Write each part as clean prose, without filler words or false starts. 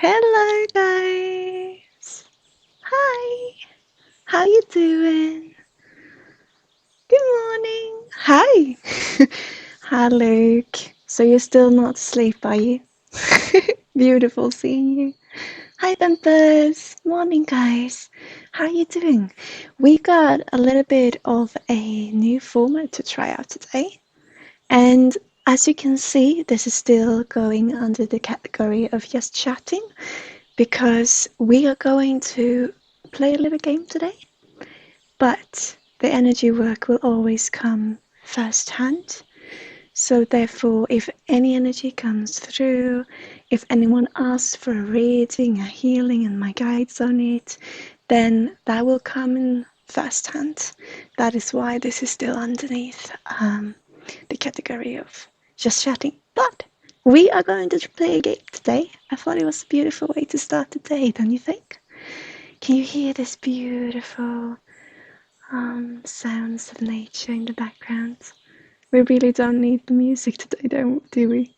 Hello guys. Hi. How you doing? Good morning. Hi. Hi Luke. So you're still not asleep, are you? Beautiful seeing you. Hi Bumpers. Morning guys. How you doing? We got a little bit of a new format to try out today. And as you can see, this is still going under the category of just chatting, because we are going to play a little game today, but the energy work will always come first hand. So therefore, if any energy comes through, if anyone asks for a reading, a healing, and my guides on it, then that will come in first hand. That is why this is still underneath the category of just chatting. But we are going to play a game today. I thought it was a beautiful way to start the day, don't you think? Can you hear this beautiful sounds of nature in the background? We really don't need the music today, do we?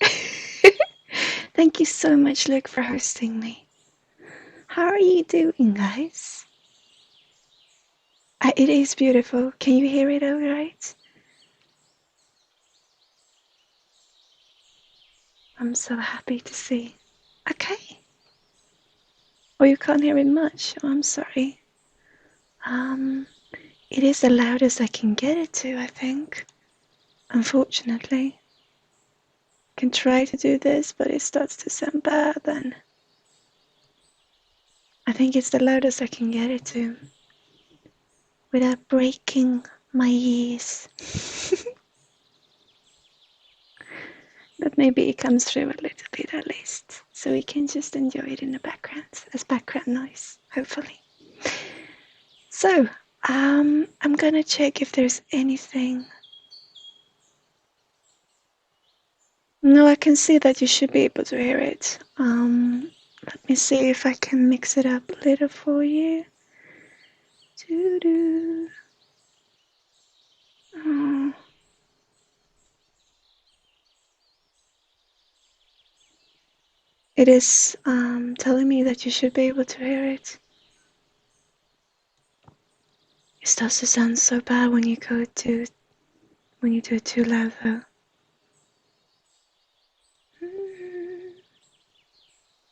Thank you so much, Luke, for hosting me. How are you doing, guys? It is beautiful. Can you hear it all right? I'm so happy to see. Okay. Oh, you can't hear it much. Oh, I'm sorry. It is the loudest I can get it to, I think. Unfortunately. I can try to do this, but it starts to sound bad then. I think it's the loudest I can get it to without breaking my ears. But maybe it comes through a little bit at least, so we can just enjoy it in the background as background noise, hopefully. So, I'm gonna check if there's anything. No, I can see that you should be able to hear it. Let me see if I can mix it up a little for you. Doo-doo. Oh. It is telling me that you should be able to hear it. It starts to sound so bad when you do it too loud though.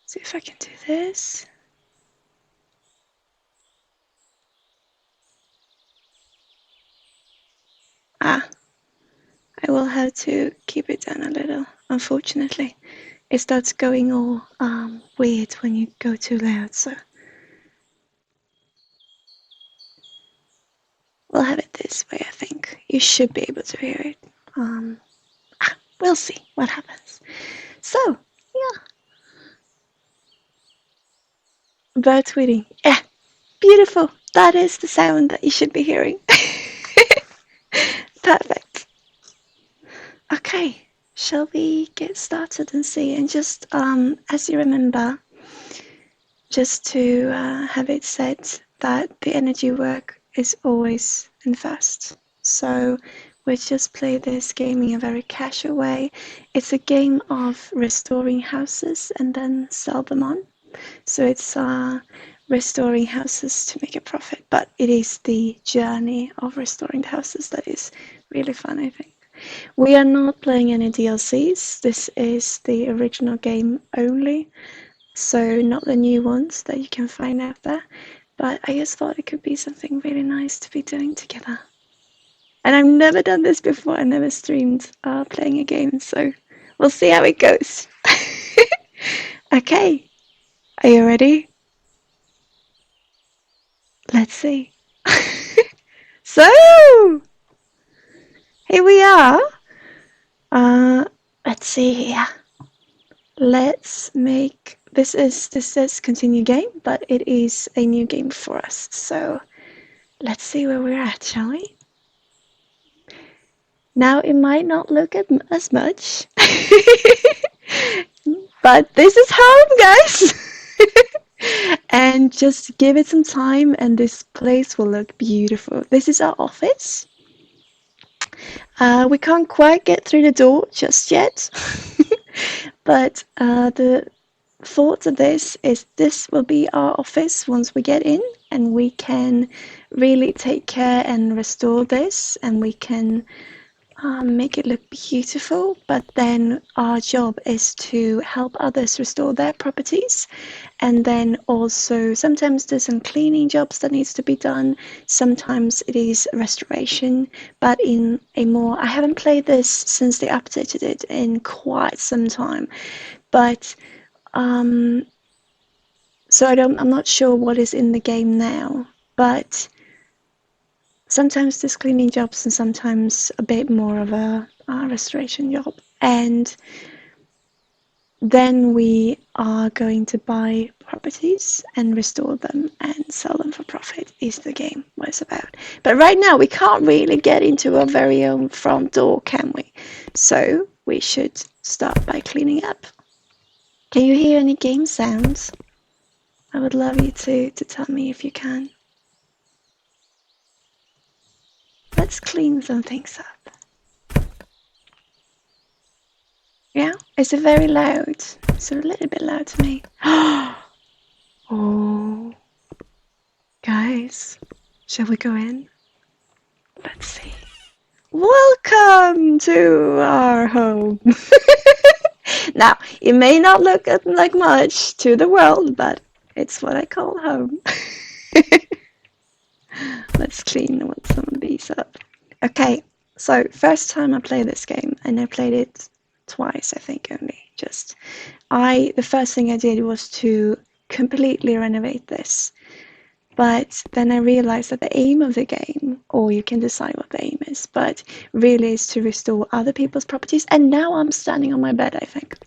See if I can do this. I will have to keep it down a little, unfortunately. It starts going all weird when you go too loud, so we'll have it this way, I think. You should be able to hear it. We'll see what happens. So, yeah. Bird tweeting. Yeah, beautiful. That is the sound that you should be hearing. Perfect. Okay, shall we get started and see? And just as you remember, just to have it said that the energy work is always in fast. So we just play this game in a very casual way. It's a game of restoring houses and then sell them on. So it's restoring houses to make a profit, but it is the journey of restoring the houses that is really fun, I think. We are not playing any DLCs. This is the original game only, so not the new ones that you can find out there. But I just thought it could be something really nice to be doing together. And I've never done this before. I never streamed playing a game, so we'll see how it goes. Okay, are you ready? Let's see. So, here we are. Let's see here. Let's make this says continue game, but it is a new game for us. So let's see where we're at, shall we? Now it might not look as much, but this is home, guys. And just give it some time and this place will look beautiful. This is our office. We can't quite get through the door just yet, but the thought of this is this will be our office once we get in, and we can really take care and restore this, and we can make it look beautiful. But then our job is to help others restore their properties, and then also sometimes there's some cleaning jobs that needs to be done. Sometimes it is restoration, but in a more, I haven't played this since they updated it in quite some time, but um, so I'm not sure what is in the game now, but sometimes there's cleaning jobs and sometimes a bit more of a restoration job. And then we are going to buy properties and restore them and sell them for profit is the game what it's about. But right now we can't really get into our very own front door, can we? So we should start by cleaning up. Can you hear any game sounds? I would love you to tell me if you can. Let's clean some things up. Yeah? Is it very loud? It's a little bit loud to me. Oh, guys, shall we go in? Let's see. Welcome to our home. Now, it may not look like much to the world, but it's what I call home. Let's clean some of these up. Okay, so first time I played this game, and I played it twice, I think only. The first thing I did was to completely renovate this. But then I realized that the aim of the game, or you can decide what the aim is, but really is to restore other people's properties. And now I'm standing on my bed, I think.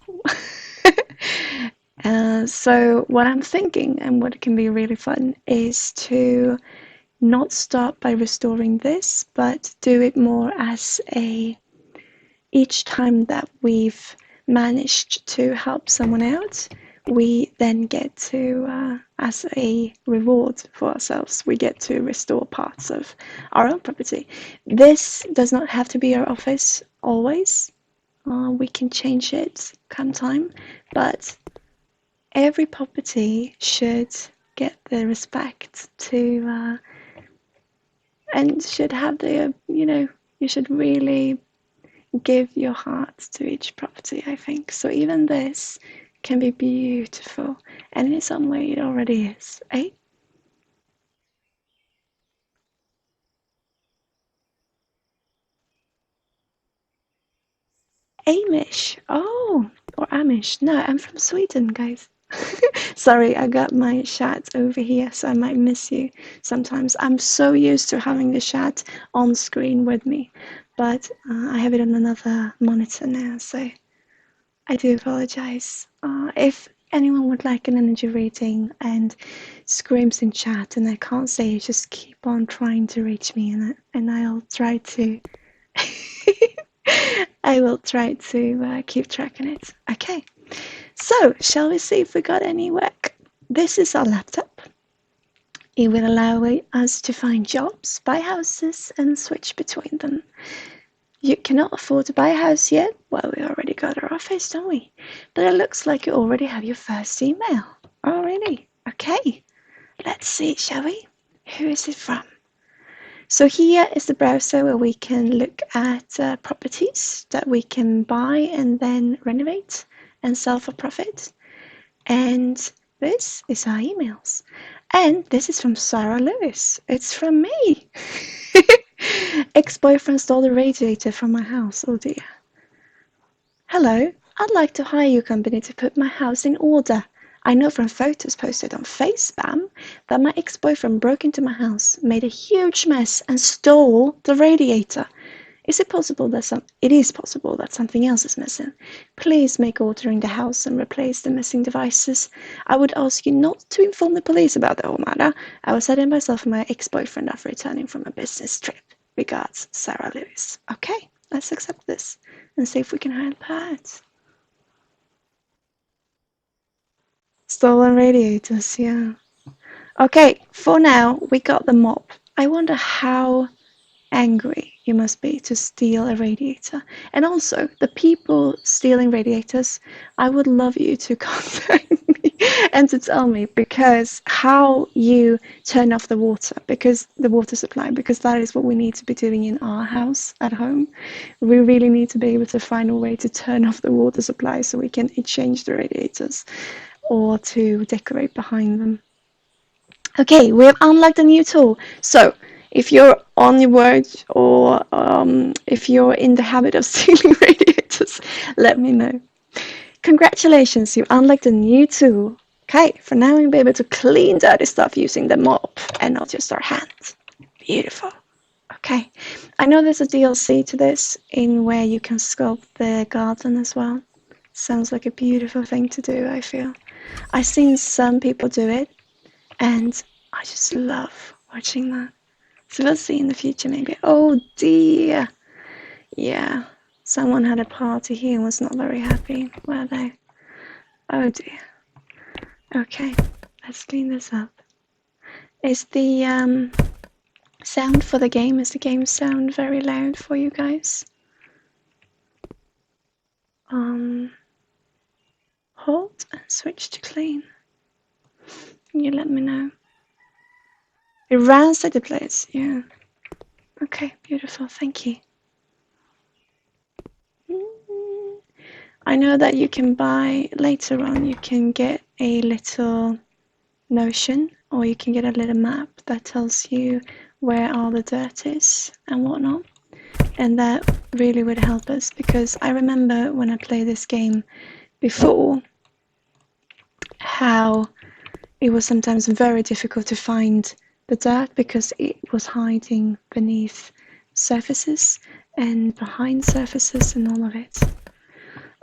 So what I'm thinking, and what can be really fun, is to not start by restoring this, but do it more as each time that we've managed to help someone out, we then get to, as a reward for ourselves, we get to restore parts of our own property. This does not have to be our office always. We can change it come time, but every property should get the respect to, and should have the, you should really give your heart to each property, I think. So even this can be beautiful, and in some way it already is, eh? Amish. Oh, or Amish. No, I'm from Sweden, guys. Sorry, I got my chat over here, so I might miss you sometimes. I'm so used to having the chat on screen with me, but I have it on another monitor now, so I do apologize. If anyone would like an energy reading and screams in chat and I can't say it, just keep on trying to reach me, and I'll try to I will try to keep tracking it. Okay, so shall we see if we got any work? This is our laptop. It will allow us to find jobs, buy houses, and switch between them. You cannot afford to buy a house yet? Well, we already got our office, don't we? But it looks like you already have your first email. Oh, really? Okay. Let's see, shall we? Who is it from? So here is the browser where we can look at properties that we can buy and then renovate and sell for profit. And this is our emails. And this is from Sarah Lewis. It's from me. Ex-boyfriend stole the radiator from my house. Oh dear. Hello. I'd like to hire your company to put my house in order. I know from photos posted on FaceBam that my ex-boyfriend broke into my house, made a huge mess, and stole the radiator. It is possible that something else is missing. Please make ordering the house and replace the missing devices. I would ask you not to inform the police about the whole matter. I was setting myself and my ex-boyfriend after returning from a business trip. Regards, Sarah Lewis. Okay, let's accept this and see if we can help her out. Stolen radiators, yeah. Okay, for now, we got the mop. I wonder how angry you must be to steal a radiator. And also, the people stealing radiators, I would love you to contact me and to tell me because how you turn off the water, because the water supply, because that is what we need to be doing in our house at home. We really need to be able to find a way to turn off the water supply so we can exchange the radiators or to decorate behind them. Okay, we have unlocked a new tool. So if you're on your word or if you're in the habit of stealing radiators, let me know. Congratulations, you unlocked a new tool. Okay, for now you'll be able to clean dirty stuff using the mop and not just our hands. Beautiful. Okay, I know there's a DLC to this in where you can sculpt the garden as well. Sounds like a beautiful thing to do, I feel. I've seen some people do it and I just love watching that. So we'll see in the future maybe. Oh dear. Yeah. Someone had a party here and was not very happy, were they? Oh dear. Okay. Let's clean this up. Is the sound for the game, is the game sound very loud for you guys? Hold and switch to clean. Can you let me know? It ransacked the place, yeah. Okay, beautiful, thank you. I know that you can buy, later on, you can get a little notion or you can get a little map that tells you where all the dirt is and whatnot. And that really would help us because I remember when I played this game before how it was sometimes very difficult to find the dirt because it was hiding beneath surfaces and behind surfaces and all of it.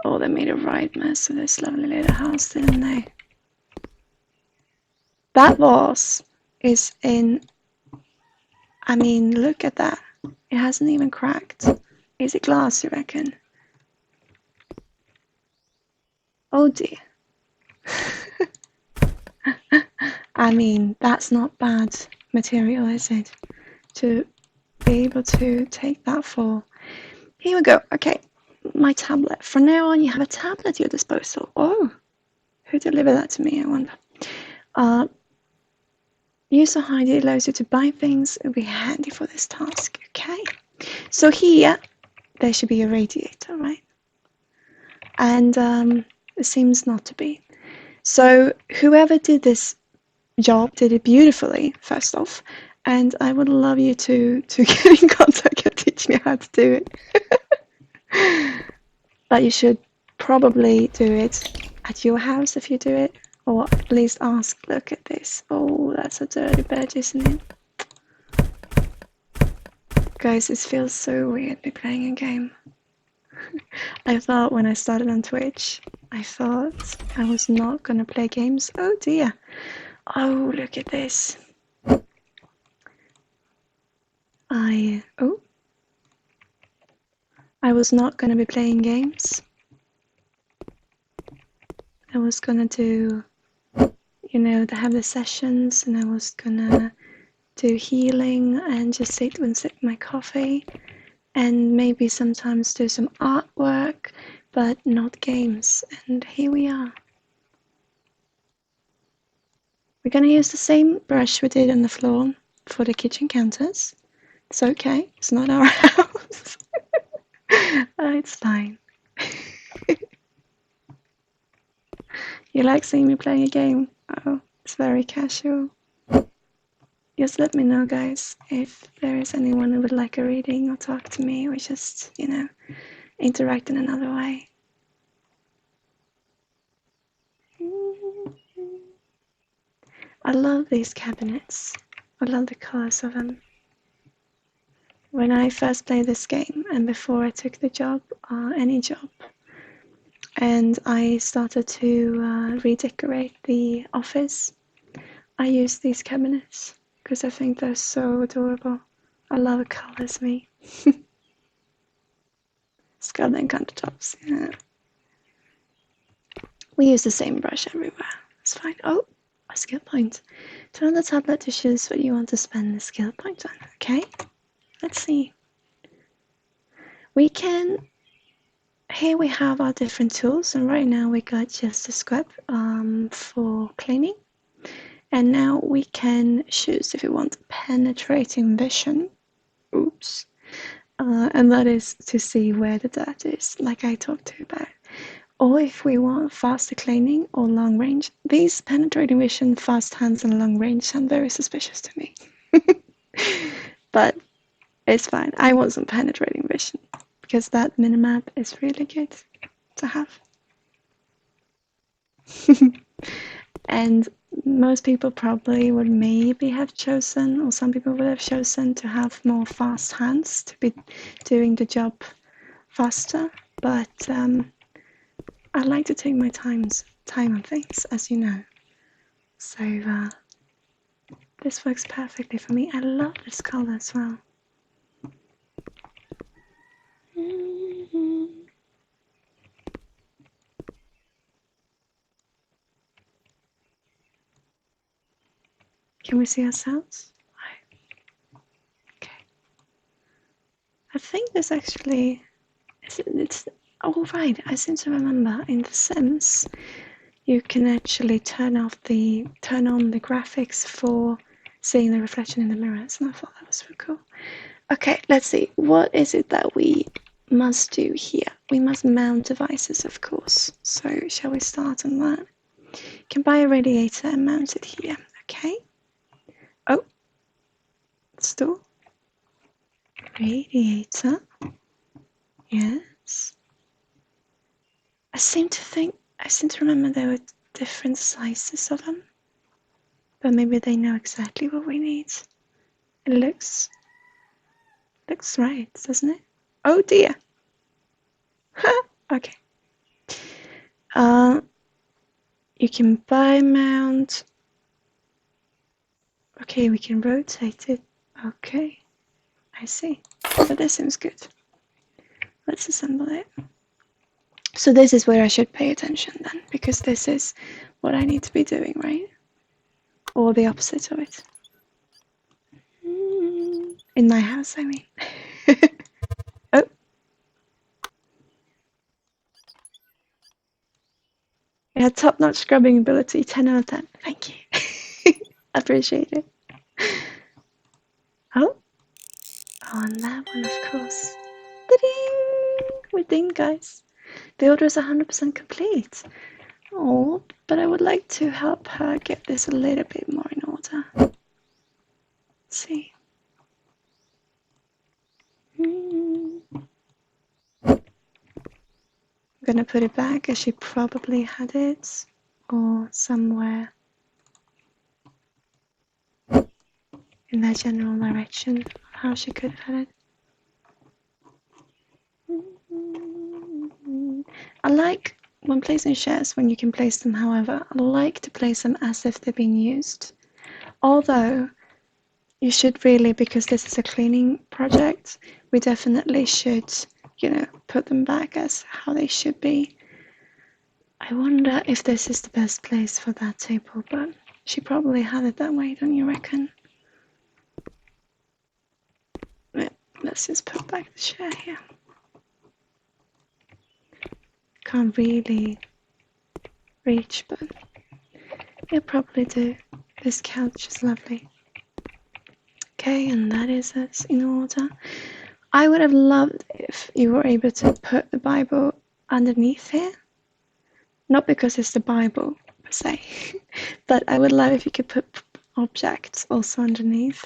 Oh, they made a right mess of this lovely little house, didn't they? That vase is in... I mean, look at that. It hasn't even cracked. Is it glass, you reckon? Oh dear. I mean, that's not bad material, is it? To be able to take that fall. Here we go. Okay, my tablet. From now on, you have a tablet at your disposal. Oh, who delivered that to me, I wonder. User ID allows you to buy things. It'll be handy for this task. Okay, so here there should be a radiator, right? And it seems not to be. So whoever did this job did it beautifully, first off, and I would love you to get in contact and teach me how to do it. But you should probably do it at your house if you do it, or at least ask, look at this. Oh, that's a dirty bed, isn't it? Guys, this feels so weird, me playing a game. I thought when I started on Twitch, I thought I was not gonna play games. Oh dear. Oh, look at this. I was not gonna be playing games. I was gonna do, have the sessions, and I was gonna do healing and just sit and sip my coffee and maybe sometimes do some artwork, but not games. And here we are. We're gonna use the same brush we did on the floor for the kitchen counters. It's okay, it's not our house. It's fine. You like seeing me playing a game? Oh, it's very casual. Just let me know, guys, if there is anyone who would like a reading or talk to me or just, interact in another way. I love these cabinets. I love the colors of them. When I first played this game and before I took the job, any job, and I started to redecorate the office, I used these cabinets because I think they're so adorable. I love the colors, me. Skull and countertops, yeah. We use the same brush everywhere. It's fine. Oh, a skill point. Turn on the tablet to choose what you want to spend the skill point on. Okay, let's see. Here we have our different tools, and right now we got just a scrub for cleaning. And now we can choose if we want penetrating vision. Oops. And that is to see where the dirt is, like I talked to you about. Or if we want faster cleaning or long range. These penetrating vision, fast hands, and long range sound very suspicious to me. But it's fine. I want some penetrating vision because that minimap is really good to have. And most people probably would maybe have chosen, or some people would have chosen, to have more fast hands to be doing the job faster. But I like to take my time on things, as you know. So this works perfectly for me. I love this color as well. Can we see ourselves? Okay. I think this actually, it's oh right, I seem to remember in The Sims, you can actually turn on the graphics for seeing the reflection in the mirrors, and I thought that was so cool. Okay, let's see. What is it that we must do here? We must mount devices, of course. So shall we start on that? You can buy a radiator and mount it here. Okay. Oh, store. Radiator. Yes. I seem to remember there were different sizes of them. But maybe they know exactly what we need. It looks right, doesn't it? Oh dear. Okay. You can buy mount. Okay, we can rotate it. Okay, I see. So this seems good. Let's assemble it. So this is where I should pay attention then, because this is what I need to be doing, right? Or the opposite of it. In my house, I mean. Oh. Yeah, top-notch scrubbing ability, 10 out of 10. Thank you. Appreciate it. Oh. Oh, and that one, of course. Ta-ding! We're ding, guys. The order is 100% complete. Oh, but I would like to help her get this a little bit more in order. Let's see. I'm gonna put it back as she probably had it, or somewhere in that general direction of how she could have had it. I like when placing shares when you can place them, however, I like to place them as if they're being used. Although you should really, because this is a cleaning project, we definitely should, put them back as how they should be. I wonder if this is the best place for that table, but she probably had it that way, don't you reckon? Yeah, let's just put back the chair here. Can't really reach, but you'll probably do. This couch is lovely. Okay, and that is it in order. I would have loved if you were able to put the Bible underneath here. Not because it's the Bible, per se, but I would love if you could put objects also underneath.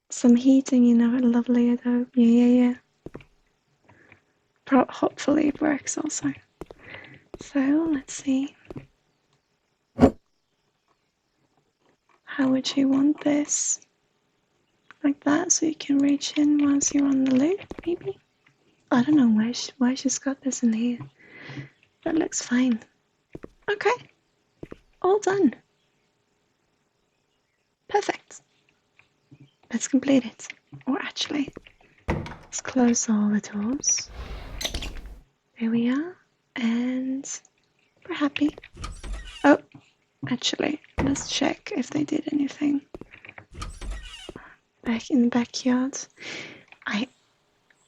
Some heating, lovely though. Yeah. Hopefully it works also. So let's see. How would you want this? Like that, so you can reach in once you're on the loop, maybe? I don't know why she's got this in here. That looks fine. Okay. All done. Perfect. Let's complete it. Or actually, let's close all the doors. There we are. And we're happy. Oh, actually, let's check if they did anything. back in the backyard.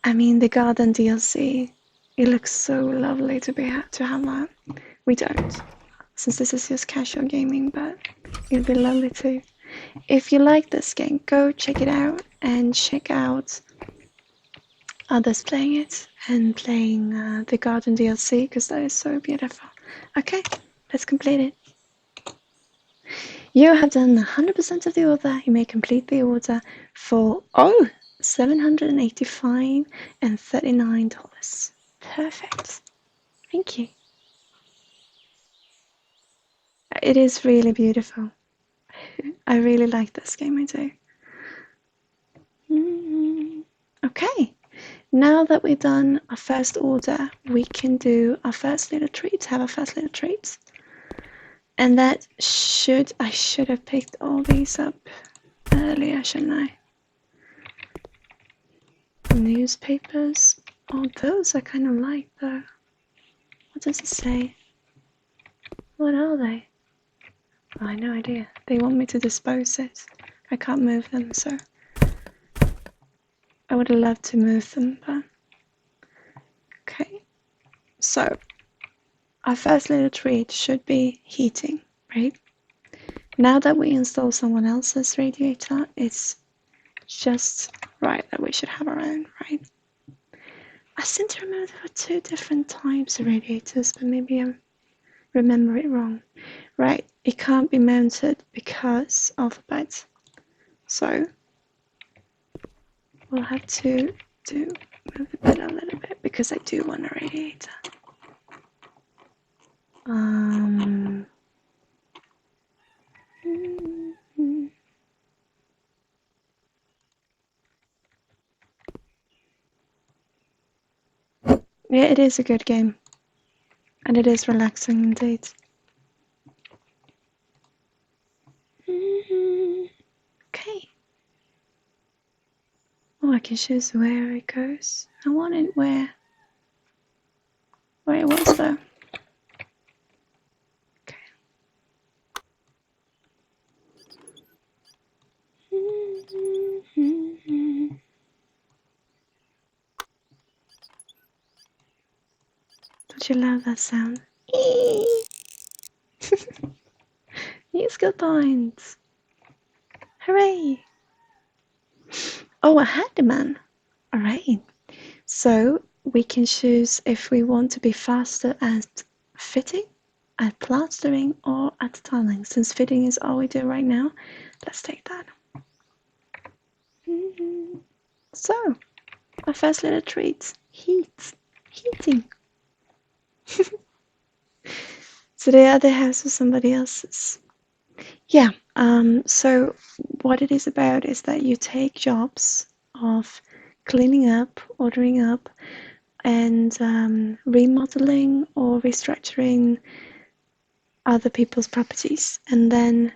I mean, the garden DLC. It looks so lovely to have that. We don't, since this is just casual gaming, but it'd be lovely too. If you like this game, go check it out and check out others playing it and playing the Garden DLC because that is so beautiful. Okay, let's complete it. You have done 100% of the order. You may complete the order for $785 and $39. Perfect. Thank you. It is really beautiful. I really like this game, I do. Okay, now that we've done our first order, we can do our first little treat, have our first little treats. And that I should have picked all these up earlier, shouldn't I? Newspapers. Oh, those I kind of like though. What does it say? What are they? Oh, I have no idea. They want me to dispose it. I can't move them, so I would have loved to move them, but okay. So our first little treat should be heating, right? Now that we install someone else's radiator, it's just right that we should have our own, right? I seem to remember there were 2 different types of radiators, but maybe I remember it wrong. Right, it can't be mounted because of the bed. So we'll have to move the bed a little bit because I do want a radiator. Yeah, it is a good game. And it is relaxing indeed. Okay. Oh, I can choose where it goes. I want it where it was though. Okay. Don't you love that sound? Musical points! Hooray! Oh, a handyman! Alright. So we can choose if we want to be faster at fitting, at plastering, or at tiling. Since fitting is all we do right now, let's take that. So, our first little treat, heating. So the other house was somebody else's. Yeah, so what it is about is that you take jobs of cleaning up, ordering up, and remodeling or restructuring other people's properties, and then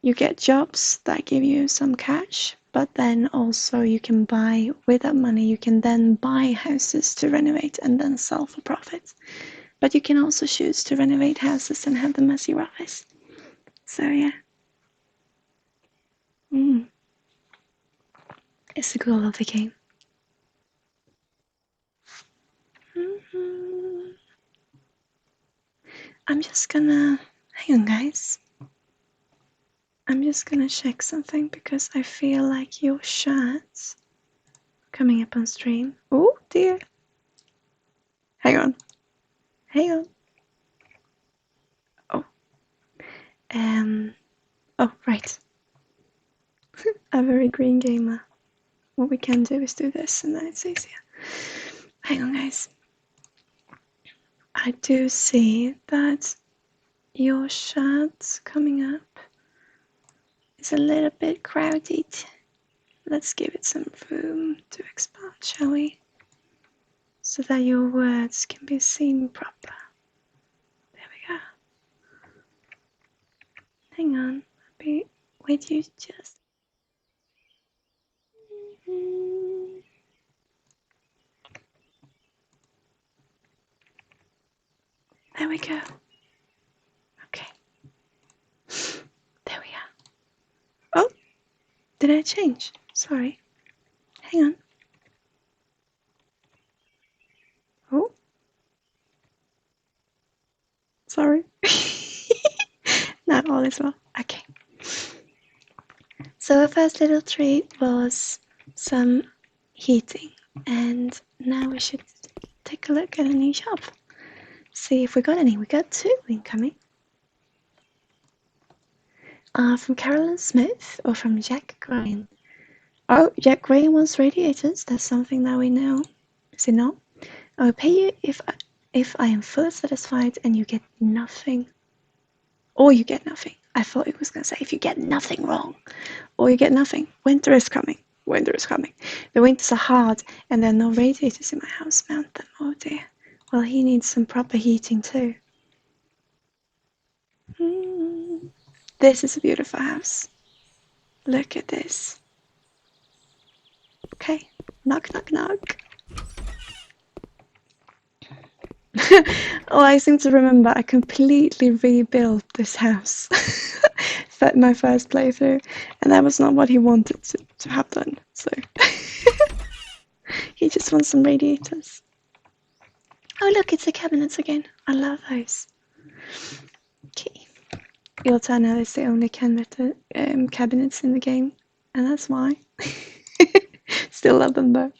you get jobs that give you some cash, but then also you can buy, with that money you can then buy houses to renovate and then sell for profit. But you can also choose to renovate houses and have them as your office. So yeah. It's the goal of the game. I'm just gonna, hang on guys. I'm just gonna check something because I feel like your shirt's coming up on stream. Oh dear. Hang on. Oh. Oh, right. A very green gamer. What we can do is do this and then it's easier. Hang on guys. I do see that your shirt's coming up. It's a little bit crowded. Let's give it some room to expand, shall we? So that your words can be seen proper. There we go. Hang on, I'll be with you just. There we go. Okay. There we are. Oh, did I change? sorry. Hang on. Oh. Sorry. Not all is well. Okay. So our first little treat was some heating, and now we should take a look at a new shop. See if we got any. We got 2 incoming. From Carolyn Smith or from Jack Green. Oh, Jack Green wants radiators. That's something that we know. Is it not? I'll pay you if I am fully satisfied and you get nothing. Or you get nothing. I thought it was going to say if you get nothing wrong. Or you get nothing. Winter is coming. Winter is coming. The winters are hard and there are no radiators in my house. Mount them. Oh dear. Well, he needs some proper heating too. This is a beautiful house. Look at this. Okay. Knock, knock, knock. Oh, I seem to remember I completely rebuilt this house. My first playthrough, and that was not what he wanted to have done. So he just wants some radiators. Oh look, it's the cabinets again. I love those. Okay, you'll turn out it's the only cabinets in the game, and that's why. Still love them though.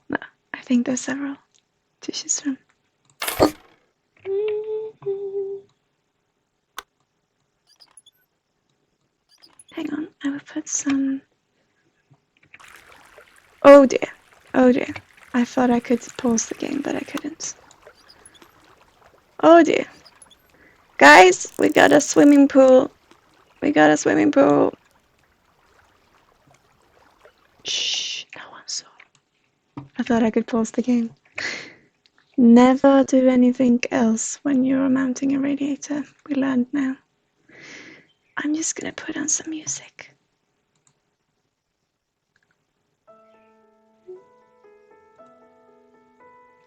No, I think there's several to choose from. Hang on, I will put some. Oh dear, oh dear. I thought I could pause the game, but I couldn't. Oh dear. Guys, we got a swimming pool. We got a swimming pool. Shh, no one saw. I thought I could pause the game. Never do anything else when you're mounting a radiator. We learned now. I'm just gonna put on some music.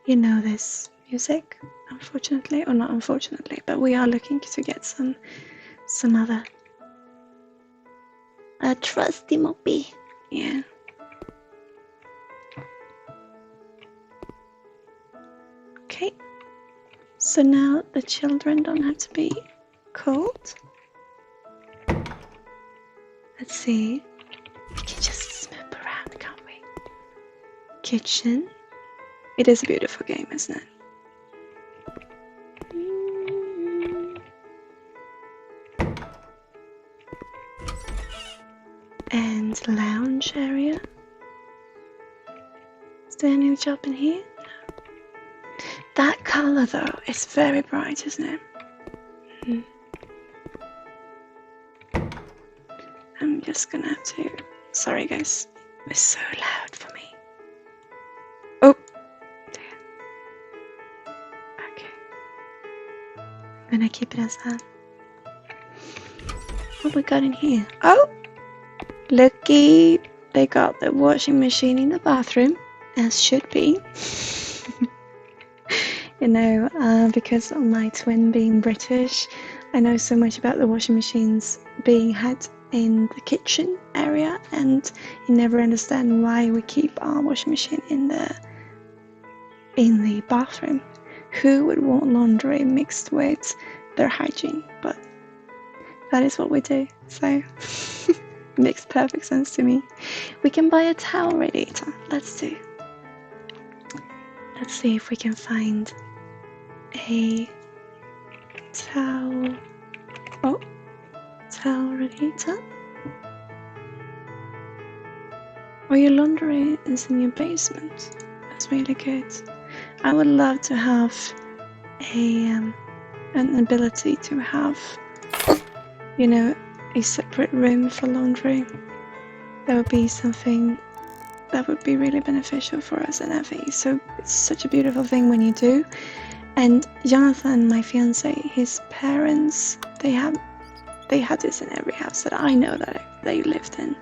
You know this music, unfortunately, or not unfortunately, but we are looking to get some other. A trusty moppy. Yeah. Okay. So now the children don't have to be cold. Let's see. We can just snoop around, can't we? Kitchen. It is a beautiful game, isn't it? And lounge area. Is there any job in here? No. That color though is very bright, isn't it? I'm just gonna have to. Sorry guys, it's so loud for me. Oh dear. Okay. I'm gonna keep it as that. What we got in here? Oh! Looky! They got the washing machine in the bathroom, as should be. You know, because of my twin being British, I know so much about the washing machines being had in the kitchen area, and you never understand why we keep our washing machine in the bathroom. Who would want laundry mixed with their hygiene? But that is what we do, so makes perfect sense to me. We can buy a towel radiator. Let's see if we can find a towel. Oh, towel radiator. Or your laundry is in your basement. That's really good. I would love to have an ability to have, you know, a separate room for laundry. That would be something that would be really beneficial for us, and I think it's such a beautiful thing when you do. And Jonathan, my fiance, his parents, they had this in every house that I know that they lived in.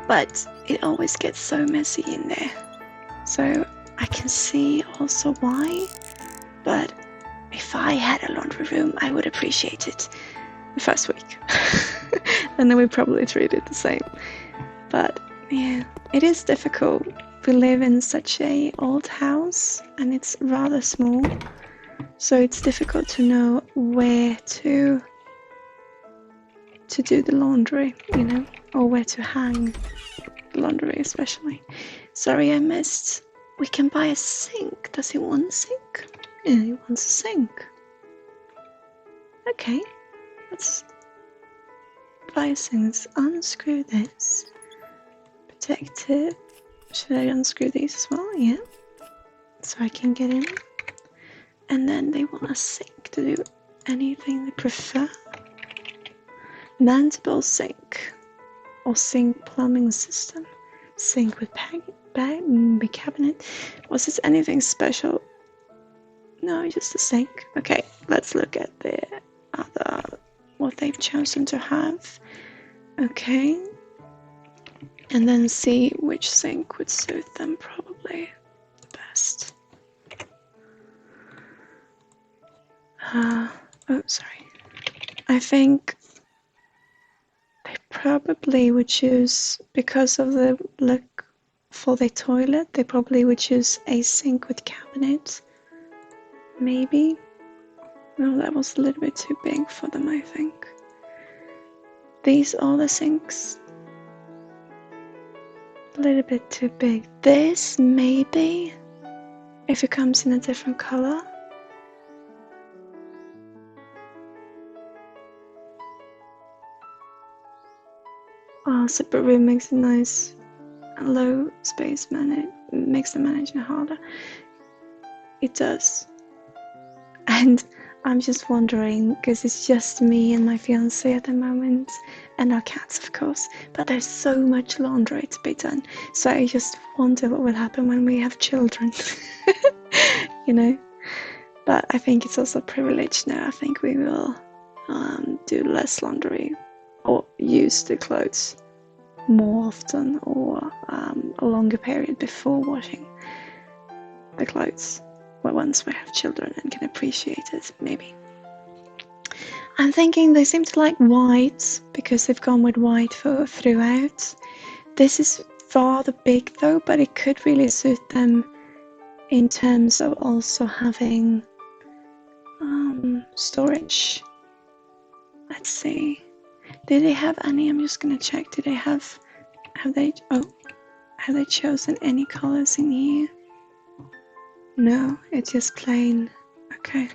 But it always gets so messy in there. So I can see also why, but if I had a laundry room, I would appreciate it the first week. And then we probably treat it the same. Yeah, it is difficult. We live in such a old house and it's rather small, so it's difficult to know where to do the laundry, you know, or where to hang the laundry especially. Sorry I missed. We can buy a sink. Does he want a sink? Yeah, he wants a sink. Okay, let's buy a sink. Let's unscrew this. Protect it. Should I unscrew these as well? Yeah. So I can get in. And then they want a sink to do anything they prefer. Mountable sink. Or sink plumbing system. Sink with cabinet. Was this anything special? No, just a sink. Okay, let's look at the other, what they've chosen to have. Okay. And then see which sink would suit them probably the best. Oh, sorry. I think they probably would choose, because of the look for the toilet, they probably would choose a sink with cabinet. Maybe. No, that was a little bit too big for them, I think. These are the sinks. A little bit too big. This, maybe, if it comes in a different color. Oh, separate room makes a nice low space makes the managing harder. It does. And I'm just wondering, because it's just me and my fiance at the moment, and our cats, of course, but there's so much laundry to be done. So I just wonder what will happen when we have children, you know. But I think it's also a privilege now. I think we will do less laundry or use the clothes more often, or a longer period before washing the clothes. Well, once we have children and can appreciate it, maybe. I'm thinking they seem to like white because they've gone with white throughout. This is rather big though, but it could really suit them in terms of also having storage. Let's see. Did they have any? I'm just gonna check. Did they have they chosen any colors in here? No, it's just plain. Okay.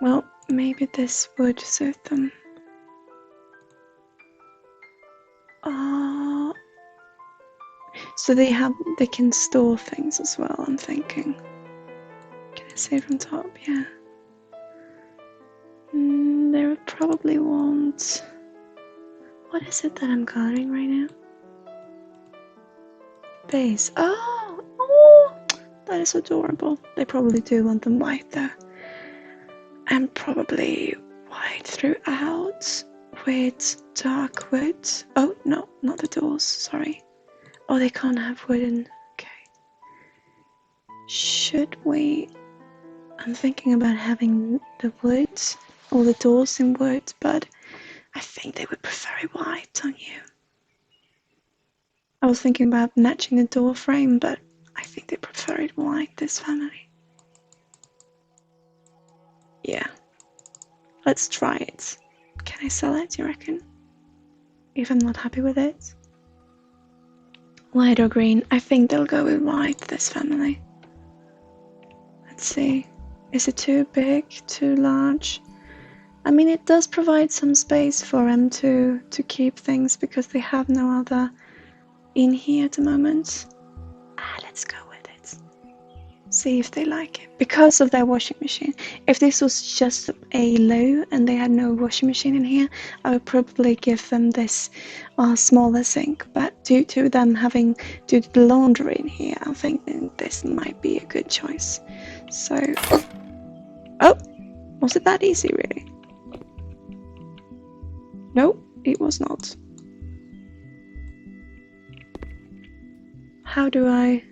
Well, maybe this would suit them. So they can store things as well, I'm thinking. Can I say from top? Yeah. They would probably want... What is it that I'm coloring right now? Base. Oh, that is adorable. They probably do want them white though. And probably white throughout with dark wood. Oh, no, not the doors, sorry. Oh, they can't have wooden. Okay. Should we... I'm thinking about having the wood, or the doors in wood, but I think they would prefer it white, don't you? I was thinking about matching the door frame, but I think they prefer it white, this family. Yeah. Let's try it. Can I sell it, do you reckon? If I'm not happy with it? White or green? I think they'll go with white, this family. Let's see. Is it too big? Too large? I mean, it does provide some space for them to keep things because they have no other in here at the moment. Let's go with it. See if they like it. Because of their washing machine. If this was just a low and they had no washing machine in here, I would probably give them this smaller sink. But due to them having to do the laundry in here, I think this might be a good choice. So, oh, was it that easy really? No, it was not. How do I...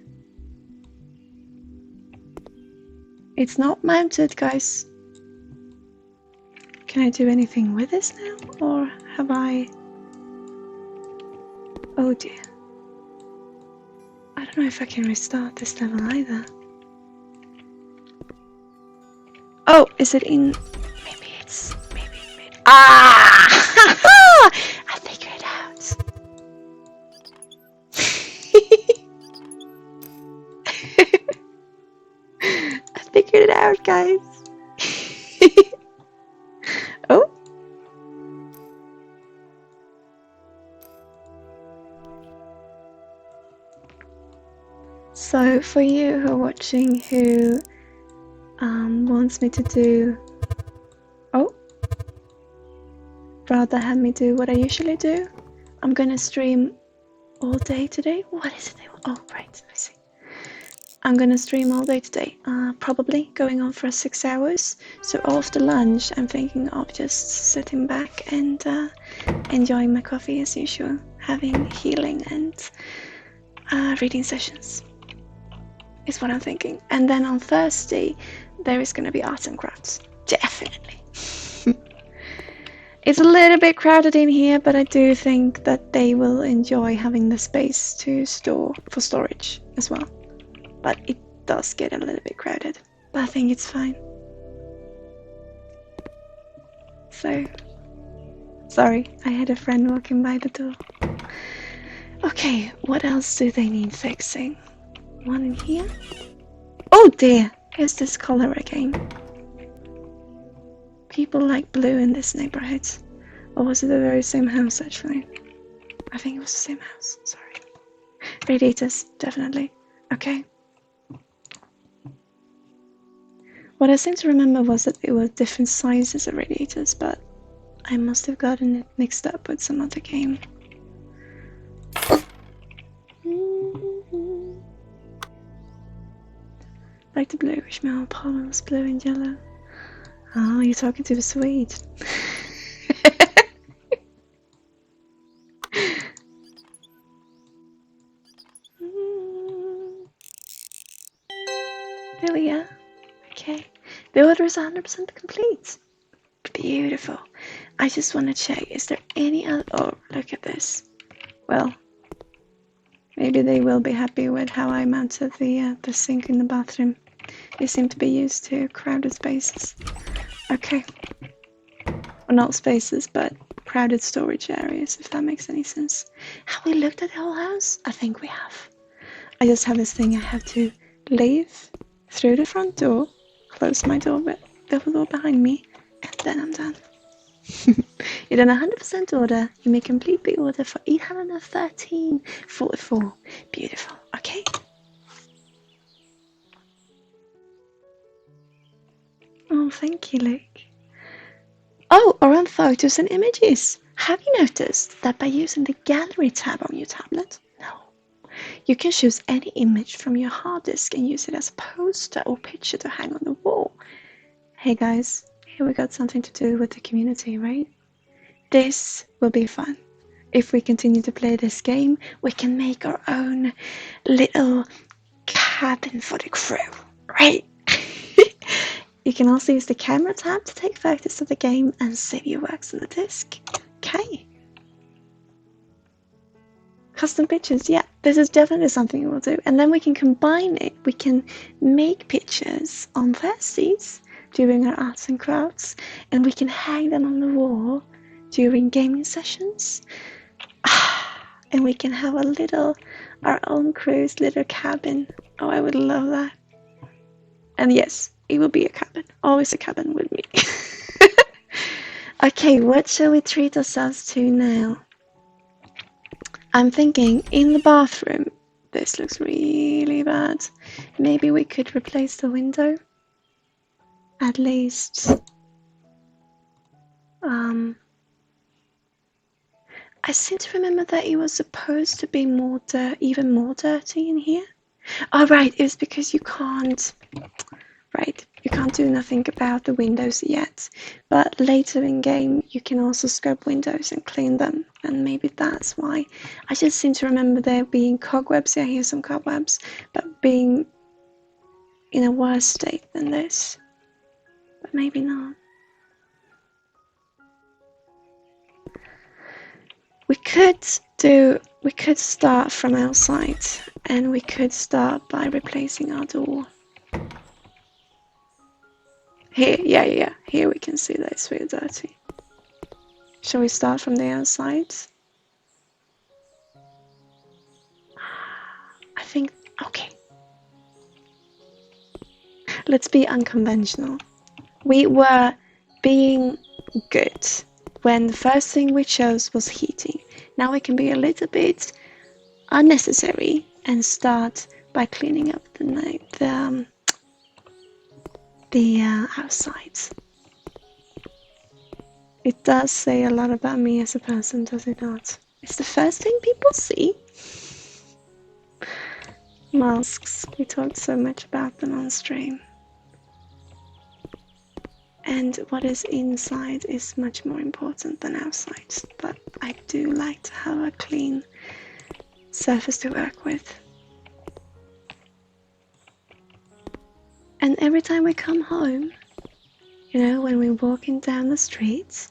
It's not mounted, guys. Can I do anything with this now? Or have I... Oh dear. I don't know if I can restart this level either. Oh, is it in? Maybe it's. Ah! I figured it out. I figured it out, guys. Oh. So for you who are watching who wants me to do, rather have me do what I usually do, I'm gonna stream all day today. What is it? Oh, right, I see. I'm gonna stream all day today, probably going on for 6 hours. So after lunch, I'm thinking of just sitting back and enjoying my coffee as usual, having healing and reading sessions is what I'm thinking. And then on Thursday, there is gonna be arts and crafts, definitely. It's a little bit crowded in here, but I do think that they will enjoy having the space to store for storage as well. But it does get a little bit crowded, but I think it's fine. So, sorry, I had a friend walking by the door. Okay, what else do they need fixing? One in here? Oh dear, here's this color again. People like blue in this neighborhood. Or was it the very same house actually? I think it was the same house, sorry. Radiators, definitely. Okay. What I seem to remember was that there were different sizes of radiators, but I must have gotten it mixed up with some other game. Like the bluish mail pollen was blue and yellow. Oh, you're talking to the Swede. There we are. Okay. The order is 100% complete. Beautiful. I just want to check, is there any other... Oh, look at this. Well, maybe they will be happy with how I mounted the sink in the bathroom. They seem to be used to crowded spaces. Okay. Well, not spaces, but crowded storage areas, if that makes any sense. Have we looked at the whole house? I think we have. I just have this thing I have to leave through the front door, close my door, the door behind me, and then I'm done. You're in 100% order. You may complete the order for 813.44. Beautiful. Okay. Oh, thank you, Luke. Oh, around photos and images. Have you noticed that by using the gallery tab on your tablet, you can choose any image from your hard disk and use it as a poster or picture to hang on the wall? Hey guys, here we got something to do with the community, right? This will be fun. If we continue to play this game, we can make our own little cabin for the crew, right? You can also use the camera tab to take photos of the game and save your works on the disc. Okay. Custom pictures, yeah, this is definitely something we'll do. And then we can combine it. We can make pictures on Thursdays during our arts and crafts, and we can hang them on the wall during gaming sessions. And we can have our own crew's little cabin. Oh, I would love that. And yes, it will be a cabin. Always a cabin with me. Okay, what shall we treat ourselves to now? I'm thinking in the bathroom. This looks really bad. Maybe we could replace the window. At least. I seem to remember that it was supposed to be even more dirty in here. Oh, right, it's because you can't. Right, you can't do nothing about the windows yet. But later in game, you can also scrub windows and clean them. And maybe that's why. I just seem to remember there being cobwebs. Yeah, here's some cobwebs. But being in a worse state than this. But maybe not. We could could start from outside, and we could start by replacing our door. Here, yeah. Here we can see that it's really dirty. Shall we start from the outside? I think, okay. Let's be unconventional. We were being good when the first thing we chose was heating. Now we can be a little bit unnecessary and start by cleaning up the outside. It does say a lot about me as a person, does it not? It's the first thing people see. Masks. We talked so much about them on stream. And what is inside is much more important than outside. But I do like to have a clean surface to work with. And every time we come home, you know, when we're walking down the streets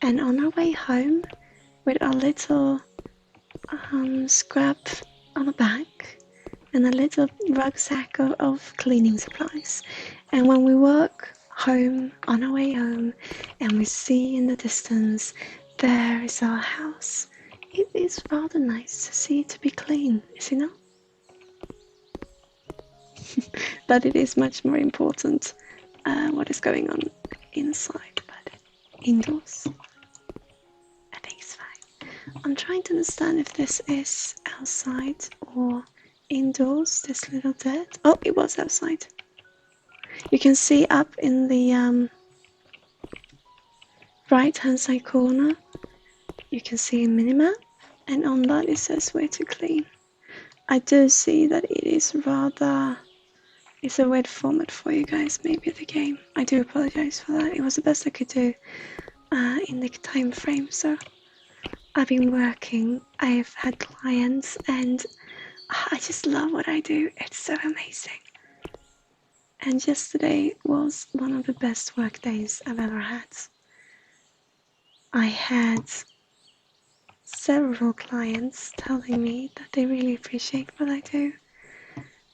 and on our way home with our little scrap on the back and a little rucksack of cleaning supplies, and when we walk home on our way home and we see in the distance there is our house, it is rather nice to see it to be clean, is it not? But it is much more important what is going on inside, but indoors I think it's fine. I'm trying to understand if this is outside or indoors, this little dirt. Oh, it was outside. You can see up in the right hand side corner, you can see a minimap, and on that it says where to clean. I do see that it is rather, it's a weird format for you guys, maybe the game. I do apologize for that. It was the best I could do in the time frame. So I've been working, I've had clients, and I just love what I do. It's so amazing. And yesterday was one of the best work days I've ever had. I had several clients telling me that they really appreciate what I do.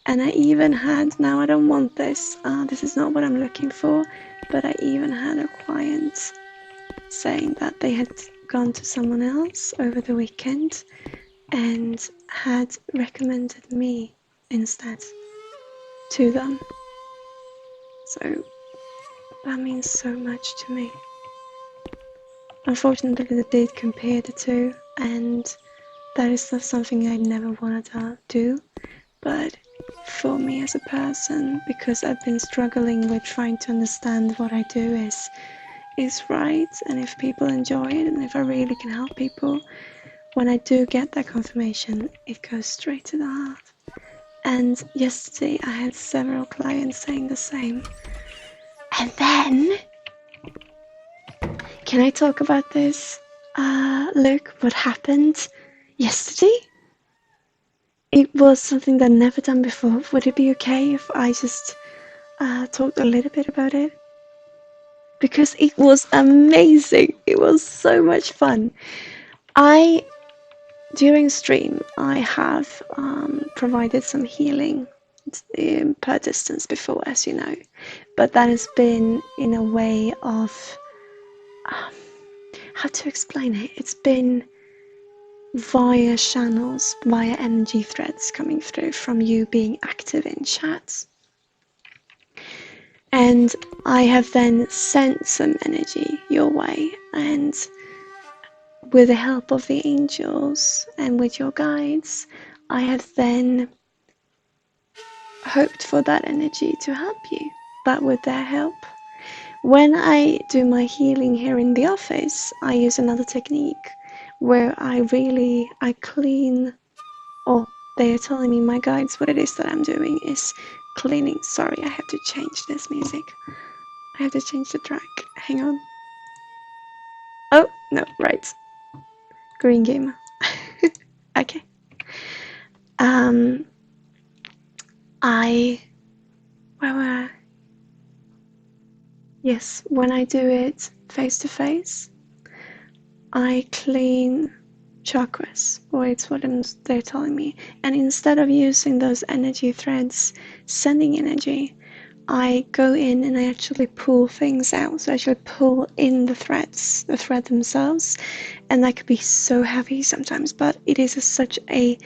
And I even had, now I don't want this, this is not what I'm looking for, but I even had a client saying that they had gone to someone else over the weekend and had recommended me instead to them. So that means so much to me. Unfortunately, they did compare the two, and that is not something I never wanted to do. But for me as a person, because I've been struggling with trying to understand what I do is right, and if people enjoy it, and if I really can help people, when I do get that confirmation, it goes straight to the heart. And yesterday I had several clients saying the same. And then, can I talk about this? Look what happened yesterday. It was something that I've never done before. Would it be okay if I just talked a little bit about it? Because it was amazing. It was so much fun. During stream, I have provided some healing per distance before, as you know, but that has been in a way of how to explain it. It's been via channels, via energy threads coming through from you being active in chats. And I have then sent some energy your way, and with the help of the angels and with your guides, I have then hoped for that energy to help you, but with their help. When I do my healing here in the office, I use another technique where I clean. Oh, they are telling me, my guides, what it is that I'm doing is cleaning. Sorry, I have to change this music. I have to change the track. Hang on. Oh, no, right. Green game. Okay. Where were I? Yes, when I do it face to face, I clean chakras, or it's what they're telling me. And instead of using those energy threads, sending energy, I go in and I actually pull things out. So I actually pull in the threads, the thread themselves, and that could be so heavy sometimes, but it is such a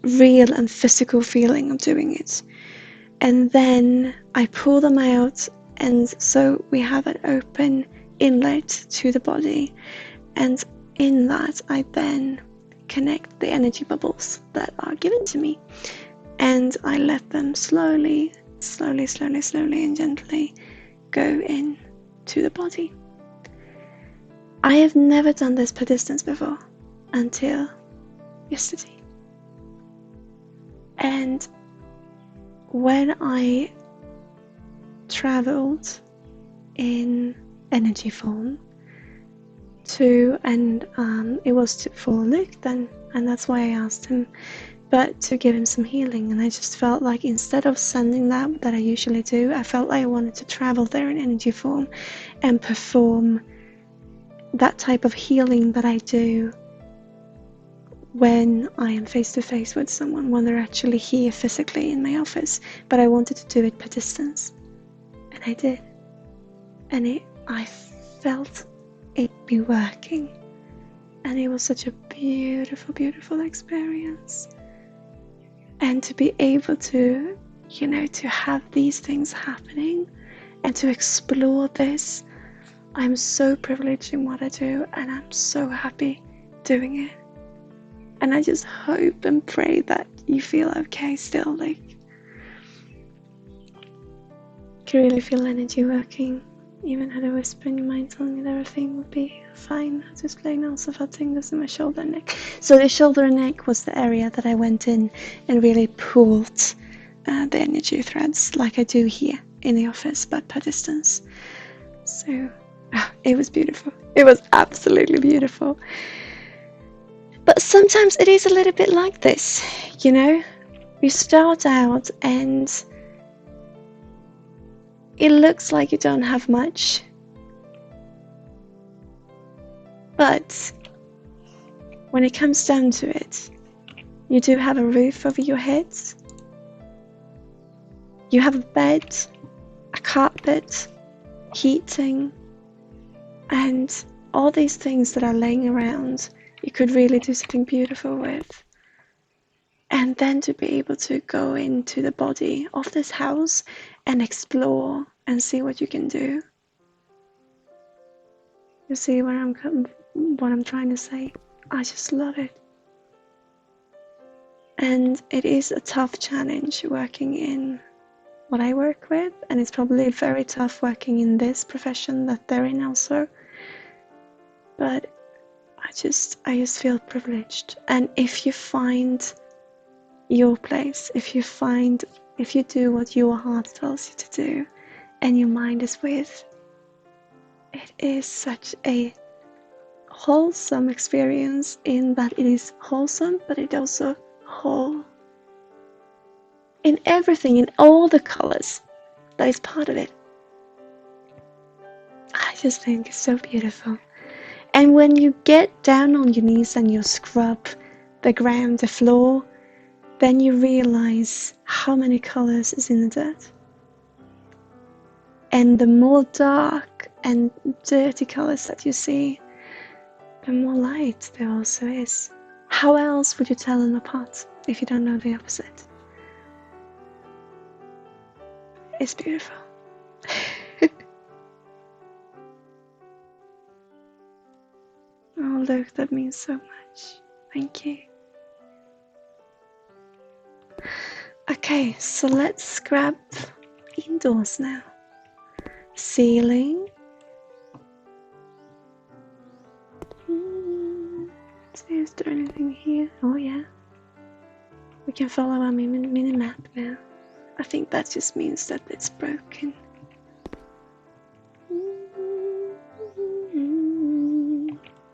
real and physical feeling of doing it. And then I pull them out, and so we have an open inlet to the body, and in that I then connect the energy bubbles that are given to me, and I let them slowly and gently go in to the body. I have never done this per distance before until yesterday. And when I traveled in energy form it was for Luke then, and that's why I asked him, but to give him some healing. And I just felt like instead of sending that I usually do, I felt like I wanted to travel there in energy form and perform that type of healing that I do when I am face to face with someone, when they're actually here physically in my office. But I wanted to do it per distance, and I did, and I felt it be working, and it was such a beautiful experience. And to be able to, to have these things happening and to explore this, I'm so privileged in what I do, and I'm so happy doing it. And I just hope and pray that you feel okay still. Like, you can really feel energy working. Even had a whisper in your mind telling me that everything would be fine. I was just playing also felt tingles in my shoulder and neck. So the shoulder and neck was the area that I went in and really pulled the energy threads like I do here in the office, but per distance. So it was beautiful. It was absolutely beautiful. But sometimes it is a little bit like this, You start out and it looks like you don't have much, but when it comes down to it, you do have a roof over your heads, you have a bed, a carpet, heating, and all these things that are laying around, you could really do something beautiful with. And then to be able to go into the body of this house and explore and see what you can do. You see what I'm trying to say? I just love it. And it is a tough challenge working in what I work with, and it's probably very tough working in this profession that they're in also. But I just feel privileged. And if you find your place, if you do what your heart tells you to do and your mind is with, it is such a wholesome experience in that it is wholesome, but it also whole in everything, in all the colors that is part of it. I just think it's so beautiful. And when you get down on your knees and you scrub the ground, the floor, then you realize how many colors is in the dirt. And the more dark and dirty colors that you see, the more light there also is. How else would you tell them apart if you don't know the opposite? It's beautiful. Oh, look, that means so much. Thank you. Okay, so let's grab indoors now. Ceiling. See, is there anything here? Oh yeah. We can follow our mini map now. I think that just means that it's broken.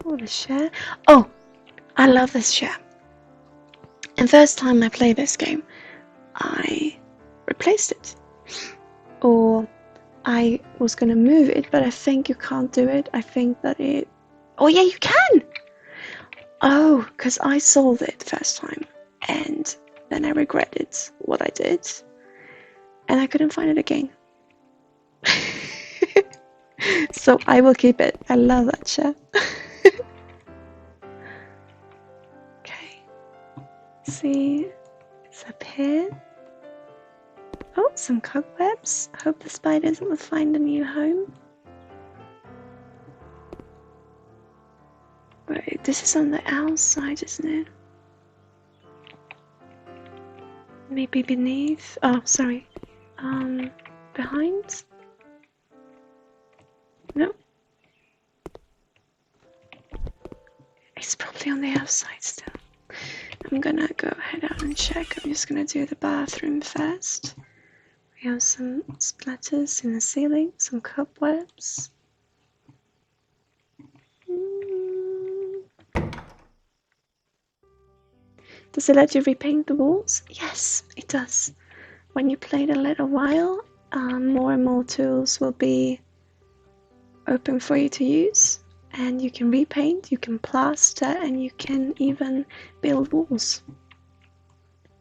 Oh, the chair. Oh, I love this chair. And first time I played this game, I replaced it. Or I was gonna move it, but I think you can't do it. I think that it... Oh yeah, you can! Oh, because I solved it first time, and then I regretted what I did, and I couldn't find it again. So I will keep it. I love that chat. Okay. See, it's up here. Oh, some cobwebs. Hope the spiders will find a new home. Wait, this is on the outside, isn't it? Maybe beneath. Oh, sorry. Behind? No. It's probably on the outside still. I'm gonna go head out and check. I'm just gonna do the bathroom first. We have some splatters in the ceiling, some cobwebs. Does it let you repaint the walls? Yes, it does. When you play it a little while, more and more tools will be open for you to use, and you can repaint, you can plaster, and you can even build walls.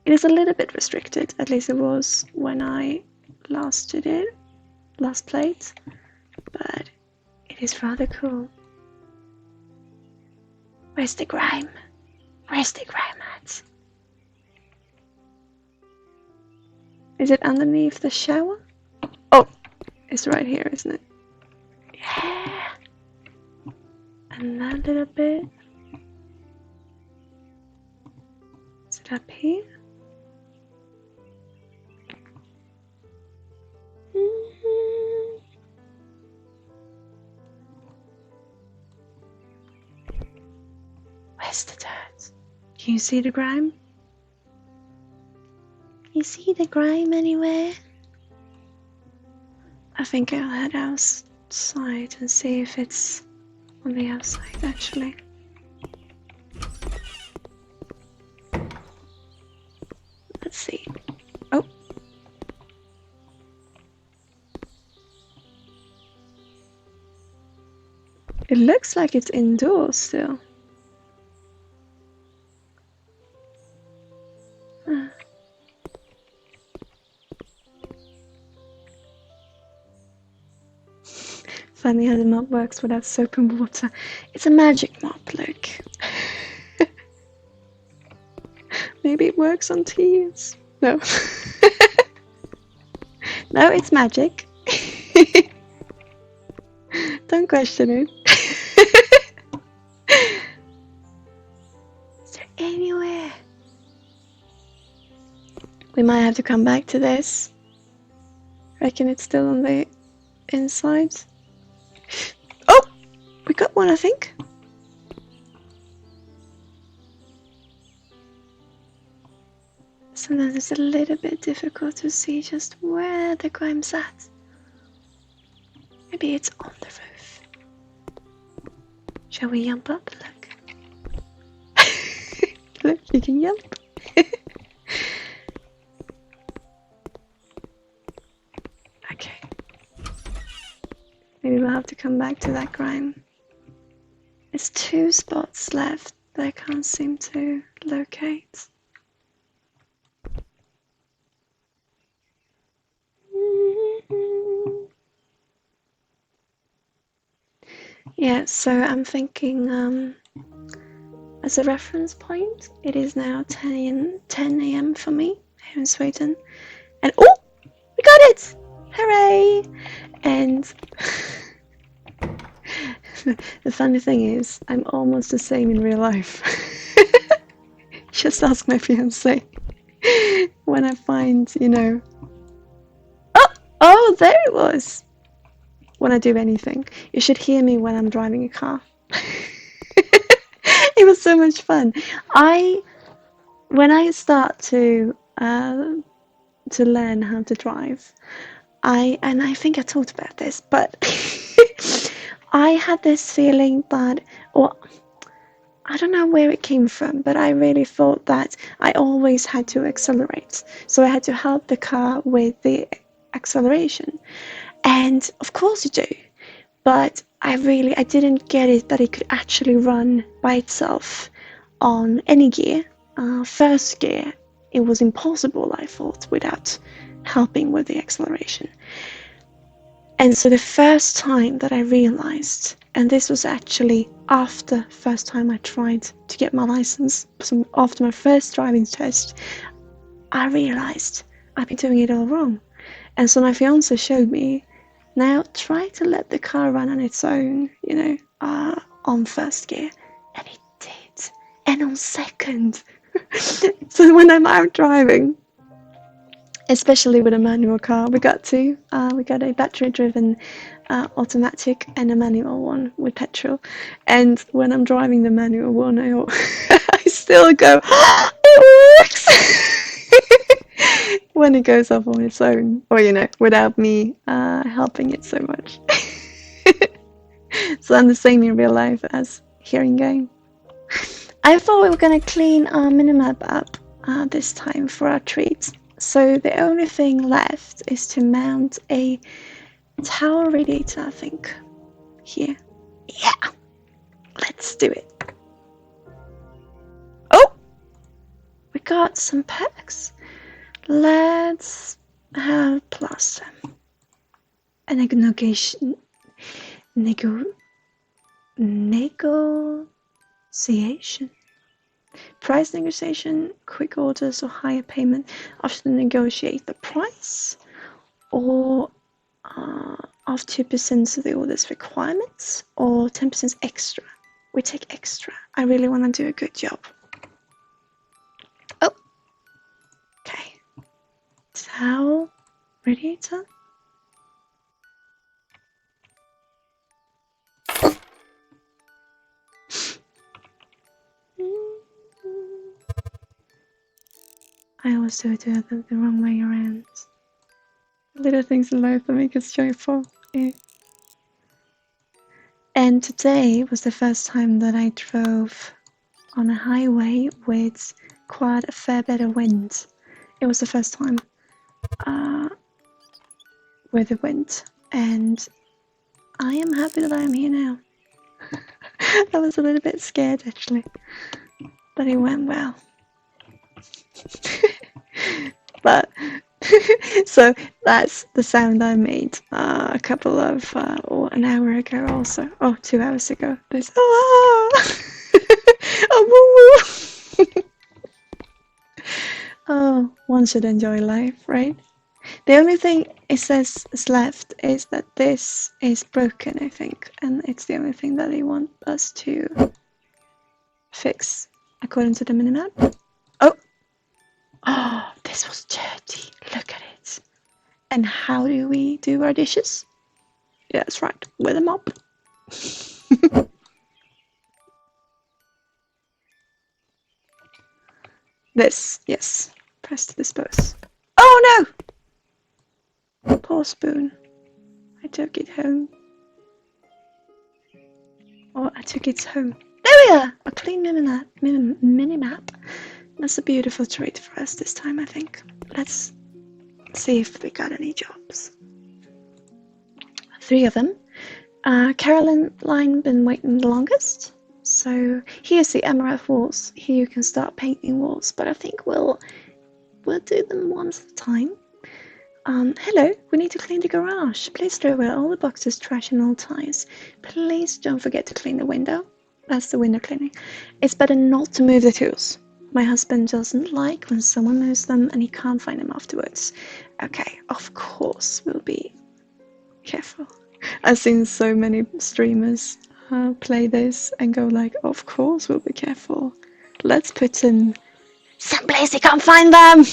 It is a little bit restricted, at least it was when I last did it, last played, but it is rather cool. Where's the grime? Where's the grime at? Is it underneath the shower? Oh, it's right here, isn't it? Yeah. And that little bit. Is it up here? Where's the dirt? Can you see the grime? You see the grime anywhere? I think I'll head outside and see if it's on the outside actually. Let's see. Oh. It looks like it's indoors still. Funny how the mop works without soap and water. It's a magic mop, look. Maybe it works on teas. No. No, it's magic. Don't question it. Is there anywhere? We might have to come back to this. Reckon it's still on the inside. Oh! We got one, I think. Sometimes it's a little bit difficult to see just where the grime's at. Maybe it's on the roof. Shall we jump up? Look. Look, you can jump. Okay. Maybe we'll have to come back to that grime. There's 2 spots left that I can't seem to locate. Yeah, so I'm thinking as a reference point, it is now 10 a.m. for me here in Sweden. And oh, we got it! Hooray! And the funny thing is, I'm almost the same in real life. Just ask my fiance. When I find, you know... Oh, there it was! When I do anything. You should hear me when I'm driving a car. It was so much fun. When I start to learn how to drive, I think I talked about this, but I had this feeling that, or I don't know where it came from, but I really thought that I always had to accelerate. So I had to help the car with the acceleration. And of course you do, but I didn't get it that it could actually run by itself. on any gear. First gear, it was impossible, I thought, without helping with the acceleration. And so the first time that I realized, and this was actually after first time I tried to get my license, so after my first driving test, I realized I've been doing it all wrong. And so my fiance showed me, now try to let the car run on its own, on first gear. And it did. And on second. So when I'm out driving, especially with a manual car, we got a battery-driven automatic and a manual one with petrol. And when I'm driving the manual one, I still go, it works! When it goes off on its own, or without me helping it so much. So I'm the same in real life as here in game. I thought we were gonna clean our minimap up this time for our treats. So the only thing left is to mount a tower radiator, I think. Here. Yeah! Let's do it. Oh! We got some perks. Let's have plaster. A negotiation. Price negotiation, quick orders or higher payment after negotiate the price, or of 2% of the order's requirements, or 10% extra. We take extra. I really want to do a good job. Oh, okay. Towel radiator. I always do it the wrong way around. Little things in life that make us joyful. Yeah. And today was the first time that I drove on a highway with quite a fair bit of wind. It was the first time with the wind, and I am happy that I am here now. I was a little bit scared actually, but it went well. But so that's the sound I made a couple of or an hour ago also. Oh, 2 hours ago. There's oh, oh, one should enjoy life, right? The only thing it says is left is that this is broken, I think, and it's the only thing that they want us to fix according to the minimap. Oh, this was dirty. Look at it. And how do we do our dishes? Yeah, that's right, with a mop. This, yes. Press to dispose. Oh no! Poor spoon. I took it home. Or I took it home. There we are! A clean mini-map. That's a beautiful trait for us this time, I think. Let's see if we got any jobs. 3 of them. Caroline been waiting the longest. So here's the emerald walls. Here you can start painting walls, but I think we'll do them once at a time. Hello, we need to clean the garage. Please throw away all the boxes, trash and old tires. Please don't forget to clean the window. That's the window cleaning. It's better not to move the tools. My husband doesn't like when someone moves them and he can't find them afterwards. Okay, of course we'll be careful. I've seen so many streamers play this and go like, of course we'll be careful. Let's put in someplace you can't find them.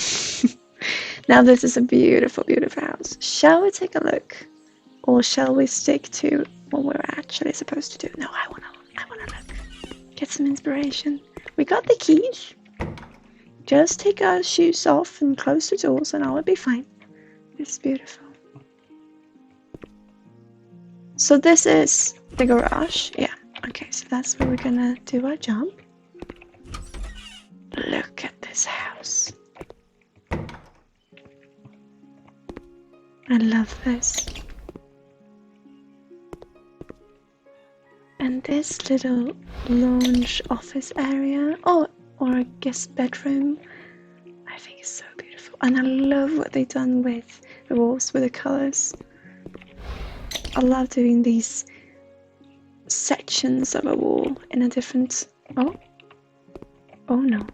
Now this is a beautiful, beautiful house. Shall we take a look? Or shall we stick to what we're actually supposed to do? No, I wanna look. Get some inspiration. We got the keys. Just take our shoes off and close the doors and all will be fine. It's beautiful. So this is the garage. Yeah, okay, so that's where we're gonna do our job. Look at this house. I love this. And this little lounge office area, or a guest bedroom, I think it's so beautiful. And I love what they've done with the walls, with the colours. I love doing these sections of a wall in a different... Oh no.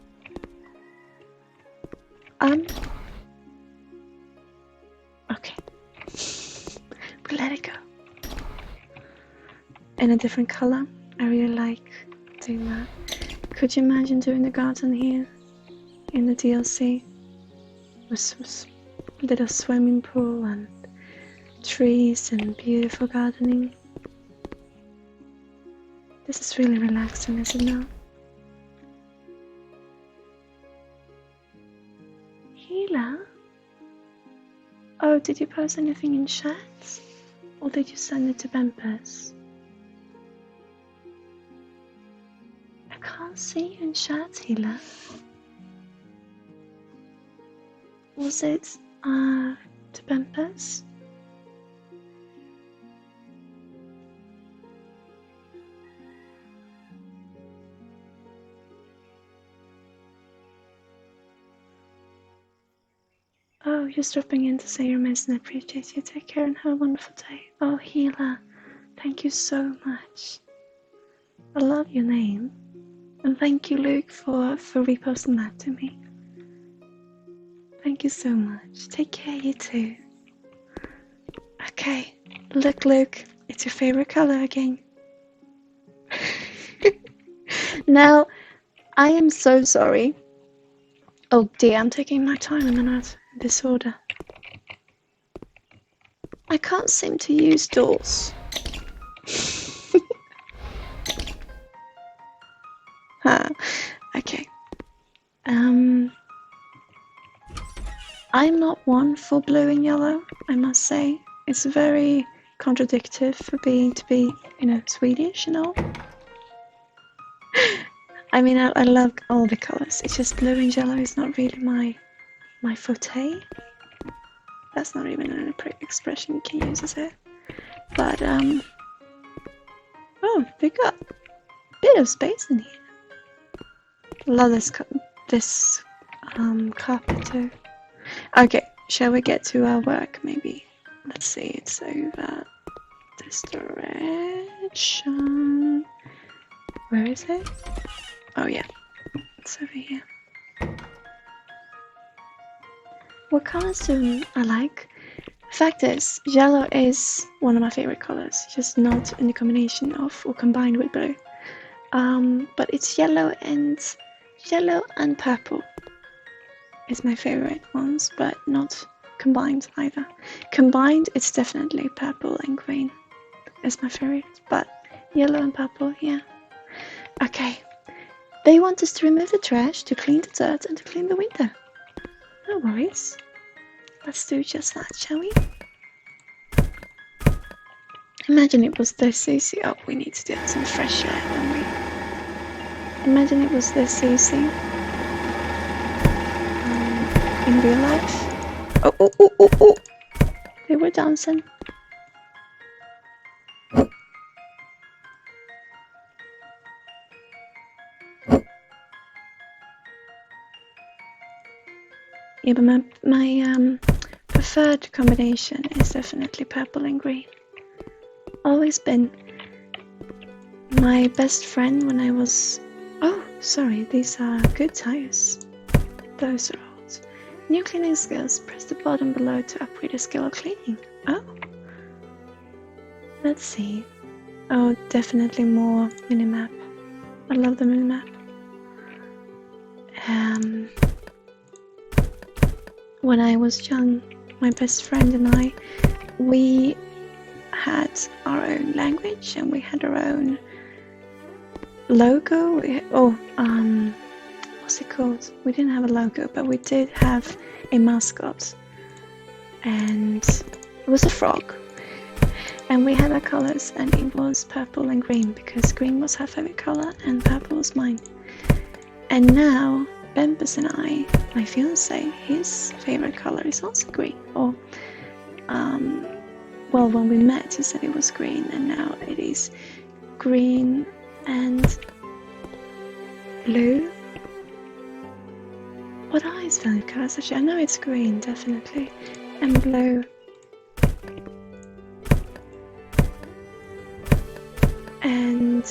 Okay. We'll let it go. In a different colour. I really like doing that. Could you imagine doing the garden here in the DLC with a little swimming pool and trees and beautiful gardening? This is really relaxing, is it not? Hila? Oh, did you post anything in chat? Or did you send it to Bempers? I can't see you in chat, Hila. Was it to Bempers? Oh, just dropping in to say you're amazing. I appreciate you. Take care and have a wonderful day. Oh, Hila, thank you so much. I love your name. And thank you, Luke, for reposting that to me. Thank you so much. Take care, you too. Okay, look, Luke, it's your favorite color again. Now, I am so sorry. Oh dear, I'm taking my time a minute. This order. I can't seem to use doors. Okay. I'm not one for blue and yellow, I must say. It's very contradictory for to be, Swedish, I mean, I love all the colors. It's just blue and yellow is not really my forte. That's not even an expression you can use, is it? But oh, they got a bit of space in here. Love this carpet too. Okay, shall we get to our work? Maybe. Let's see. It's over this direction. Where is it? Oh yeah, it's over here. What colors do I like? Fact is, yellow is one of my favorite colors, just not in the combination of or combined with blue. But it's yellow and purple is my favorite ones, but not combined either. Combined, it's definitely purple and green is my favorite, but yellow and purple, yeah. Okay, they want us to remove the trash, to clean the dirt, and to clean the window. No worries. Let's do just that, shall we? Imagine it was this easy. Oh, we need to get some fresh air, don't we? Imagine it was this easy. In real life. Oh. They were dancing. Yeah, but my preferred combination is definitely purple and green. Always been. My best friend when I was... Oh, sorry, these are good tires. Those are old. New cleaning skills. Press the button below to upgrade your skill of cleaning. Oh. Let's see. Oh, definitely more minimap. I love the minimap. When I was young, my best friend and I, we had our own language and we had our own logo. What's it called? We didn't have a logo, but we did have a mascot, and it was a frog. And we had our colors, and it was purple and green because green was her favorite color and purple was mine. And now Bempus and I, my fiance, his favorite color is also green. Or, well, when we met, he said it was green, and now it is green and blue. What are his value colors? Actually, I know it's green, definitely, and blue. And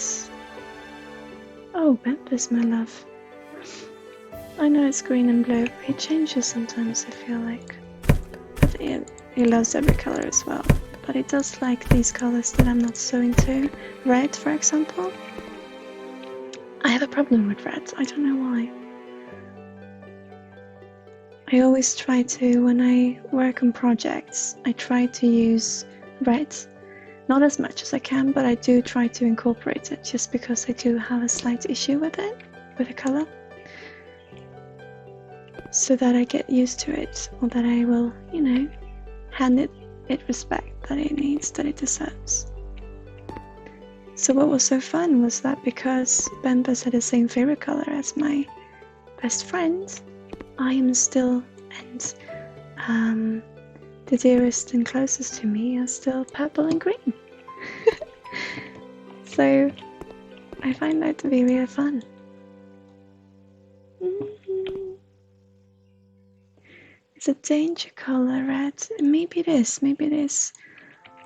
oh, Bempus, my love. I know it's green and blue. He changes sometimes, I feel like. But he loves every color as well. But he does like these colors that I'm not so into. Red, for example. I have a problem with red. I don't know why. I always try to, when I work on projects, I try to use red. Not as much as I can, but I do try to incorporate it just because I do have a slight issue with it, with the color. So that I get used to it, or that I will, you know, hand it respect that it needs, that it deserves. So what was so fun was that because Bembas had the same favorite color as my best friend, I am still, and the dearest and closest to me are still purple and green. So I find that to be really fun. It's a danger color, red. Maybe it is.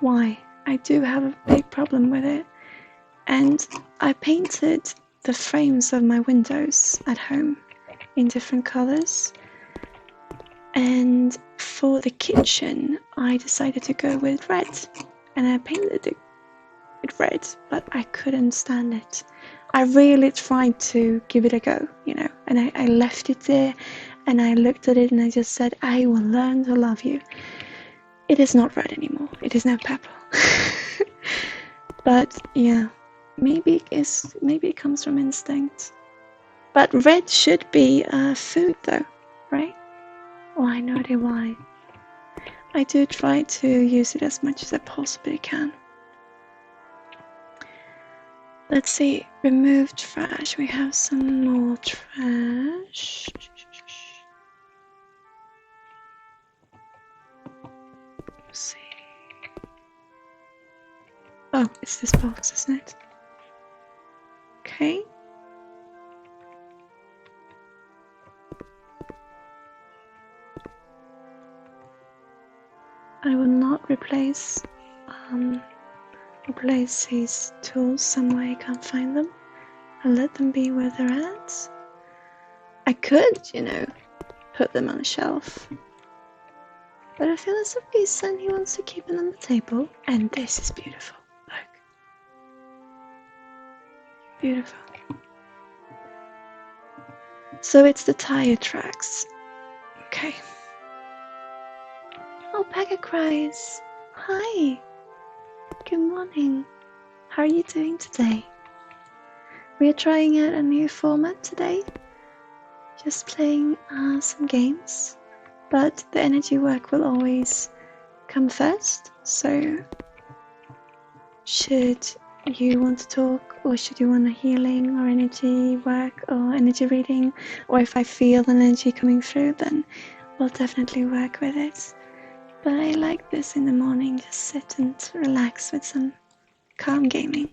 Why? I do have a big problem with it. And I painted the frames of my windows at home in different colors. And for the kitchen, I decided to go with red. And I painted it with red, but I couldn't stand it. I really tried to give it a go, you know, and I left it there and I looked at it and I just said, I will learn to love you. It is not red anymore. It is now purple. But yeah, maybe it comes from instinct. But red should be food though, right? Oh, I know why. I do try to use it as much as I possibly can. Let's see, remove trash. We have some more trash. Let's see. Oh, it's this box, isn't it? Okay. I will not replace his tools some way I can't find them. I'll let them be where they're at. I could, you know, put them on a shelf. But I feel as if he wants to keep them on the table. And this is beautiful. Look. Beautiful. So it's the tire tracks. Okay. Oh, Pekka cries. Hi. Good morning. How are you doing today? We are trying out a new format today. Just playing some games. But the energy work will always come first. So, should you want to talk, or should you want a healing or energy work or energy reading, or if I feel an energy coming through, then we'll definitely work with it. But I like this in the morning, just sit and relax with some calm gaming.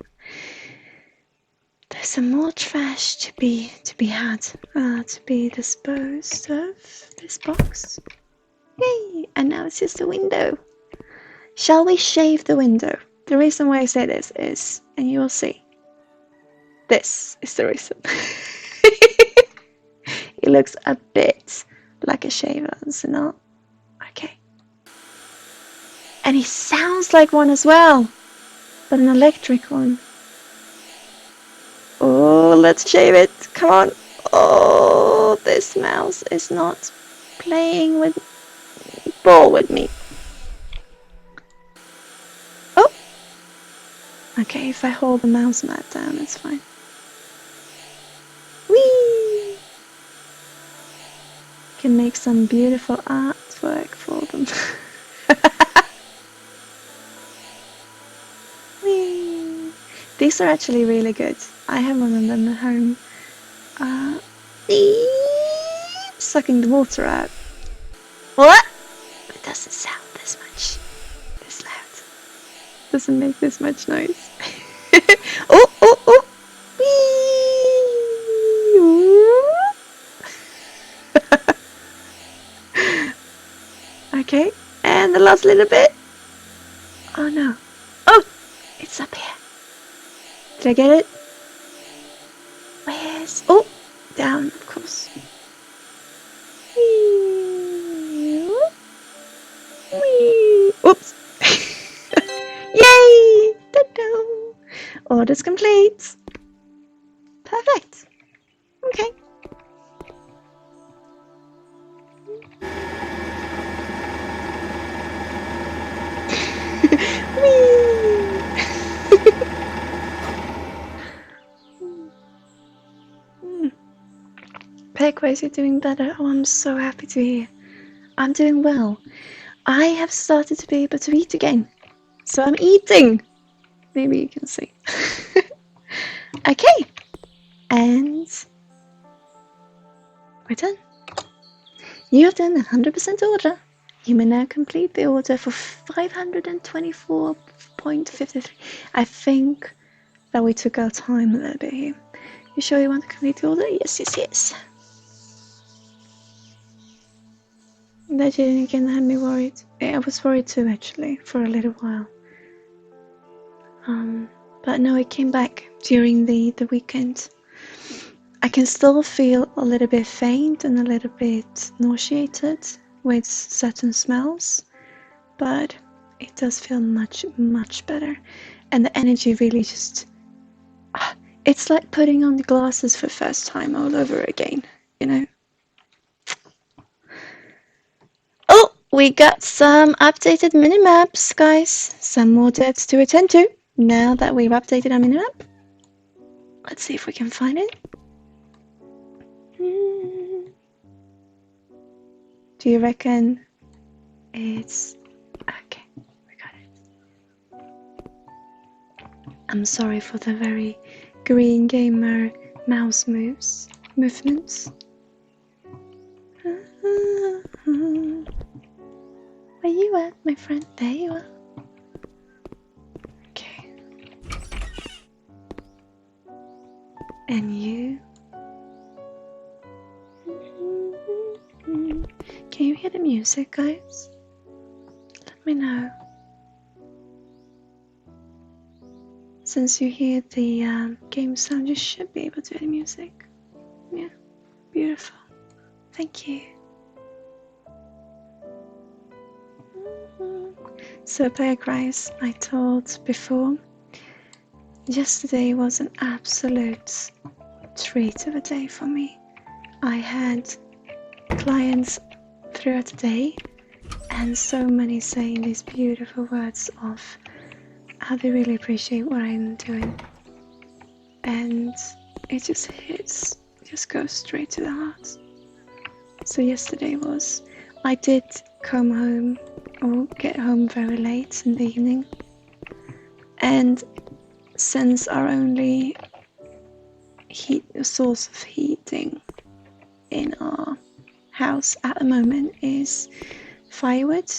There's some more trash to be had, to be disposed of. This box. Yay! And now it's just a window. Shall we shave the window? The reason why I say this is, and you will see, this is the reason. It looks a bit like a shaver, does it not? Okay. And he sounds like one as well, but an electric one. Oh, let's shave it. Come on. Oh, this mouse is not playing with ball with me. Oh. Okay, if I hold the mouse mat down, it's fine. Whee! Can make some beautiful artwork for them. Whee! These are actually really good. I have one of them at home. Sucking the water out. What? It doesn't sound this much. This loud. Doesn't make this much noise. Oh! little bit. Oh no. Oh! It's up here. Did I get it? Where's... Oh! Down, of course. Whee! Whee! Oops! Yay! Ta-da! Orders complete. Perfect. Okay. Pegways, you're doing better. Oh, I'm so happy to hear. I'm doing well. I have started to be able to eat again. So I'm eating. Maybe you can see. Okay. And we're done. You have done 100% order. You may now complete the order for 524.53. I think that we took our time a little bit here. You sure you want to complete the order? Yes, yes, yes. That again had me worried. I was worried too, actually, for a little while. But no, it came back during the weekend. I can still feel a little bit faint and a little bit nauseated with certain smells, but it does feel much, much better. And the energy really just... it's like putting on the glasses for the first time all over again, you know? Oh, we got some updated minimaps, guys. Some more devs to attend to now that we've updated our minimap. Let's see if we can find it. Do you reckon it's... okay, we got it. I'm sorry for the very green gamer mouse movements. Where you at, my friend? There you are. Okay. And you? Can you hear the music, guys? Let me know. Since you hear the game sound, you should be able to hear the music. Yeah, beautiful. Thank you. So, guys, I told before, yesterday was an absolute treat of a day for me. I had clients throughout the day and so many saying these beautiful words of how they really appreciate what I'm doing, and it just hits, just goes straight to the heart. So yesterday was, I did come home or get home very late in the evening, and since our only source of heating in our house at the moment is firewood,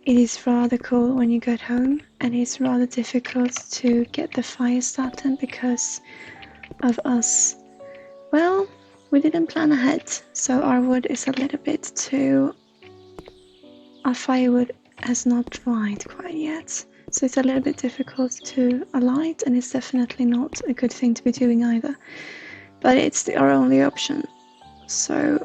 it is rather cold when you get home, and it's rather difficult to get the fire started because of us. Well, we didn't plan ahead, so our wood is a little bit too... our firewood has not dried quite yet, so it's a little bit difficult to alight, and it's definitely not a good thing to be doing either. But it's our only option, so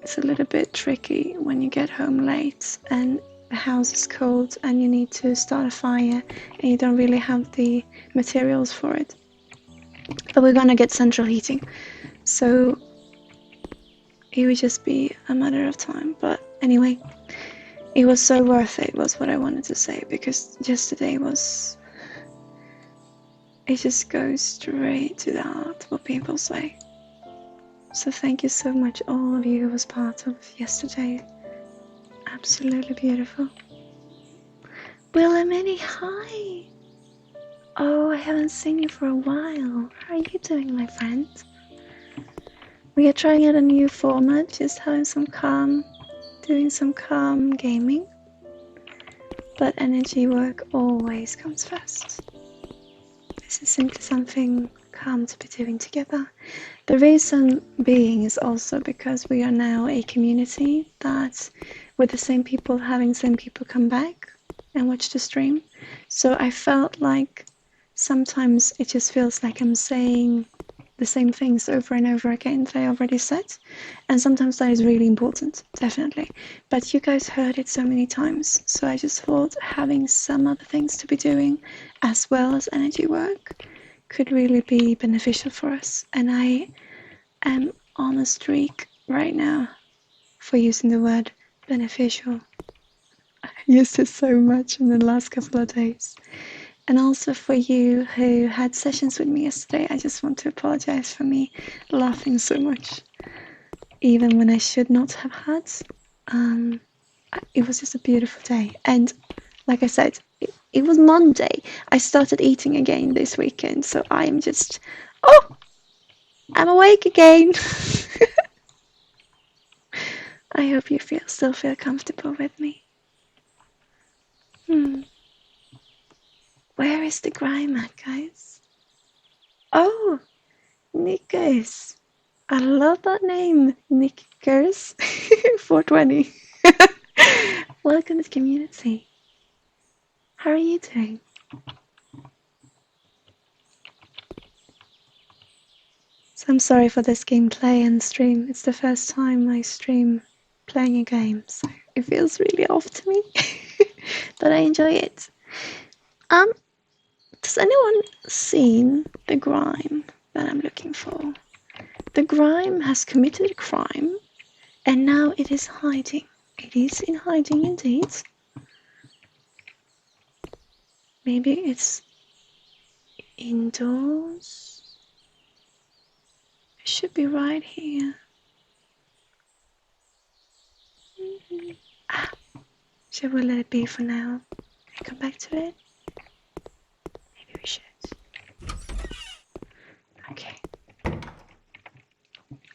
it's a little bit tricky when you get home late and the house is cold and you need to start a fire and you don't really have the materials for it. But we're gonna get central heating, so it would just be a matter of time. But anyway, it was so worth it, was what I wanted to say, because yesterday was... it just goes straight to the heart, what people say. So thank you so much, all of you who was part of yesterday. Absolutely beautiful. Willamini, hi! Oh, I haven't seen you for a while. How are you doing, my friend? We are trying out a new format, just having some calm, doing some calm gaming. But energy work always comes first. This is simply something come to be doing together. The reason being is also because we are now a community that, with the same people, having same people come back and watch the stream. So I felt like sometimes it just feels like I'm saying the same things over and over again that I already said. And sometimes that is really important, definitely. But you guys heard it so many times. So I just thought having some other things to be doing as well as energy work could really be beneficial for us. And I am on a streak right now for using the word beneficial. I used it so much in the last couple of days. And also for you who had sessions with me yesterday, I just want to apologize for me laughing so much, even when I should not have had. It was just a beautiful day. And like I said, it was Monday. I started eating again this weekend, so I'm just, I'm awake again. I hope you still feel comfortable with me. Where is the grime at, guys? Oh, Nickers. I love that name, Nickers. 420. Welcome to the community. How are you doing? So I'm sorry for this gameplay and stream. It's the first time I stream playing a game, so it feels really off to me. But I enjoy it. Does anyone seen the grime that I'm looking for? The grime has committed a crime and now it is hiding. It is in hiding indeed. Maybe it's indoors. It should be right here. Should we let it be for now and come back to it? Maybe we should. Okay.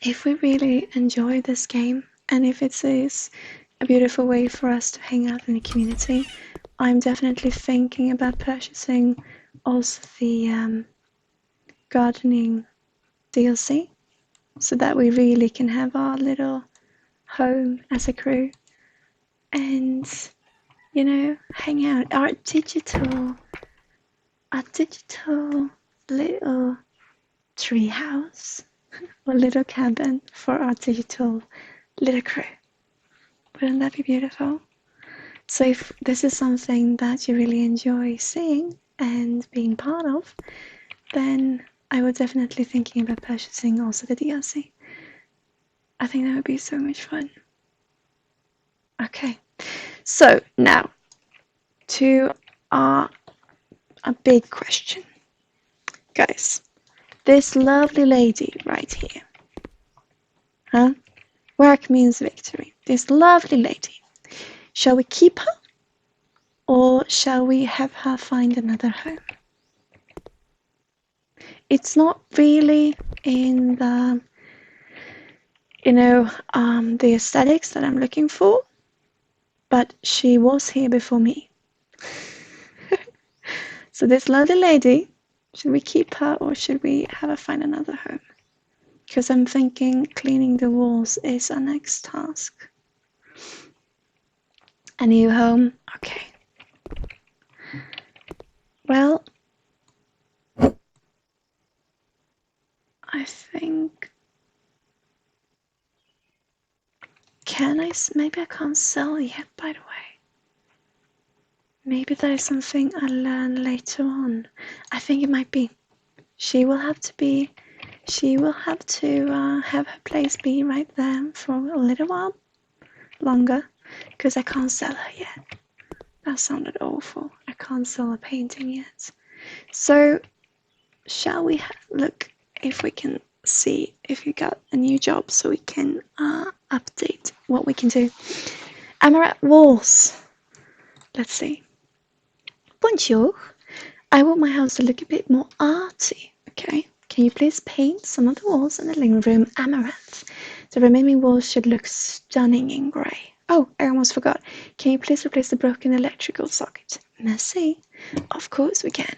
If we really enjoy this game and if it is a beautiful way for us to hang out in the community, I'm definitely thinking about purchasing also the gardening DLC so that we really can have our little home as a crew and, you know, hang out. Our digital little tree house or little cabin for our digital little crew. Wouldn't that be beautiful? So if this is something that you really enjoy seeing and being part of, then I would definitely thinking about purchasing also the DLC. I think that would be so much fun. Okay, so now to a big question. Guys, this lovely lady right here, huh? Work means victory. This lovely lady, shall we keep her or shall we have her find another home? It's not really in the, the aesthetics that I'm looking for, but she was here before me. So this lovely lady, should we keep her or should we have her find another home? Because I'm thinking cleaning the walls is our next task. A new home? Okay. Well, I think... Maybe I can't sell yet, by the way. Maybe that is something I'll learn later on. I think it might be. She will have to have her place be right there for a little while longer, because I can't sell her yet. That sounded awful. I can't sell a painting yet. So, shall we look if we can see if you got a new job so we can update what we can do. Amaret walls. Let's see. Bonjour. I want my house to look a bit more arty. Okay. Can you please paint some of the walls in the living room amaranth? The remaining walls should look stunning in grey. Oh, I almost forgot. Can you please replace the broken electrical socket? Merci. Of course we can.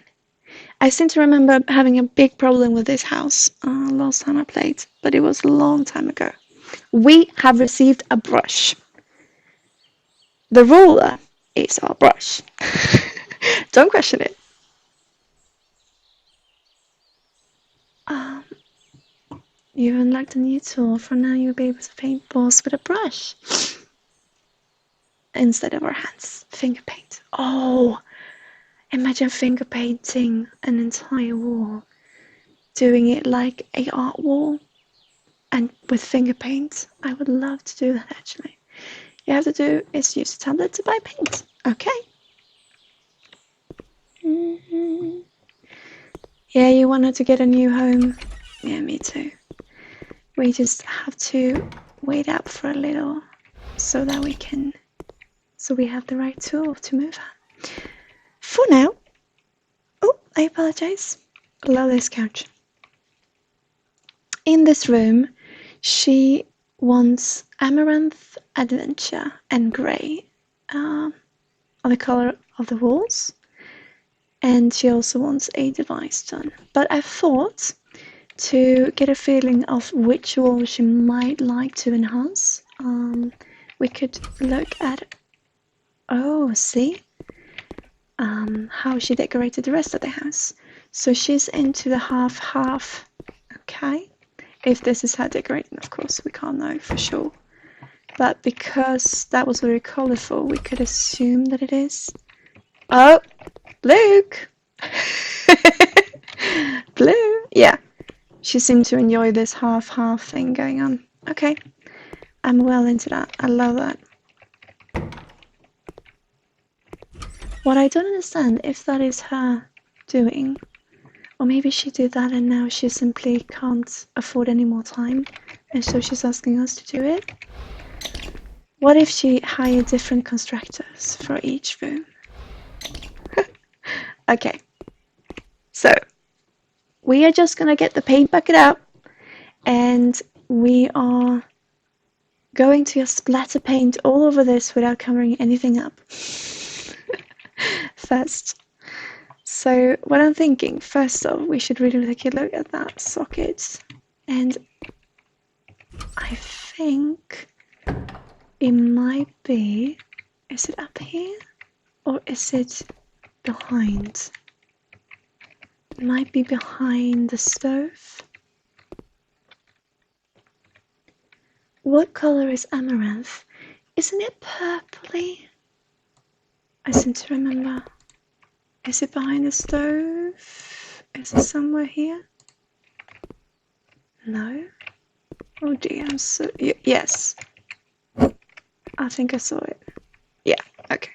I seem to remember having a big problem with this house last time I played, but it was a long time ago. We have received a brush. The ruler is our brush. Don't question it. Um, you unlocked a new tool. For now, you'll be able to paint balls with a brush instead of our hands. Finger paint. Oh, imagine finger painting an entire wall. Doing it like a art wall and with finger paint. I would love to do that actually. You have to do is use a tablet to buy paint. Okay. Yeah, you wanted to get a new home. Yeah, me too. We just have to wait up for a little so that we have the right tool to move on. For now, oh, I apologize. Love this couch. In this room, she wants amaranth, adventure, and grey on the color of the walls. And she also wants a device done. But I thought to get a feeling of which wall she might like to enhance, we could look at, oh, see, how she decorated the rest of the house. So she's into the half-half, okay? If this is how decorated, of course, we can't know for sure. But because that was very colourful, we could assume that it is. Oh, Luke! Blue, yeah. She seemed to enjoy this half-half thing going on. Okay, I'm well into that. I love that. What I don't understand if that is her doing, or maybe she did that and now she simply can't afford any more time, and so she's asking us to do it. What if she hired different constructors for each room? Okay, so we are just gonna get the paint bucket out, and we are going to splatter paint all over this without covering anything up. First. So what I'm thinking, first off, we should really take a look at that socket. And I think it might be, is it up here? Or is it behind? It might be behind the stove. What color is amaranth? Isn't it purpley? I seem to remember. Is it behind the stove? Is it somewhere here? No? Oh dear, I'm so... yes. I think I saw it. Yeah, okay.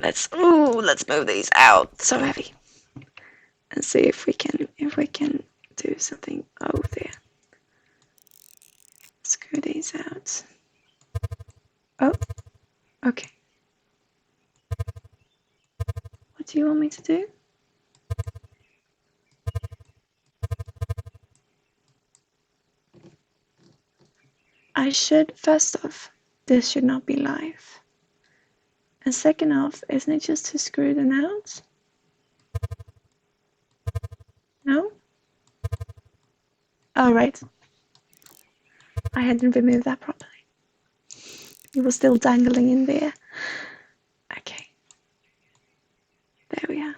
Let's move these out. So heavy. And see if we can do something. Oh there. Screw these out. Oh, okay. What do you want me to do? I should, first off, this should not be live. And second off, isn't it just to screw them out? No? Oh, right. I hadn't removed that properly. It was still dangling in there. Okay. There we are.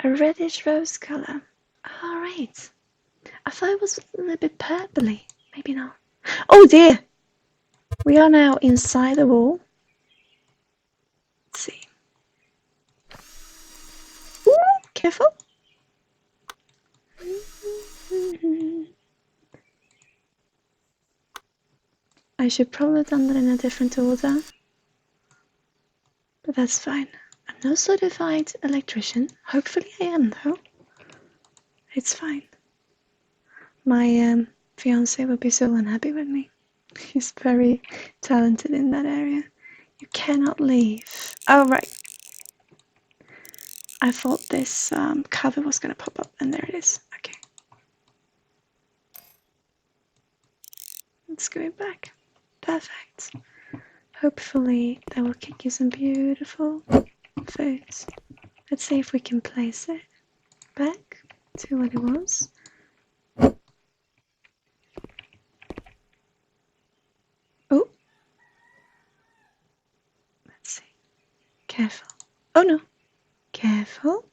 A reddish rose color. Alright. I thought it was a little bit purpley. Maybe not. Oh dear! We are now inside the wall. Let's see. Ooh, careful. I should probably have done that in a different order. But that's fine. I'm no certified electrician. Hopefully I am though. It's fine. My fiance will be so unhappy with me. He's very talented in that area. You cannot leave. Oh, right. I thought this cover was going to pop up, and there it is. Okay. Let's go back. Perfect. Hopefully that will kick you some beautiful food Let's see if we can place it back to what it was. Oh, let's see. Careful. Oh no, careful.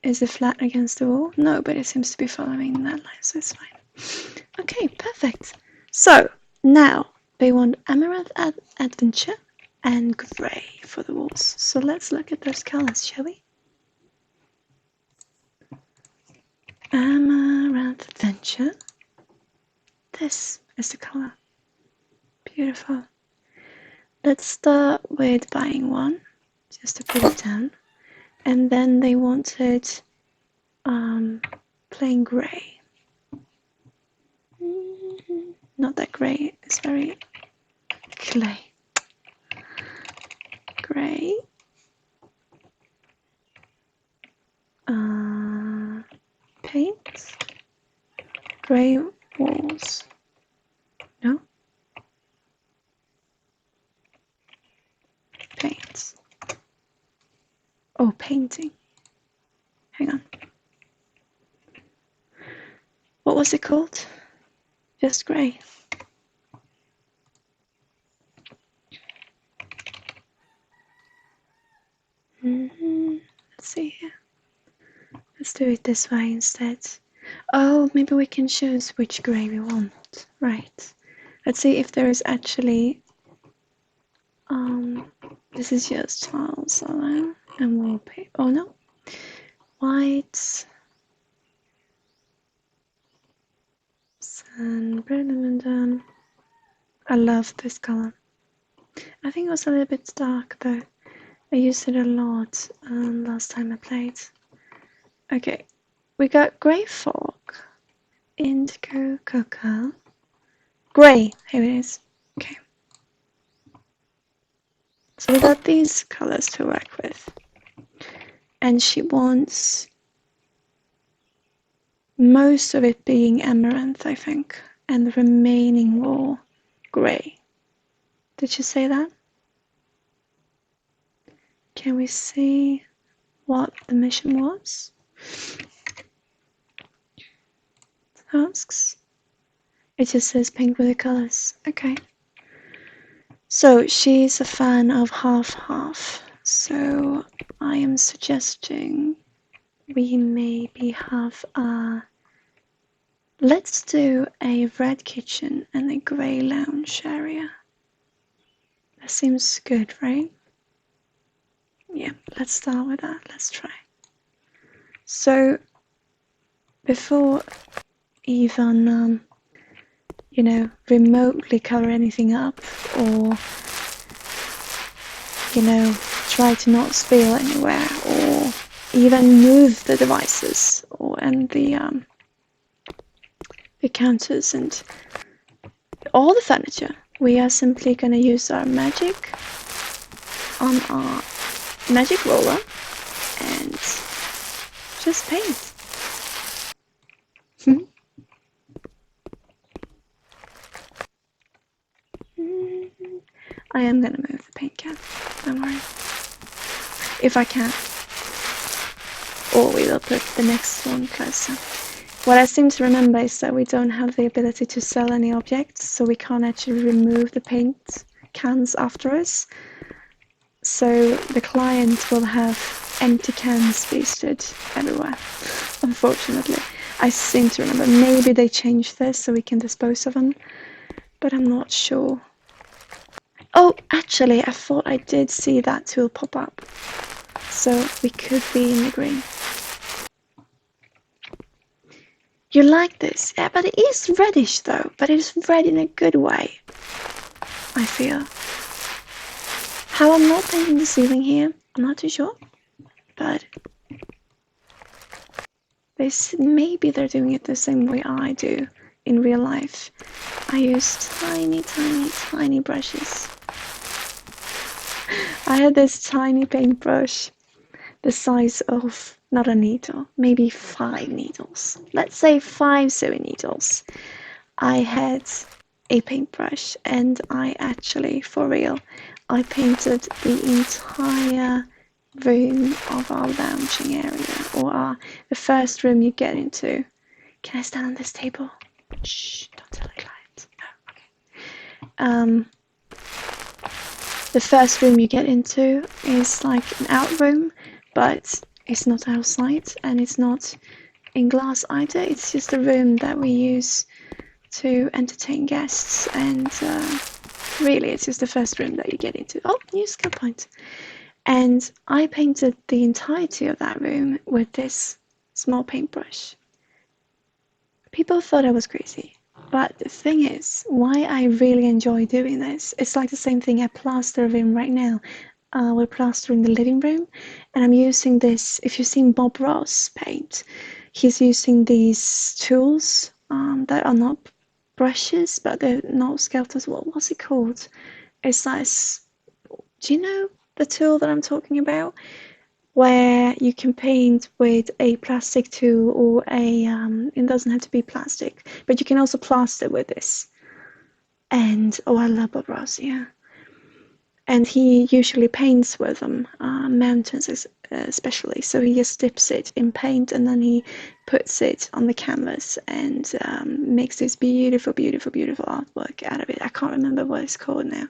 Is it flat against the wall? No, but it seems to be following that line, so it's fine. Okay, perfect. So now they want Amaranth Adventure and Grey for the walls. So let's look at those colors, shall we? Amaranth Adventure. This is the color. Beautiful. Let's start with buying one, just to put it down. And then they wanted plain grey. Not that grey, it's very clay. Grey. Paint. Grey walls. No? Paint. Oh, painting. Hang on. What was it called? Just grey. Let's see here. Let's do it this way instead. Oh, maybe we can choose which grey we want. Right. Let's see if there is actually... this is just tiles alone and wallpaper. Oh no. White. Sun. I love this color. I think it was a little bit dark though. I used it a lot last time I played. Okay, we got grey fog, indigo cocoa, grey. Here it is. Okay. So we got these colors to work with, and she wants most of it being amaranth, I think, and the remaining wall grey. Did she say that? Can we see what the mission was? Tasks. It just says paint with the colors. Okay. So she's a fan of half-half. So I am suggesting we maybe have a... Let's do a red kitchen and a grey lounge area. That seems good, right? Yeah, let's start with that. Let's try. So before even remotely cover anything up, or try to not spill anywhere, or even move the devices and the counters and all the furniture, we are simply going to use our magic on our magic roller and just paint. I am gonna move the paint can, don't worry. If I can. Or we will put the next one closer. What I seem to remember is that we don't have the ability to sell any objects, so we can't actually remove the paint cans after us. So the client will have empty cans pasted everywhere, unfortunately. I seem to remember, maybe they changed this so we can dispose of them, but I'm not sure. Oh, actually, I thought I did see that tool pop up. So we could be in the green. You like this? Yeah, but it is reddish though, but it is red in a good way, I feel. How I'm not painting the ceiling here, I'm not too sure, but maybe they're doing it the same way I do in real life. I use tiny brushes. I had this tiny paintbrush, the size of, not a needle, maybe 5 needles. Let's say 5 sewing needles. I had a paintbrush, and I actually, for real, I painted the entire room of our lounging area, or the first room you get into. Can I stand on this table? Shh, don't tell the client. Oh, okay. The first room you get into is like an out room, but it's not outside and it's not in glass either. It's just a room that we use to entertain guests, and really it's just the first room that you get into. Oh, new skill point. And I painted the entirety of that room with this small paintbrush. People thought I was crazy, but the thing is, why I really enjoy doing this, it's like the same thing I plaster a room right now. We're plastering the living room, and I'm using this. If you've seen Bob Ross paint, he's using these tools that are not brushes, but they're not skelters. What's it called? It's like, do you know the tool that I'm talking about? Where you can paint with a plastic tool or it doesn't have to be plastic, but you can also plaster with this. And oh, I love Bob Ross, yeah. And he usually paints with them, mountains especially. So he just dips it in paint and then he puts it on the canvas and makes this beautiful, beautiful, beautiful artwork out of it. I can't remember what it's called now.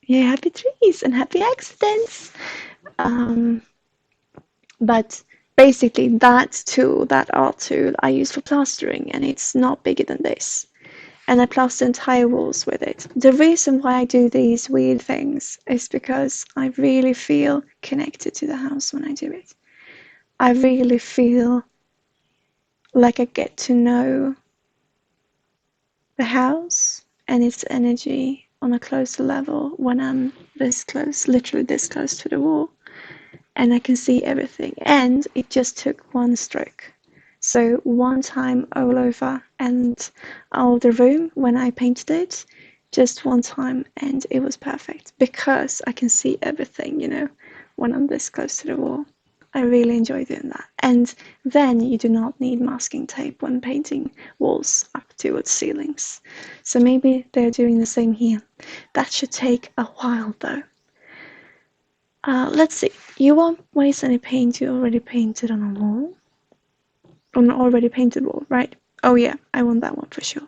Yeah, happy trees and happy accidents. But basically that tool, that art tool, I use for plastering, and it's not bigger than this. And I plaster entire walls with it. The reason why I do these weird things is because I really feel connected to the house when I do it. I really feel like I get to know the house and its energy on a closer level when I'm this close, literally this close to the wall. And I can see everything. And it just took one stroke. So one time all over and all of the room when I painted it, just one time, and it was perfect because I can see everything, you know, when I'm this close to the wall. I really enjoy doing that. And then you do not need masking tape when painting walls up towards ceilings. So maybe they're doing the same here. That should take a while though. Let's see. You won't waste any paint you already painted on a wall. On an already painted wall, right? Oh yeah, I want that one for sure.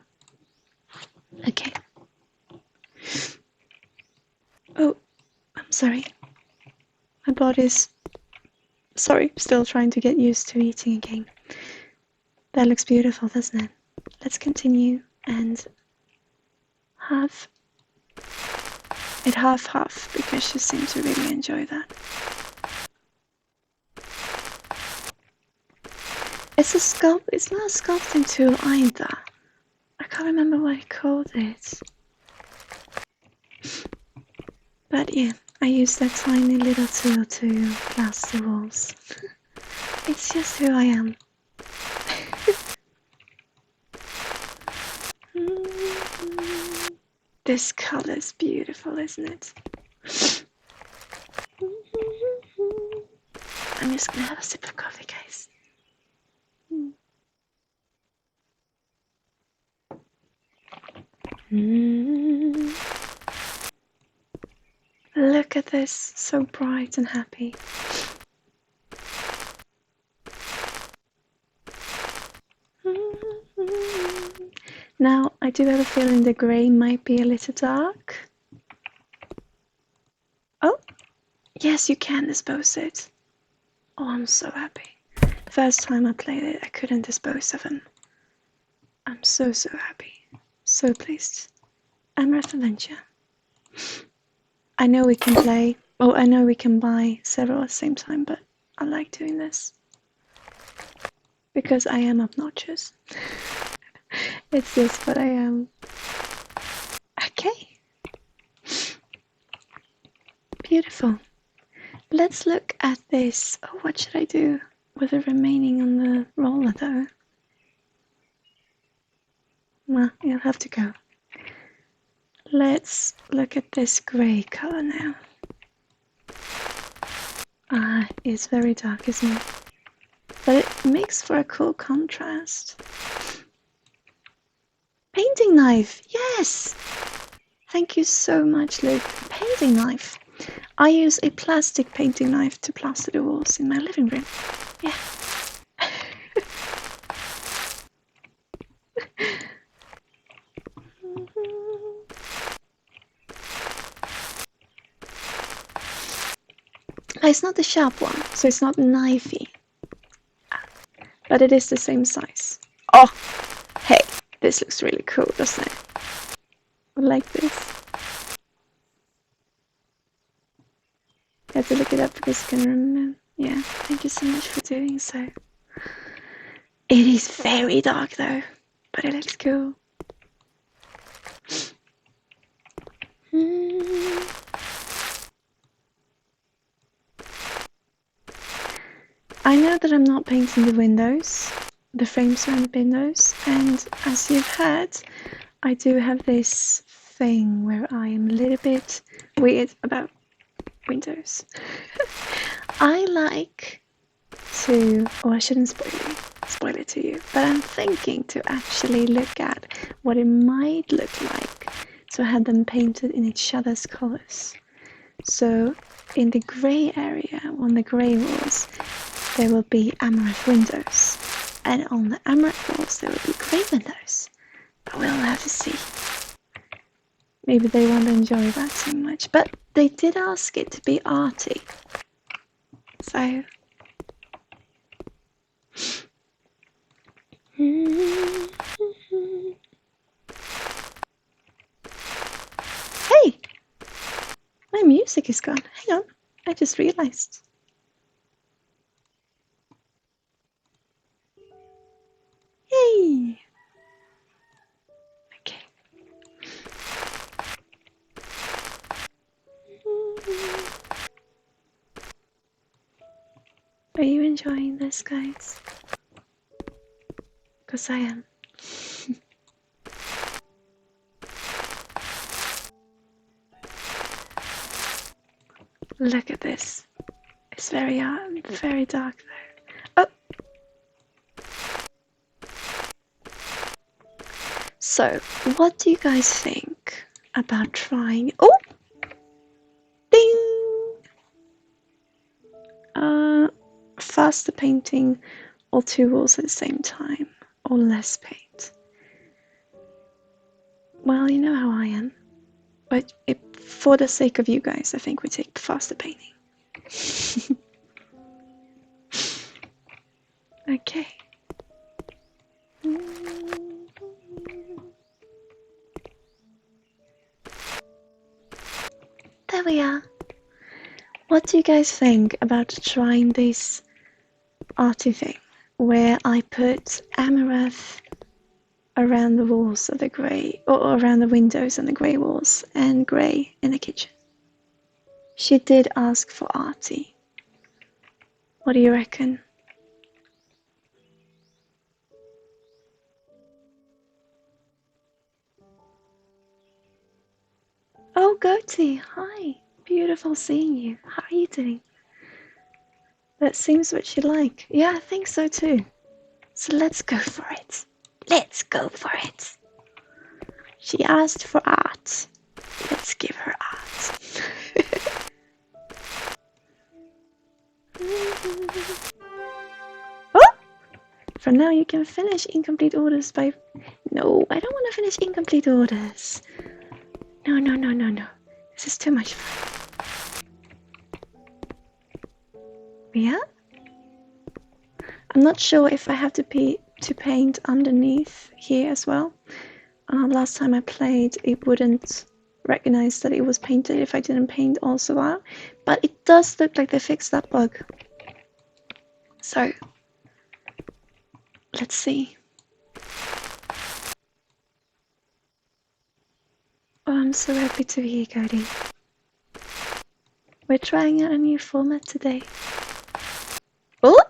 Okay. Oh, I'm sorry. My body's... Sorry, still trying to get used to eating again. That looks beautiful, doesn't it? Let's continue and have it half-half because you seem to really enjoy that. It's not a sculpting tool either. I can't remember what I called it. But yeah, I use that tiny little tool to plaster walls. It's just who I am. This color is beautiful, isn't it? I'm just gonna have a sip of coffee, guys. Look at this, so bright and happy. Now, I do have a feeling the grey might be a little dark. Oh, yes, you can dispose it. Oh, I'm so happy. First time I played it, I couldn't dispose of him. I'm so happy. So pleased. Amaranth Adventure. I know we can play, oh, I know we can buy several at the same time, but I like doing this. Because I am obnoxious. It's just what I am. Okay. Beautiful. Let's look at this. Oh, what should I do with the remaining on the roller though? Well, you'll have to go. Let's look at this grey colour now. It's very dark, isn't it? But it makes for a cool contrast. Painting knife, yes! Thank you so much, Luke. Painting knife. I use a plastic painting knife to plaster the walls in my living room. Yeah. It's not the sharp one, so it's not knifey. But it is the same size. Oh! Hey, this looks really cool, doesn't it? I like this. I had to look it up because you can remember. Yeah, thank you so much for doing so. It is very dark though, but it looks cool. I know that I'm not painting the windows, the frames around the windows, and as you've heard, I do have this thing where I am a little bit weird about windows. I like to, or I shouldn't spoil it to you, but I'm thinking to actually look at what it might look like to have them painted in each other's colors. So in the grey area, on the grey walls, there will be amaranth windows, and on the amaranth walls there will be grey windows. But we'll have to see. Maybe they won't enjoy that so much, but they did ask it to be arty. So hey! My music is gone. Hang on, I just realized. Yay! Okay. Are you enjoying this, guys? Because I am. Look at this. It's very dark though. Oh! So, what do you guys think about trying... Oh! Ding! Faster painting or 2 walls at the same time, or less paint? Well, you know how I am. But for the sake of you guys, I think we take faster painting. Okay. There we are. What do you guys think about trying this arty thing where I put amaranth around the walls of the grey, or around the windows and the grey walls, and grey in the kitchen? She did ask for arty. What do you reckon? Oh, Gertie, hi. Beautiful seeing you. How are you doing? That seems what you like. Yeah, I think so too. So let's go for it. Let's go for it. She asked for art. Let's give her art. Oh! For now you can finish incomplete orders by... No, I don't want to finish incomplete orders. No. This is too much fun. Yeah? I'm not sure if I have to paint underneath here as well. Last time I played, it wouldn't recognize that it was painted if I didn't paint also out. But it does look like they fixed that bug. So, let's see. Oh, I'm so happy to be here, Cody. We're trying out a new format today. Oh,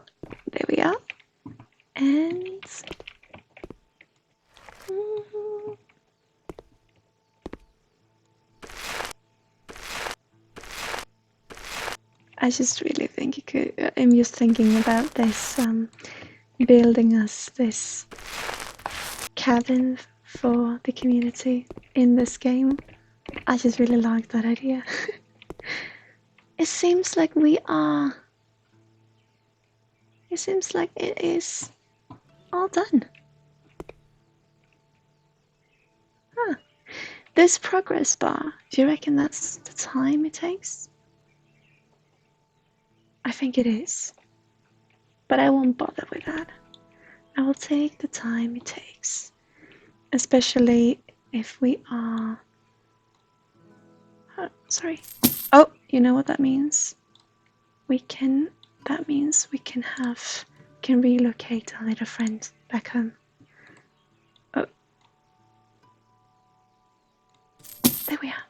there we are. And... I just really think you could... I'm just thinking about this, building us this cabin for the community in this game. I just really like that idea. It seems like it is all done. Huh. This progress bar, do you reckon that's the time it takes? I think it is. But I won't bother with that. I will take the time it takes. Especially if we are... Oh, sorry. Oh, you know what that means? That means we can relocate our little friend back home. Oh. There we are.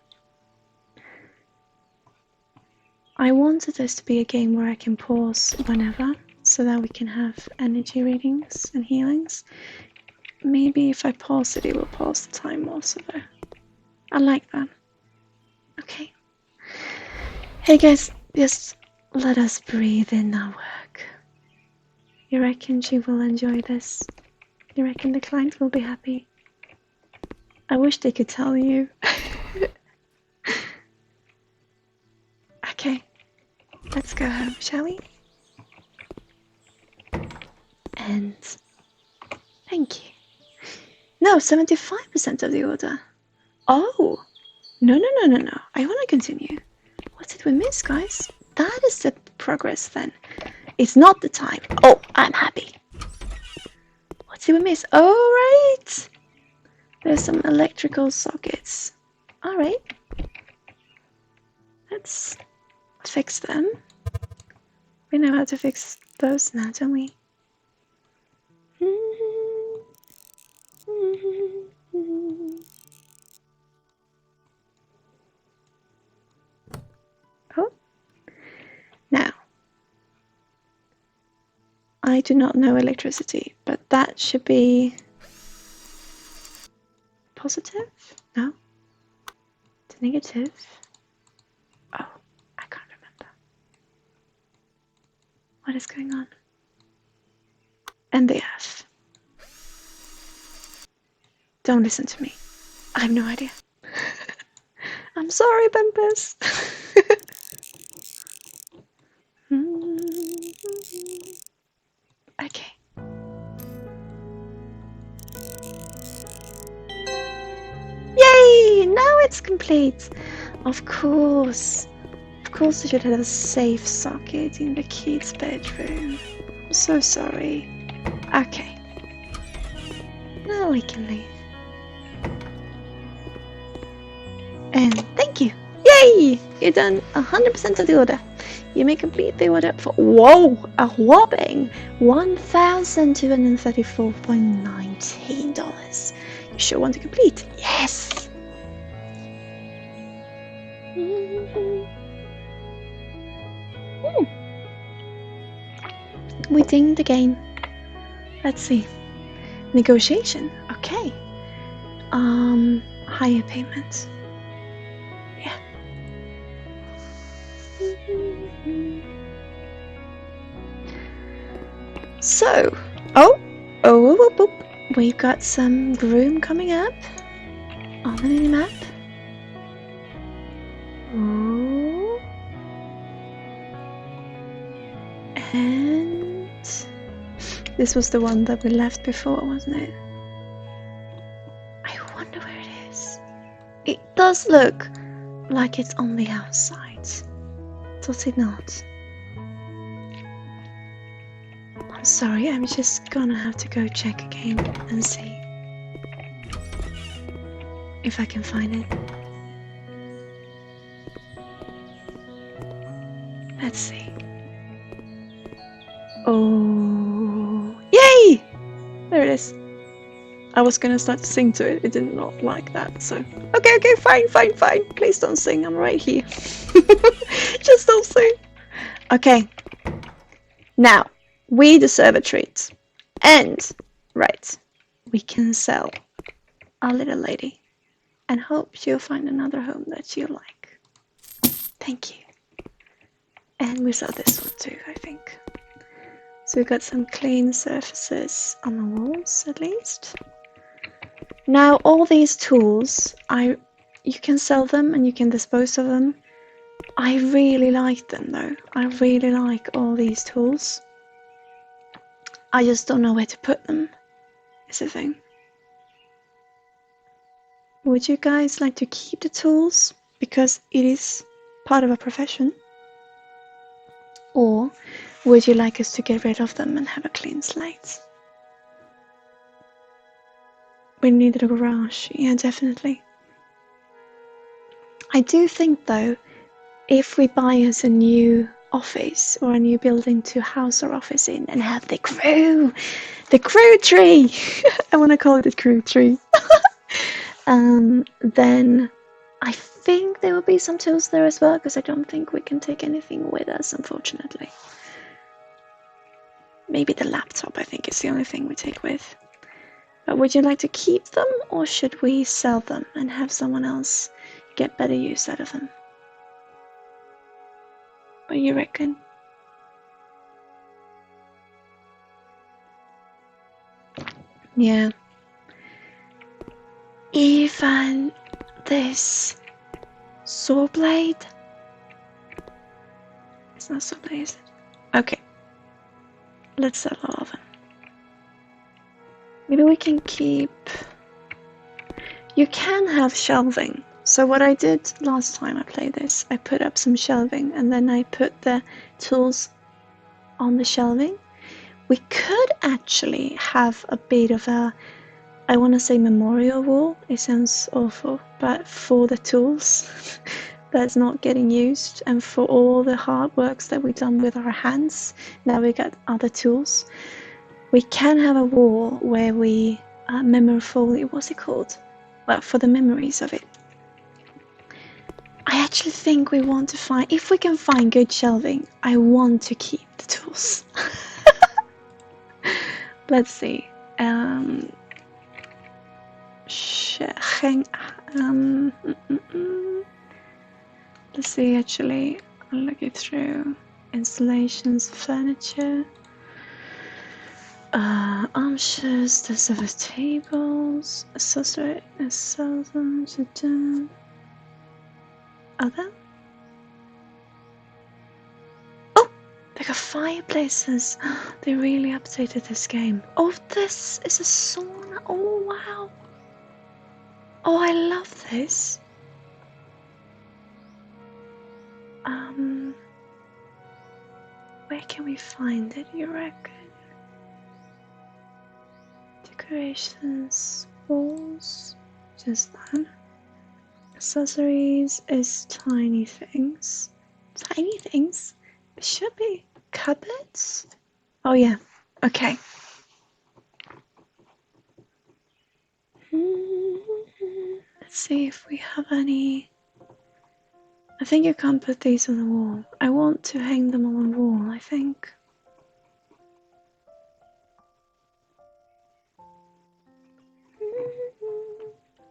I wanted this to be a game where I can pause whenever, so that we can have energy readings and healings. Maybe if I pause it will pause the time also though. I like that. Okay. Hey guys, just let us breathe in our work. You reckon she will enjoy this? You reckon the client will be happy? I wish they could tell you. Okay, let's go home, shall we? And thank you. No, 75% of the order. Oh, no. I want to continue. What did we miss, guys? That is the progress then. It's not the time. Oh, I'm happy. What did we miss? Oh, right. There's some electrical sockets. All right. Let's fix them. We know how to fix those now, don't we? Oh. Now, I do not know electricity, but that should be positive? No? It's negative? Oh, I can't remember. What is going on? And the F. Don't listen to me. I have no idea. I'm sorry, Bumpers. Okay. Yay! Now it's complete. Of course. Of course, I should have a safe socket in the kid's bedroom. I'm so sorry. Okay. Now we can leave. And thank you. Yay! You've done 100% of the order. You may complete the order for, whoa, a whopping $1,234.19. You sure want to complete? Yes! We dinged again. Let's see. Negotiation. Okay. Higher payments. Yeah. So, we've got some groom coming up on the mini-map. Oh. And this was the one that we left before, wasn't it? I wonder where it is. It does look like it's on the outside. Does it not? I'm sorry, I'm just gonna have to go check again and see if I can find it. Let's see. Oh, yay! There it is. I was gonna start to sing to it. It did not like that, so okay, fine. Please don't sing. I'm right here. Just don't sing. Okay. Now, we deserve a treat. And, right, we can sell our little lady and hope she'll find another home that she'll like. Thank you. And we sell this one too, I think. So we've got some clean surfaces on the walls, at least. Now all these tools, you can sell them and you can dispose of them. I really like them though. I really like all these tools. I just don't know where to put them, is the thing. Would you guys like to keep the tools because it is part of a profession? Or would you like us to get rid of them and have a clean slate? We needed a garage, yeah, definitely. I do think though, if we buy us a new office or a new building to house our office in and have the crew tree, I want to call it the crew tree, then I think there will be some tools there as well, because I don't think we can take anything with us, unfortunately. Maybe the laptop, I think, is the only thing we take with. But would you like to keep them, or should we sell them and have someone else get better use out of them? What do you reckon? Yeah. Even this saw blade. It's not saw blade, is it? Okay. Let's sell all of them. Maybe we can keep... You can have shelving. So what I did last time I played this, I put up some shelving and then I put the tools on the shelving. We could actually have a bit of a, I want to say memorial wall. It sounds awful, but for the tools that's not getting used and for all the hard works that we've done with our hands, now we got other tools. We can have a wall where we memorfolio, what's it called? Well, for the memories of it. I actually think we want to find, if we can find good shelving, I want to keep the tools. Let's see. Let's see, actually, I'll look it through. Installations, furniture, armchairs, the service tables, accessory, other. Oh, they got fireplaces. They really updated this game. Oh, this is a sauna. Oh, wow. Oh, I love this. Where can we find it, you reckon? Decorations, walls, just that. Accessories is tiny things. Tiny things? It should be cupboards. Oh yeah, okay. Let's see if we have any. I think you can't put these on the wall. I want to hang them on the wall, I think.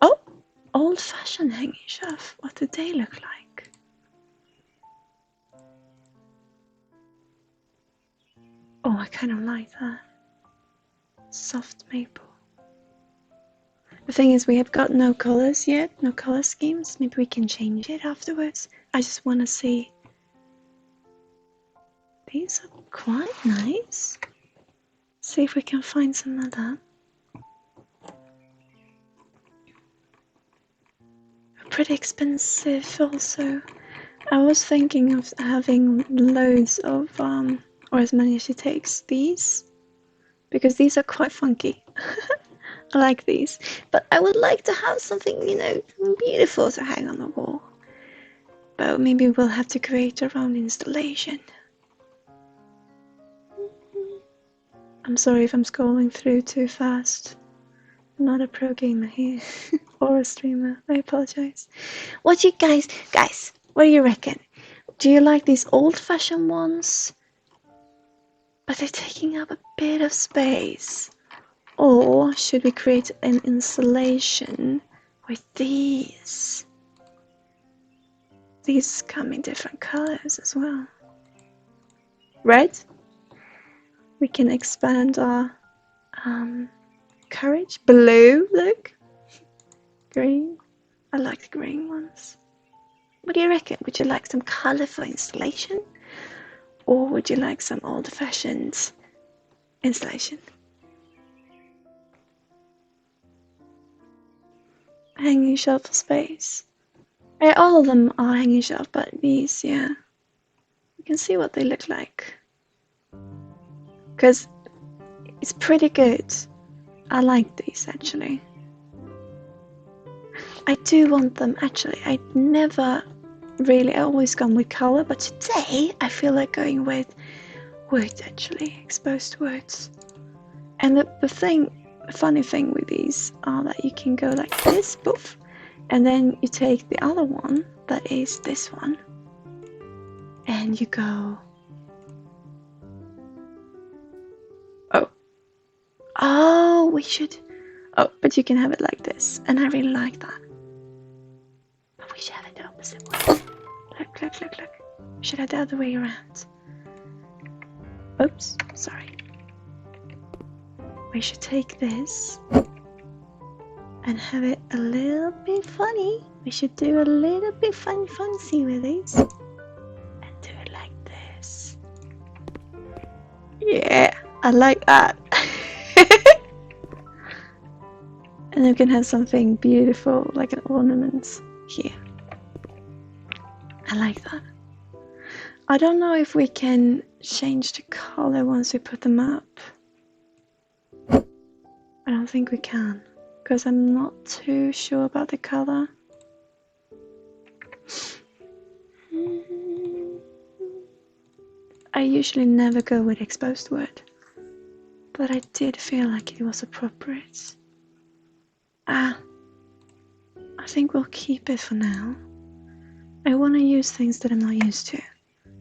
Oh, old-fashioned hanging shelf. What do they look like? Oh, I kind of like that. Soft maple. The thing is, we have got no colors yet, no color schemes. Maybe we can change it afterwards. I just want to see. These are quite nice. See if we can find some of that. Pretty expensive also. I was thinking of having loads of, or as many as it takes, these. Because these are quite funky. I like these. But I would like to have something, you know, beautiful to hang on the wall. But maybe we'll have to create our own installation. I'm sorry if I'm scrolling through too fast. I'm not a pro gamer here. Or a streamer. I apologize. What do you guys, what do you reckon? Do you like these old-fashioned ones? But they're taking up a bit of space. Or should we create an installation with these? These come in different colors as well. Red? We can expand our courage. Blue, look. green. I like the green ones. What do you reckon? Would you like some colourful installation? Or would you like some old-fashioned installation? Hanging shelf for space. All of them are hanging shelf, but these, yeah. You can see what they look like. Because it's pretty good. I like these, actually. I do want them, actually. I never really always gone with color, but today I feel like going with wood, actually. Exposed woods. And the funny thing with these are that you can go like this, poof, and then you take the other one, that is this one, and you go, oh, we should, but you can have it like this, and I really like that. But we should have it the opposite way. Look. We should have the other way around. Oops, sorry. We should take this and have it a little bit funny. We should do a little bit fancy with these. And do it like this. Yeah, I like that. And you can have something beautiful, like an ornament here. I like that. I don't know if we can change the color once we put them up. I don't think we can, because I'm not too sure about the color. I usually never go with exposed wood, but I did feel like it was appropriate. I think we'll keep it for now. I want to use things that I'm not used to.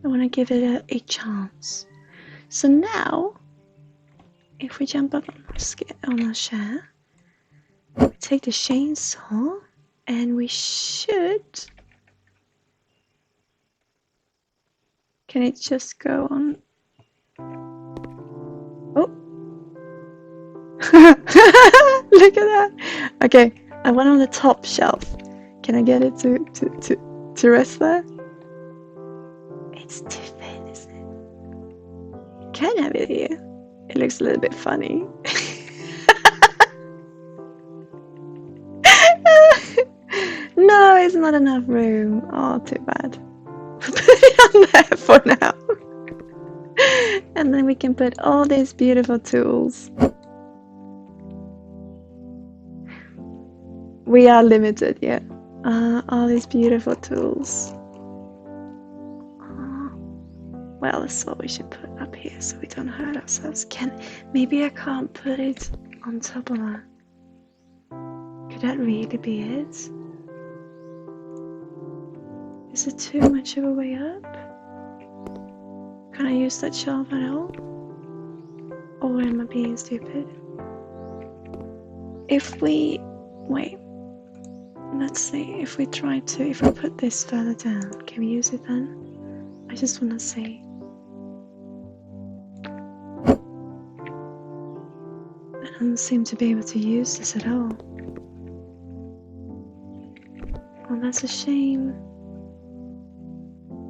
I want to give it a chance. So now, if we jump up on our chair, we take the chainsaw, and we should... Can it just go on? Oh! Look at that! Okay, I went on the top shelf. Can I get it to rest there? It's too thin, isn't it? You can have it here. It looks a little bit funny. No, it's not enough room. Oh, too bad. Put it on there for now. And then we can put all these beautiful tools. We are limited, yeah. All these beautiful tools. Well, that's what we should put up here so we don't hurt ourselves. Maybe I can't put it on top of that. Could that really be it? Is it too much of a way up? Can I use that shelf at all? Or am I being stupid? If we... Wait. Let's see. If we put this further down, can we use it then? I just want to see. I don't seem to be able to use this at all. Oh, that's a shame.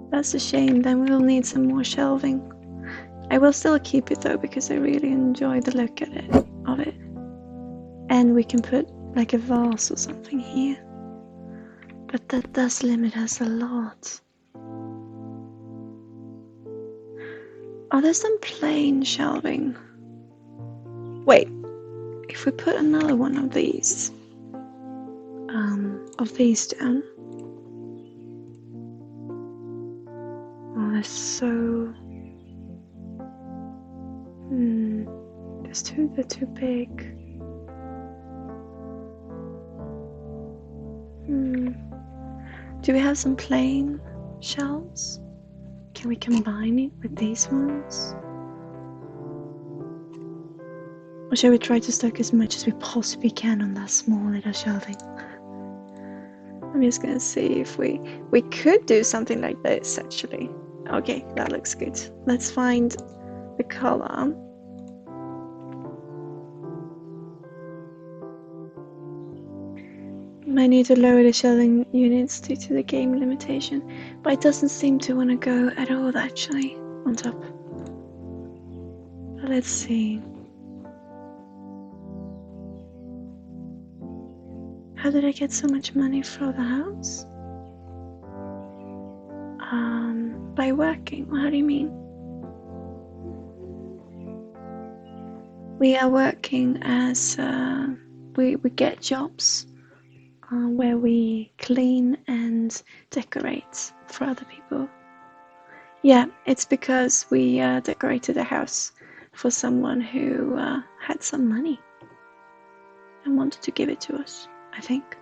That's a shame, then we will need some more shelving. I will still keep it though, because I really enjoy the look of it. And we can put like a vase or something here. But that does limit us a lot. Are there some plain shelving? Wait, if we put another one of these down. Oh, they're so... they're too big. Do we have some plain shelves? Can we combine it with these ones? Or shall we try to stock as much as we possibly can on that small little shelving? I'm just gonna see if we could do something like this actually. Okay, that looks good. Let's find the color. Might need to lower the shelving units due to the game limitation, but it doesn't seem to want to go at all actually on top. But let's see. How did I get so much money for the house? By working. How do you mean? We are working as we get jobs where we clean and decorate for other people. Yeah, it's because we decorated a house for someone who had some money and wanted to give it to us, I think.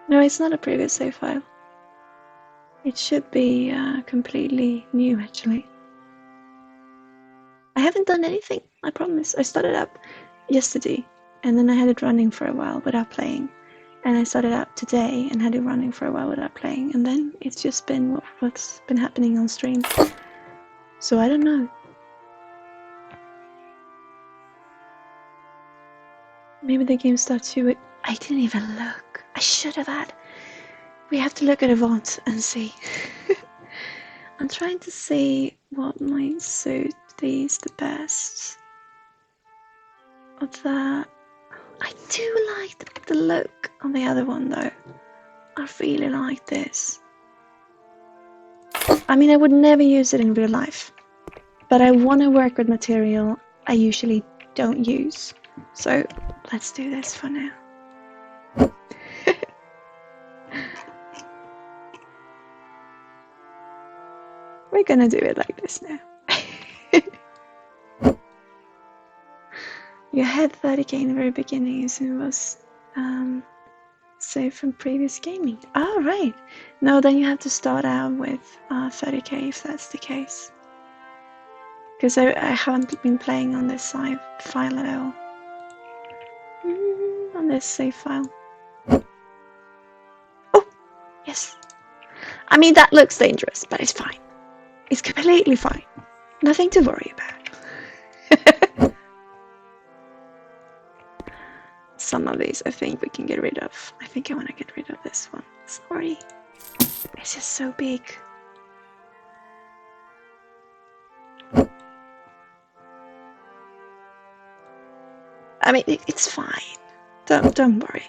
No, it's not a previous save file. It should be completely new, actually. I haven't done anything, I promise. I started up yesterday, and then I had it running for a while without playing. And I started up today and had it running for a while without playing. And then it's just been what's been happening on stream. So I don't know. Maybe the game starts you with... I didn't even look. I should have had. We have to look at a vault and see. I'm trying to see what might suit these the best. Of that, I do like the look on the other one though. I really like this. I mean, I would never use it in real life, but I want to work with material I usually don't use. So let's do this for now. We're gonna do it like this now. You had 30k in the very beginning, so it was saved from previous gaming. Oh, right. No, then you have to start out with 30k if that's the case. Because I haven't been playing on this save file at all. On this save file. Oh, yes. I mean, that looks dangerous, but it's fine. It's completely fine. Nothing to worry about. Some of these I think we can get rid of. I think I want to get rid of this one. Sorry. It's just so big. I mean, it's fine. Don't worry.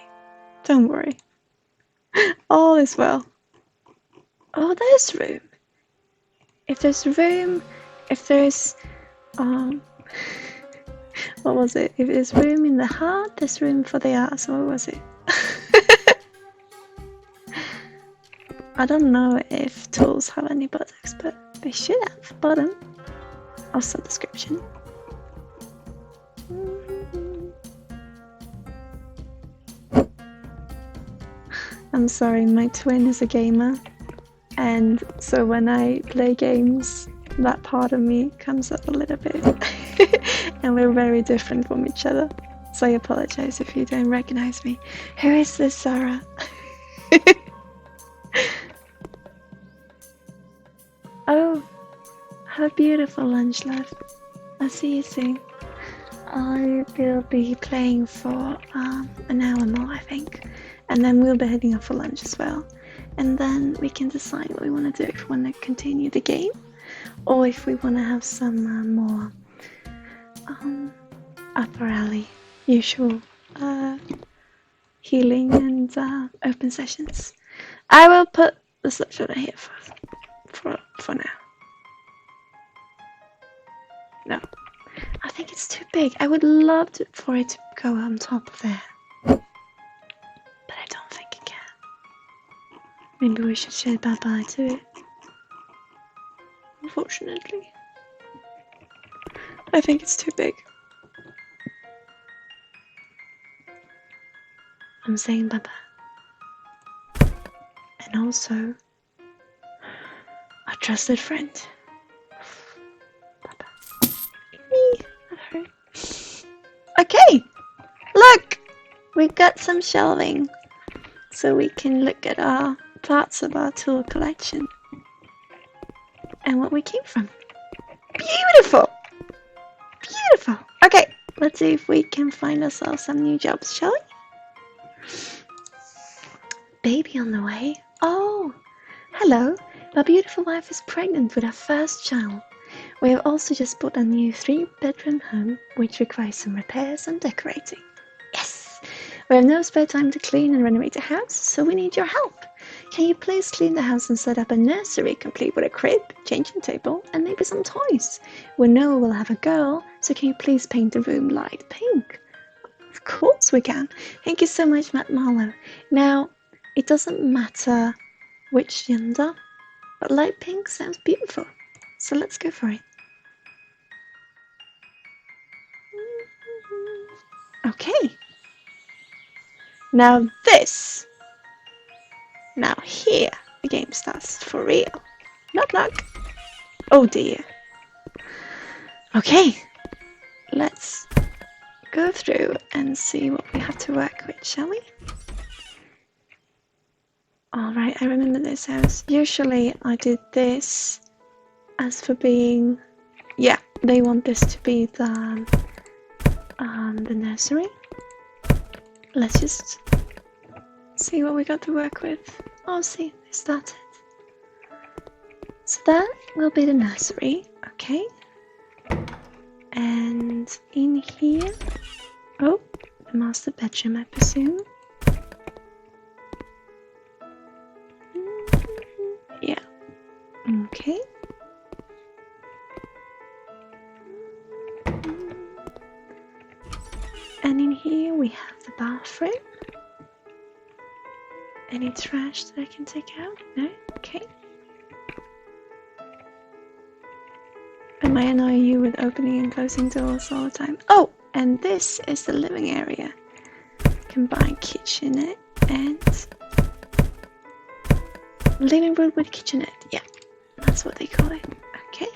Don't worry. All is well. Oh, there's room. If there's room, if there's what was it? If there's room in the heart, there's room for the ass. What was it? I don't know if tools have any buttocks, but they should have a button. Also description. I'm sorry, my twin is a gamer, and so when I play games, that part of me comes up a little bit. And we're very different from each other, so I apologize if you don't recognize me. Who is this, Sarah? Oh, have a beautiful lunch, love. I'll see you soon. I will be playing for an hour more, I think, and then we'll be heading off for lunch as well. And then we can decide what we want to do, if we want to continue the game or if we want to have some more upper alley, usual healing and open sessions. I will put the slipshot here for now. No, I think it's too big. I would love for it to go on top of there, but I don't think it can. Maybe we should say bye-bye to it. Unfortunately, I think it's too big. I'm saying bye-bye. And also, our trusted friend. Bye-bye. That hurt. Okay, look! We got some shelving, so we can look at our parts of our tool collection. And what we came from. Beautiful! Beautiful! Okay, Let's see if we can find ourselves some new jobs, shall we? Baby on the way. Oh, hello. My beautiful wife is pregnant with our first child. We have also just bought a new 3-bedroom home, which requires some repairs and decorating. Yes! We have no spare time to clean and renovate the house, so we need your help. Can you please clean the house and set up a nursery complete with a crib, changing table, and maybe some toys? We know we'll have a girl, so can you please paint the room light pink? Of course we can. Thank you so much, Matt Marlowe. Now, it doesn't matter which gender, but light pink sounds beautiful. So let's go for it. Okay. Now here, the game starts for real. Knock knock. Oh dear. Okay. Let's go through and see what we have to work with, shall we? Alright, I remember this house. Usually I did this as for being... Yeah, they want this to be the nursery. Let's just see what we got to work with. Oh, see, they started. So that will be the nursery, okay? And in here... Oh, the master bedroom, I presume. Yeah. Okay. And in here we have the bathroom. Any trash that I can take out? No? Okay. Am I annoying you with opening and closing doors all the time? Oh! And this is the living area. Combined kitchenette and... living room with kitchenette. Yeah, that's what they call it. Okay.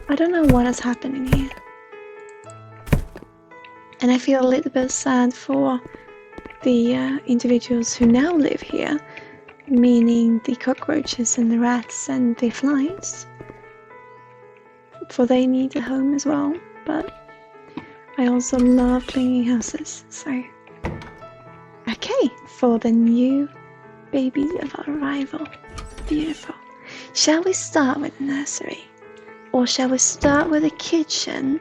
I don't know what is happening here. And I feel a little bit sad for the individuals who now live here, meaning the cockroaches and the rats and the flies, for they need a home as well. But I also love cleaning houses, so okay, for the new baby of our arrival. Beautiful. Shall we start with the nursery, or shall we start with the kitchen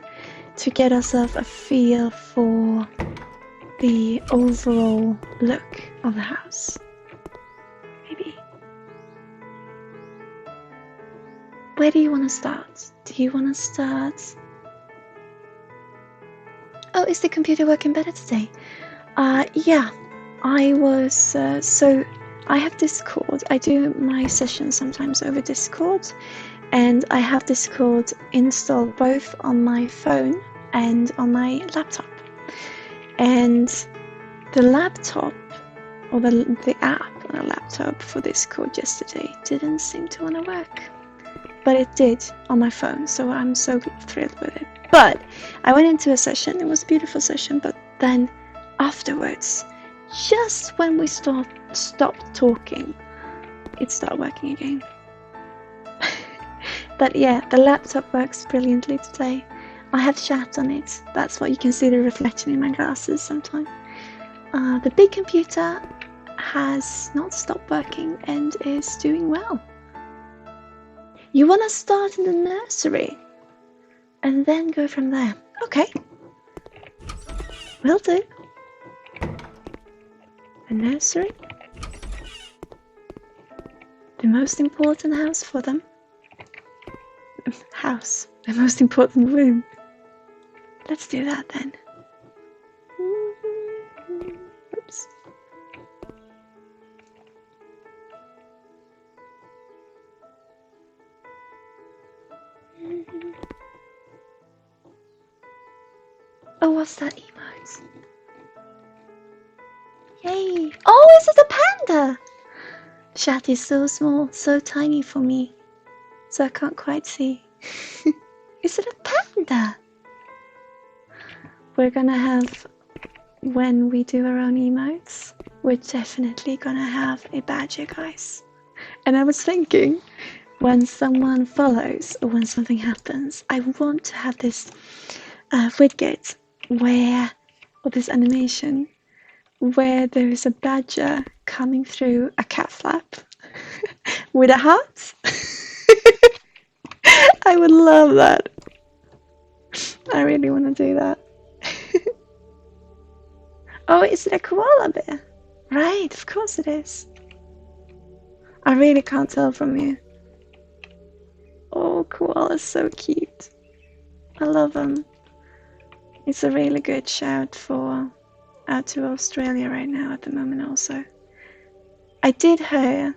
to get ourselves a feel for the overall look of the house? Maybe. Where do you want to start? Do you want to start... Oh, is the computer working better today? Yeah, I was, so I have Discord. I do my sessions sometimes over Discord, and I have Discord installed both on my phone and on my laptop. And the laptop, or the app on a laptop for Discord yesterday didn't seem to want to work. But it did on my phone, so I'm so thrilled with it. But I went into a session, it was a beautiful session, but then afterwards, just when we stopped talking, it started working again. But yeah, the laptop works brilliantly today. I have chat on it. That's what you can see the reflection in my glasses sometimes. The big computer has not stopped working and is doing well. You want to start in the nursery and then go from there. Okay. Will do. The nursery. The most important house for them. House. The most important room. Let's do that then. Oops. Oh, what's that emote? Yay! Oh, is it a panda? Chat is so small, so tiny for me, so I can't quite see. Is it a panda? We're gonna have, when we do our own emotes, we're definitely gonna have a badger, guys. And I was thinking, when someone follows or when something happens, I want to have this widget where, or this animation, where there is a badger coming through a cat flap with a heart. I would love that. I really want to do that. Oh, is it a koala bear? Right, of course it is. I really can't tell from you. Oh, koala's so cute. I love them. It's a really good shout for out to Australia right now at the moment also. I did hear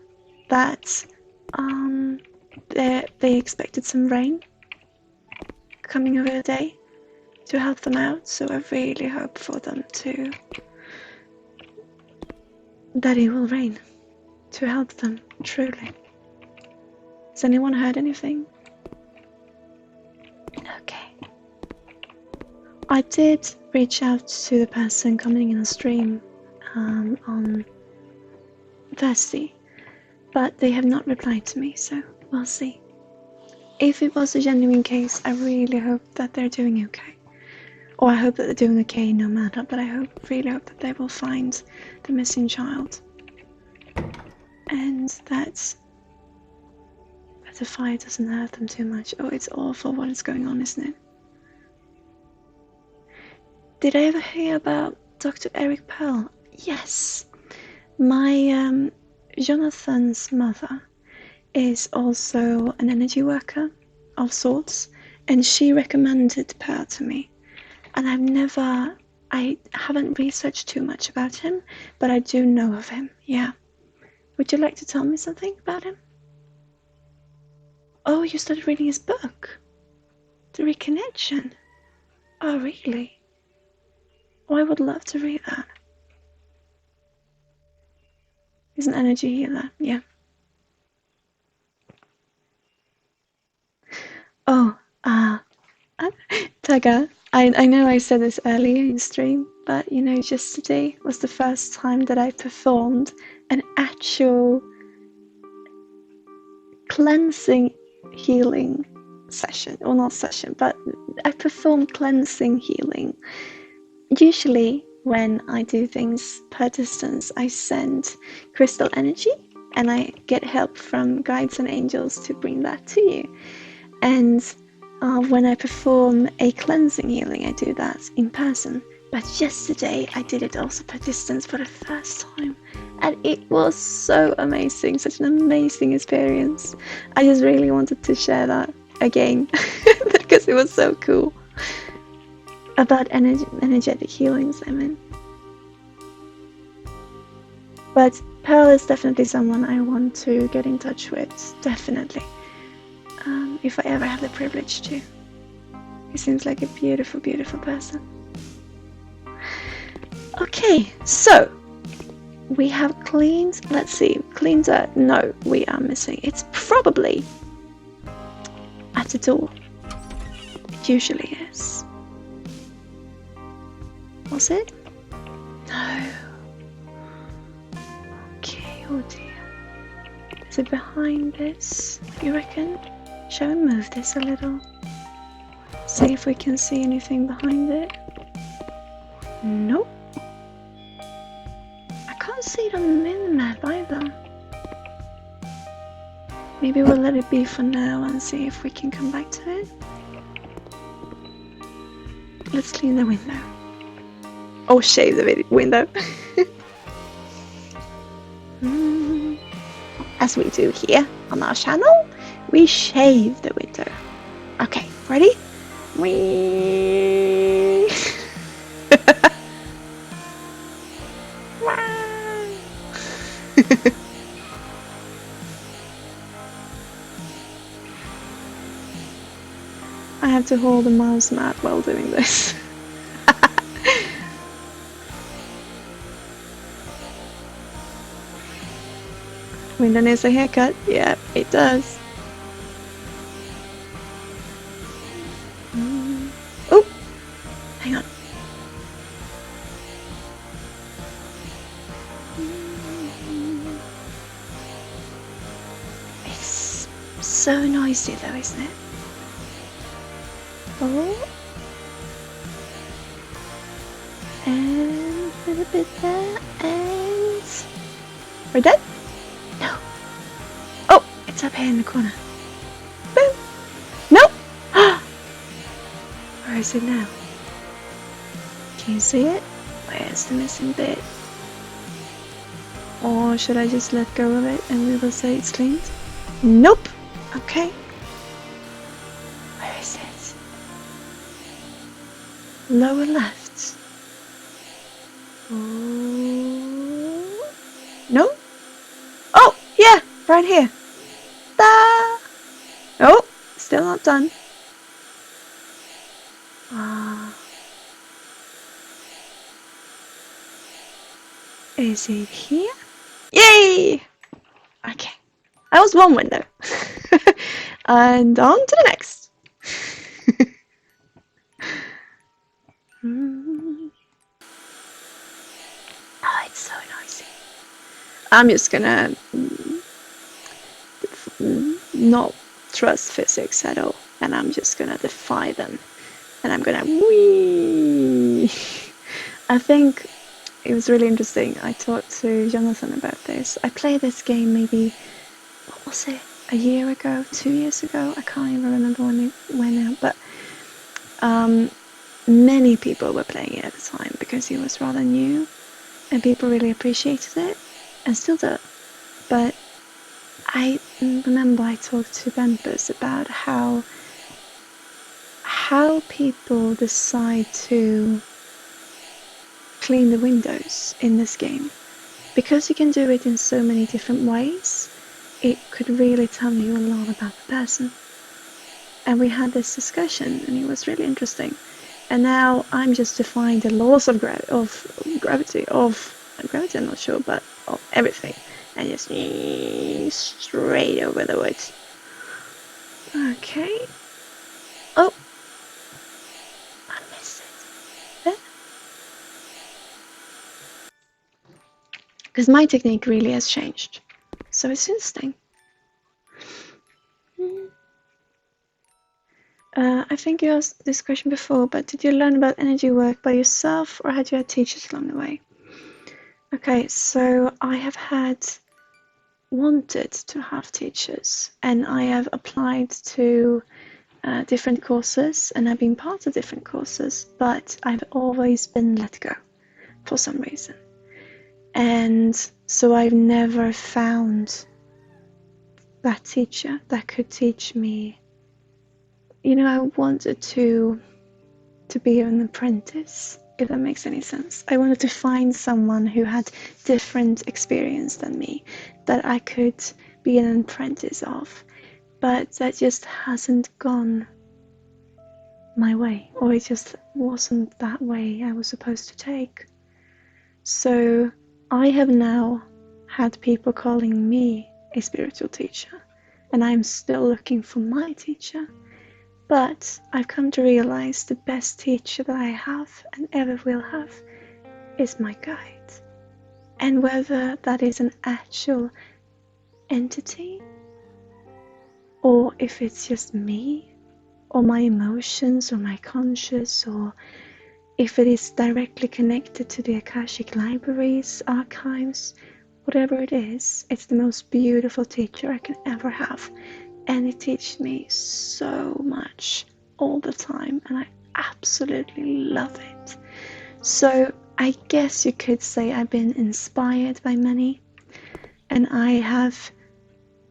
that they expected some rain coming over the day to help them out, so I really hope for them that it will rain to help them, truly. Has anyone heard anything? Okay. I did reach out to the person coming in a stream on Thursday, but they have not replied to me, so we'll see. If it was a genuine case, I really hope that they're doing okay. Or I hope that they're doing okay no matter, but I really hope that they will find the missing child. And that the fire doesn't hurt them too much. Oh, it's awful what is going on, isn't it? Did I ever hear about Dr. Eric Pearl? Yes. My Jonathan's mother is also an energy worker of sorts, and she recommended Pearl to me. And I haven't researched too much about him, but I do know of him, yeah. Would you like to tell me something about him? Oh, you started reading his book? The Reconnection? Oh, really? Oh, I would love to read that. He's an energy healer, yeah. Oh, Taga, I know I said this earlier in stream, but you know, just today was the first time that I performed an actual cleansing healing session, or not session, but I performed cleansing healing. Usually when I do things per distance, I send crystal energy and I get help from guides and angels to bring that to you. And when I perform a cleansing healing, I do that in person. But yesterday I did it also per distance for the first time, and it was so amazing, such an amazing experience. I just really wanted to share that again because it was so cool. About energetic healings, I mean. But Pearl is definitely someone I want to get in touch with, definitely. If I ever have the privilege to. He seems like a beautiful, beautiful person. Okay, so we have cleaned, let's see, cleaned dirt. No, we are missing. It's probably at the door. It usually is. Was it? No. Okay, oh dear. Is it behind this, you reckon? Shall we move this a little? See if we can see anything behind it. Nope. I can't see it on the minimap either. Maybe we'll let it be for now and see if we can come back to it. Let's clean the window. Oh, shave the window. As we do here on our channel, we shave the window. Okay, ready? Whee! I have to hold the mouse mat while doing this. Window needs a haircut. Yeah, it does. Oh, hang on. It's so noisy though, isn't it? Oh. And a little bit there, and we're done? No. Oh, it's up here in the corner. Boom. No. Where is it now? Can you see it? Where's the missing bit? Or should I just let go of it and we will say it's cleaned? Nope. Okay. Where is it? Lower left. Oh. No? Oh, yeah, right here. Da! Oh, still not done. Is it here? Yay! Okay, that was one window. And on to the next. Oh, it's so noisy. I'm just gonna not trust physics at all, and I'm just gonna defy them, and I'm gonna whee. I think it was really interesting. I talked to Jonathan about this. I played this game maybe, what was it, a year ago, 2 years ago? I can't even remember when it went out, but many people were playing it at the time because it was rather new and people really appreciated it and still do. But I remember I talked to Bempus about how people decide to clean the windows in this game. Because you can do it in so many different ways, it could really tell you a lot about the person. And we had this discussion and it was really interesting. And now I'm just defying the laws of gravity, I'm not sure, but of everything. And just straight over the woods. Okay. Oh! I missed it. There. Because my technique really has changed. So it's interesting. I think you asked this question before, but did you learn about energy work by yourself or had you had teachers along the way? Okay, so I have wanted to have teachers, and I have applied to different courses, and I've been part of different courses, but I've always been let go for some reason. And so I've never found that teacher that could teach me. You know, I wanted to be an apprentice, if that makes any sense. I wanted to find someone who had different experience than me that I could be an apprentice of, but that just hasn't gone my way, or it just wasn't that way I was supposed to take. So I have now had people calling me a spiritual teacher, and I'm still looking for my teacher. But I've come to realize the best teacher that I have and ever will have is my guide. And whether that is an actual entity, or if it's just me, or my emotions, or my conscious, or if it is directly connected to the Akashic libraries, archives, whatever it is, it's the most beautiful teacher I can ever have. And it teaches me so much all the time, and I absolutely love it. So I guess you could say I've been inspired by many, and I have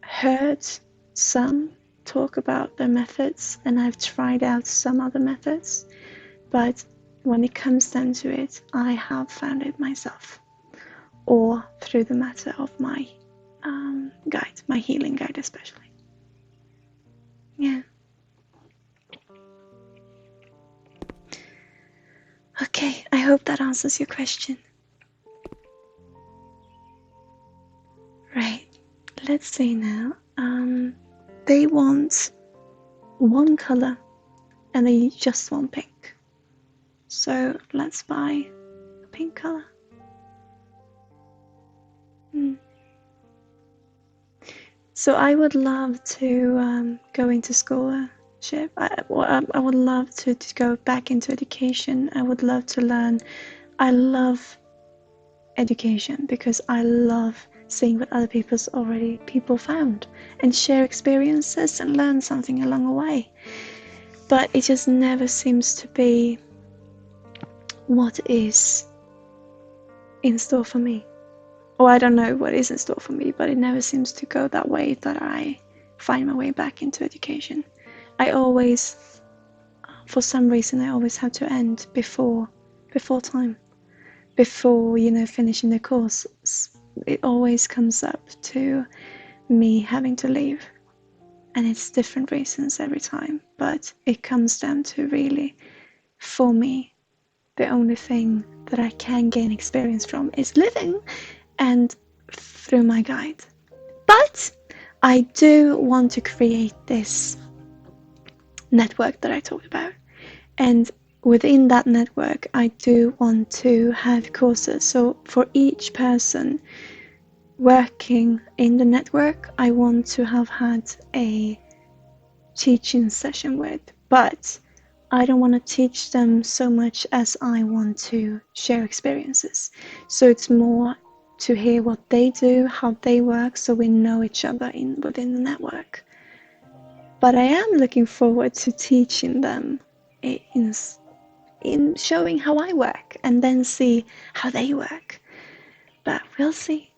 heard some talk about their methods, and I've tried out some other methods, but when it comes down to it, I have found it myself, or through the matter of my guide, my healing guide especially. Yeah. Okay, I hope that answers your question. Right, let's see now. They want one color and they just want pink. So let's buy a pink color. So I would love to go into scholarship. I would love to go back into education. I would love to learn I love education because I love seeing what other people found and share experiences and learn something along the way. But it just never seems to be what is in store for me. Or I don't know what is in store for me, but it never seems to go that way that I find my way back into education. I always, for some reason, I always have to end before time. Before, finishing the course. It always comes up to me having to leave. And it's different reasons every time. But it comes down to really, for me, the only thing that I can gain experience from is living and through my guide. But I do want to create this network that I talked about. And within that network, I do want to have courses. So for each person working in the network, I want to have had a teaching session with. But I don't want to teach them so much as I want to share experiences. So it's more to hear what they do, how they work, so we know each other within the network. But I am looking forward to teaching them in showing how I work and then see how they work. But we'll see.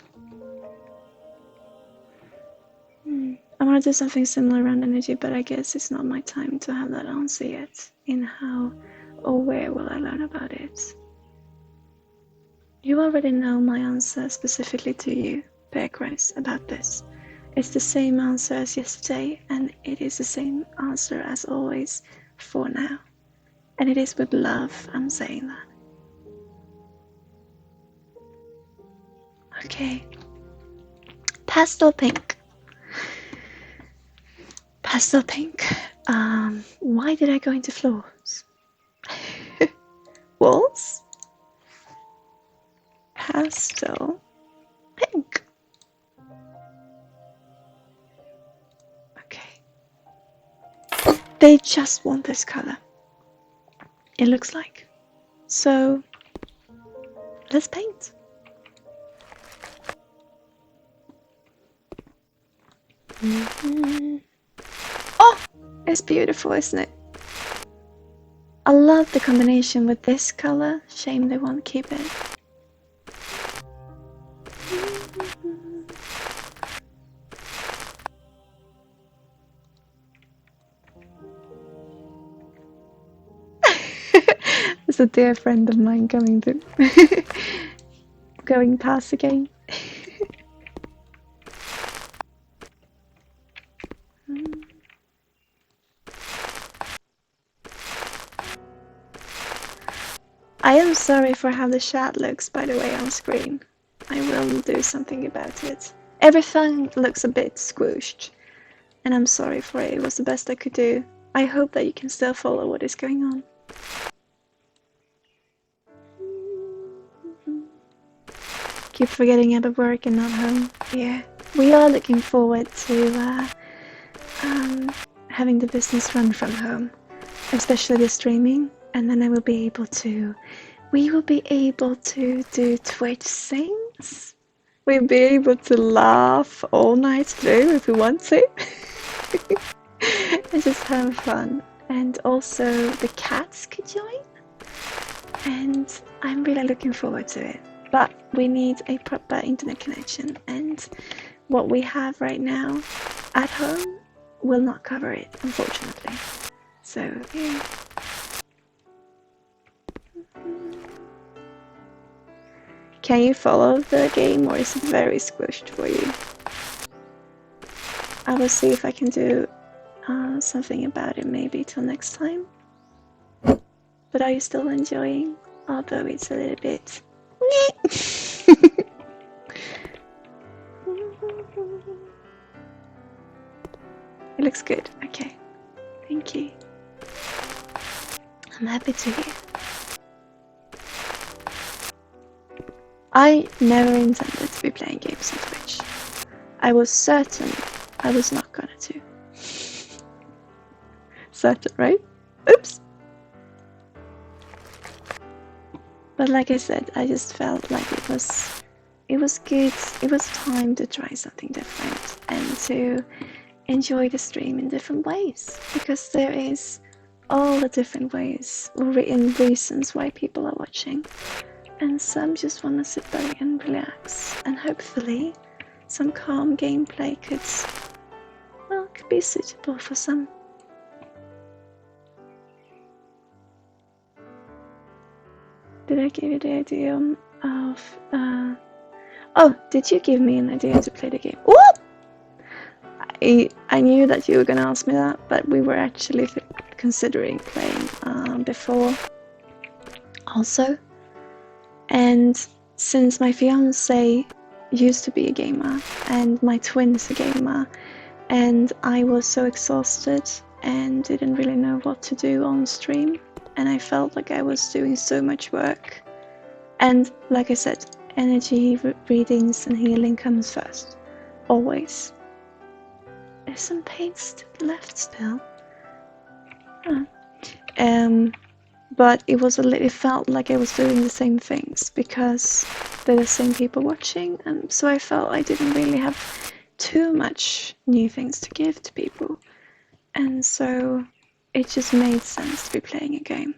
I want to do something similar around energy, but I guess it's not my time to have that answer yet. In how or where will I learn about it? You already know my answer specifically to you, Bear Grace, about this. It's the same answer as yesterday, and it is the same answer as always for now. And it is with love I'm saying that. Okay. Pastel pink. Pastel pink. Why did I go into floors? Walls? Pastel pink. Okay. They just want this color. It looks like. So let's paint. Oh, it's beautiful, isn't it? I love the combination with this color. Shame they won't keep it. There's a dear friend of mine going past again. I am sorry for how the chat looks, by the way, on screen. I will do something about it. Everything looks a bit squished, and I'm sorry for it. It was the best I could do. I hope that you can still follow what is going on. Keep forgetting out of work and not home. Yeah, we are looking forward to having the business run from home, especially the streaming, and then we will be able to do Twitch sings. We'll be able to laugh all night through if we want to. And just have fun. And also the cats could join. And I'm really looking forward to it. But we need a proper internet connection, and what we have right now at home will not cover it, unfortunately. So, yeah. Can you follow the game, or is it very squished for you? I will see if I can do something about it maybe till next time. But are you still enjoying? Although it's a little bit... It looks good. Okay. Thank you. I'm happy to hear. I never intended to be playing games on Twitch. I was certain I was not gonna to. Certain, right? Oops. But like I said, I just felt like it was good. It was time to try something different and to enjoy the stream in different ways, because there is all the different ways or reasons why people are watching, and some just want to sit back and relax, and hopefully some calm gameplay could be suitable for some. Did I give you the idea of oh, did you give me an idea to play the game? Whoop! I knew that you were gonna ask me that, but we were actually considering playing before also. And since my fiance used to be a gamer and my twin's a gamer, and I was so exhausted and didn't really know what to do on stream, and I felt like I was doing so much work. And like I said, energy readings and healing comes first, always. There's some paste left still. But it felt like I was doing the same things because they're the same people watching, and so I felt I didn't really have too much new things to give to people, and so it just made sense to be playing a game.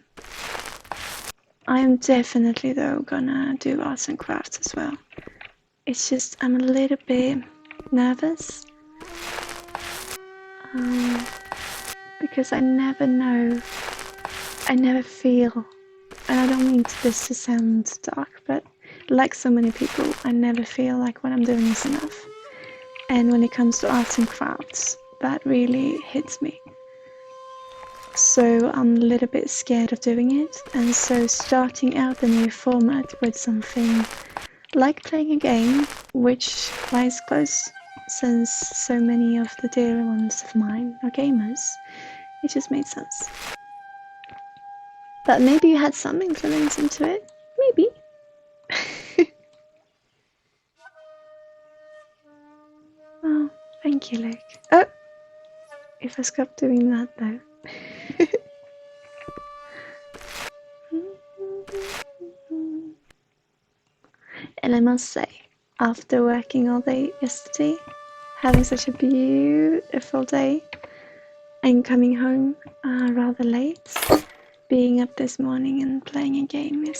I am definitely though gonna do arts and crafts as well. It's just I'm a little bit nervous because I never know. I never feel, and I don't mean this to sound dark, but like so many people, I never feel like what I'm doing is enough. And when it comes to arts and crafts, that really hits me. So I'm a little bit scared of doing it, and so starting out the new format with something like playing a game, which lies close since so many of the dear ones of mine are gamers, it just made sense. But maybe you had some influence into it. Maybe. Oh, thank you, Luke. Oh! If I stop doing that though. And I must say, after working all day yesterday, having such a beautiful day, and coming home rather late, being up this morning and playing a game it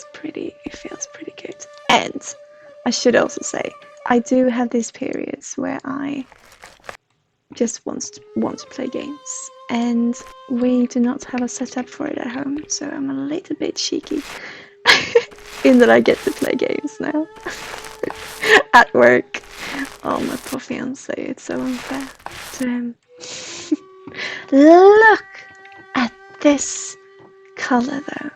feels pretty good. And I should also say, I do have these periods where I just want to play games, and we do not have a setup for it at home, so I'm a little bit cheeky in that I get to play games now at work. Oh, my poor fiance, it's so unfair to him. Look at this color though.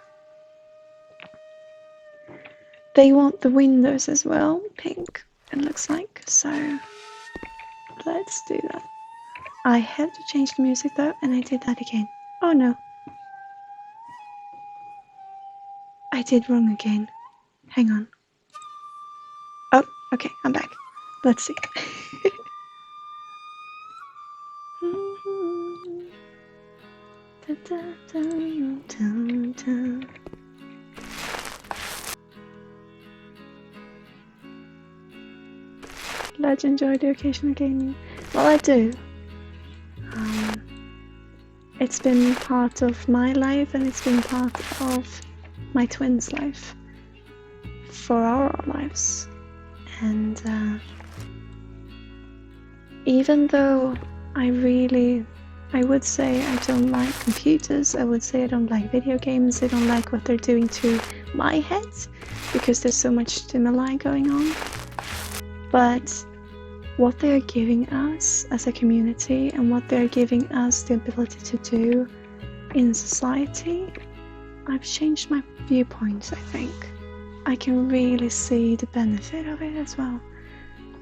They want the windows as well pink, it looks like, so let's do that. I have to change the music though, and I did that again. Oh no, I did wrong again. Hang on. Oh, okay, I'm back. Let's see. Let's enjoy the occasional gaming. Well, I do. It's been part of my life, and it's been part of my twin's life for our lives. And even though I would say I don't like computers, I would say I don't like video games, I don't like what they're doing to my head, because there's so much stimuli going on. But what they're giving us as a community, and what they're giving us the ability to do in society, I've changed my viewpoints, I think. I can really see the benefit of it as well,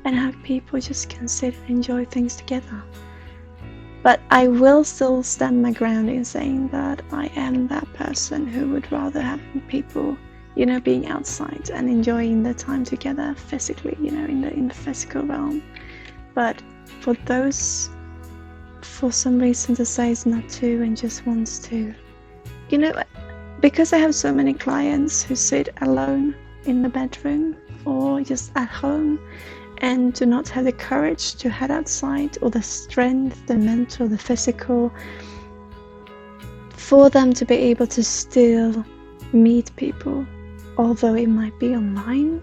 and how people just can sit and enjoy things together. But I will still stand my ground in saying that I am that person who would rather have people, being outside and enjoying their time together physically, in the physical realm. But for those, for some reason, decides not to and just wants to, because I have so many clients who sit alone in the bedroom or just at home and do not have the courage to head outside, or the strength, the mental, the physical, for them to be able to still meet people, although it might be online,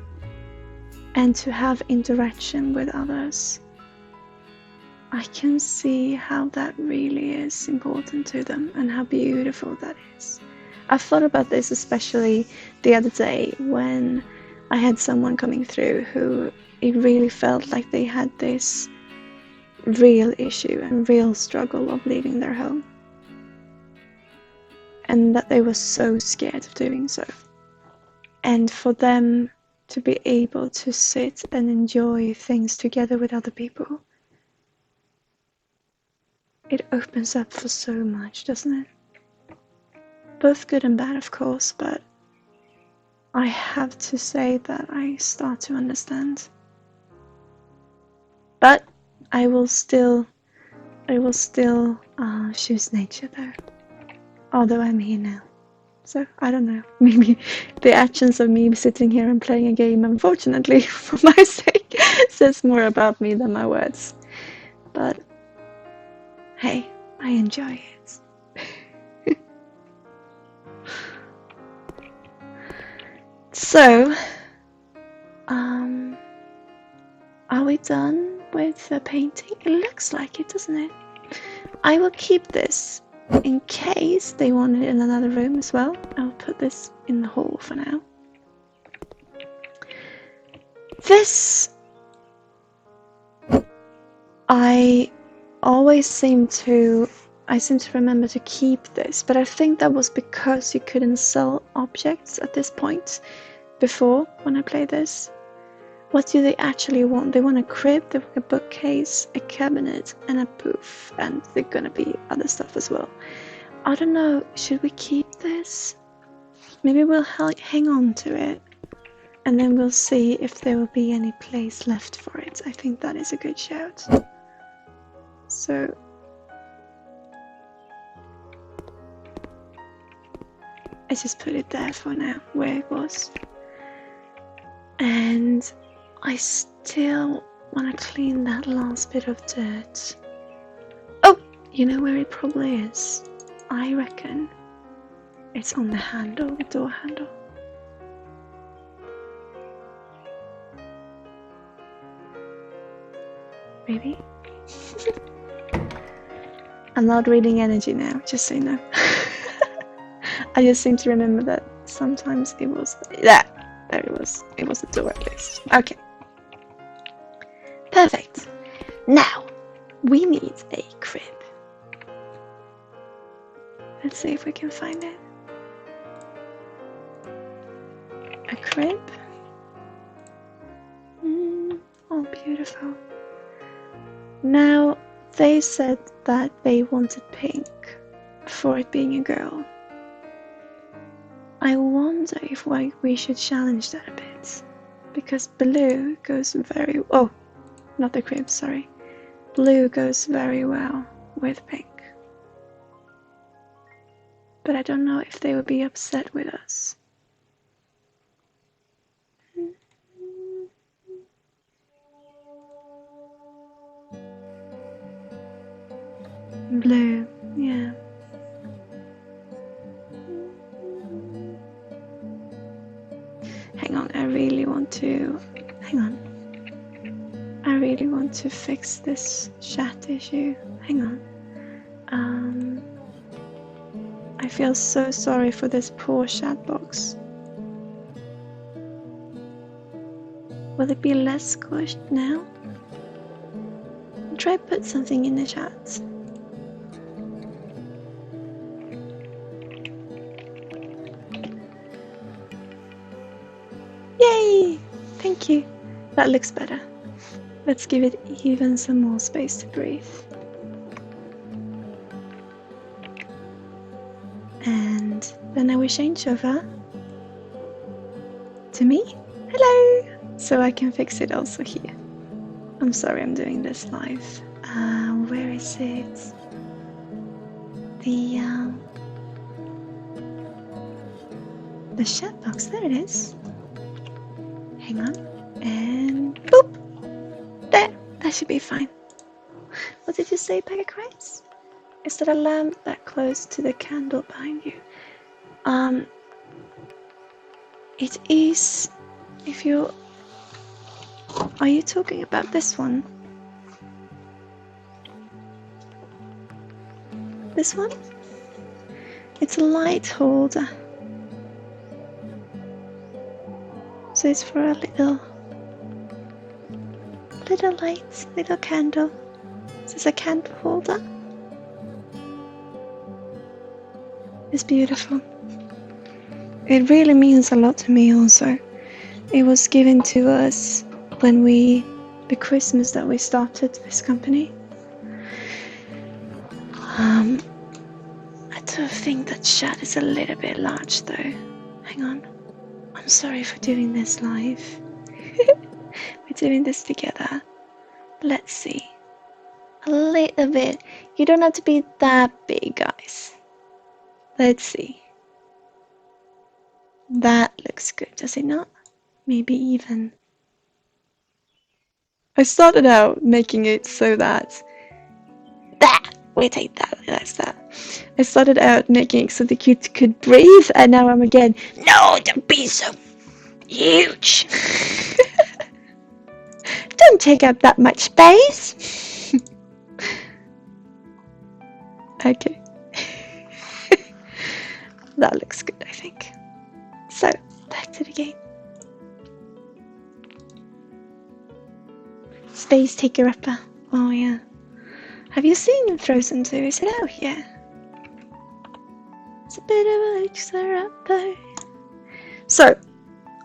and to have interaction with others. I can see how that really is important to them and how beautiful that is. I've thought about this especially the other day when I had someone coming through who it really felt like they had this real issue and real struggle of leaving their home, and that they were so scared of doing so. And for them to be able to sit and enjoy things together with other people, it opens up for so much, doesn't it? Both good and bad, of course, but I have to say that I start to understand. But I will still choose nature though, although I'm here now. So I don't know, maybe the actions of me sitting here and playing a game, unfortunately, for my sake, says more about me than my words. But hey, I enjoy it. So, are we done with the painting? It looks like it, doesn't it? I will keep this in case they want it in another room as well. I'll put this in the hall for now. This, I seem to remember to keep this, but I think that was because you couldn't sell objects at this point before when I played this. What do they actually want? They want a crib, they want a bookcase, a cabinet, and a poof, and they're gonna be other stuff as well. I don't know, should we keep this? Maybe we'll hang on to it, and then we'll see if there will be any place left for it. I think that is a good shout. So, I just put it there for now, where it was. And I still want to clean that last bit of dirt. Oh, you know where it probably is? I reckon it's on the handle, the door handle. Maybe? I'm not reading energy now, just so you know. I just seem to remember that sometimes it was that. There it was. It was the door at least. Okay. Perfect. Now, we need a crib. Let's see if we can find it. A crib. Oh, beautiful. Now, they said that they wanted pink for it being a girl. I wonder if we should challenge that a bit, because blue goes very... Oh, not the crib, sorry. Blue goes very well with pink. But I don't know if they would be upset with us. Blue, yeah. Hang on, I really want to fix this chat issue. Hang on. I feel so sorry for this poor chat box. Will it be less squished now? Try put something in the chat. Yay! Thank you. That looks better. Let's give it even some more space to breathe. And then I will change over to me. Hello! So I can fix it also here. I'm sorry I'm doing this live. Where is it? the chat box. There it is. Hang on. And boop! There! That should be fine. What did you say, Pegacrites? Is that a lamp that close to the candle behind you? It is. If you... Are you talking about this one? This one? It's a light holder. So it's for a little light, little candle. This is a candle holder. It's beautiful. It really means a lot to me also. It was given to us when the Christmas that we started this company. I do think that chat is a little bit large though. Hang on. I'm sorry for doing this live. We're doing this together. Let's see. A little bit. You don't have to be that big, guys. Let's see. That looks good, does it not? Maybe even. I started out making it so that we take that, that's that. I started out making it so the kid could breathe, and now I'm again, no, don't be so huge. Don't take up that much space. Okay. That looks good, I think. So, back to the game. Space Taker Upper. Oh yeah. Have you seen Frozen 2? Is it out yet? It's a bit of a mixer-upper. So,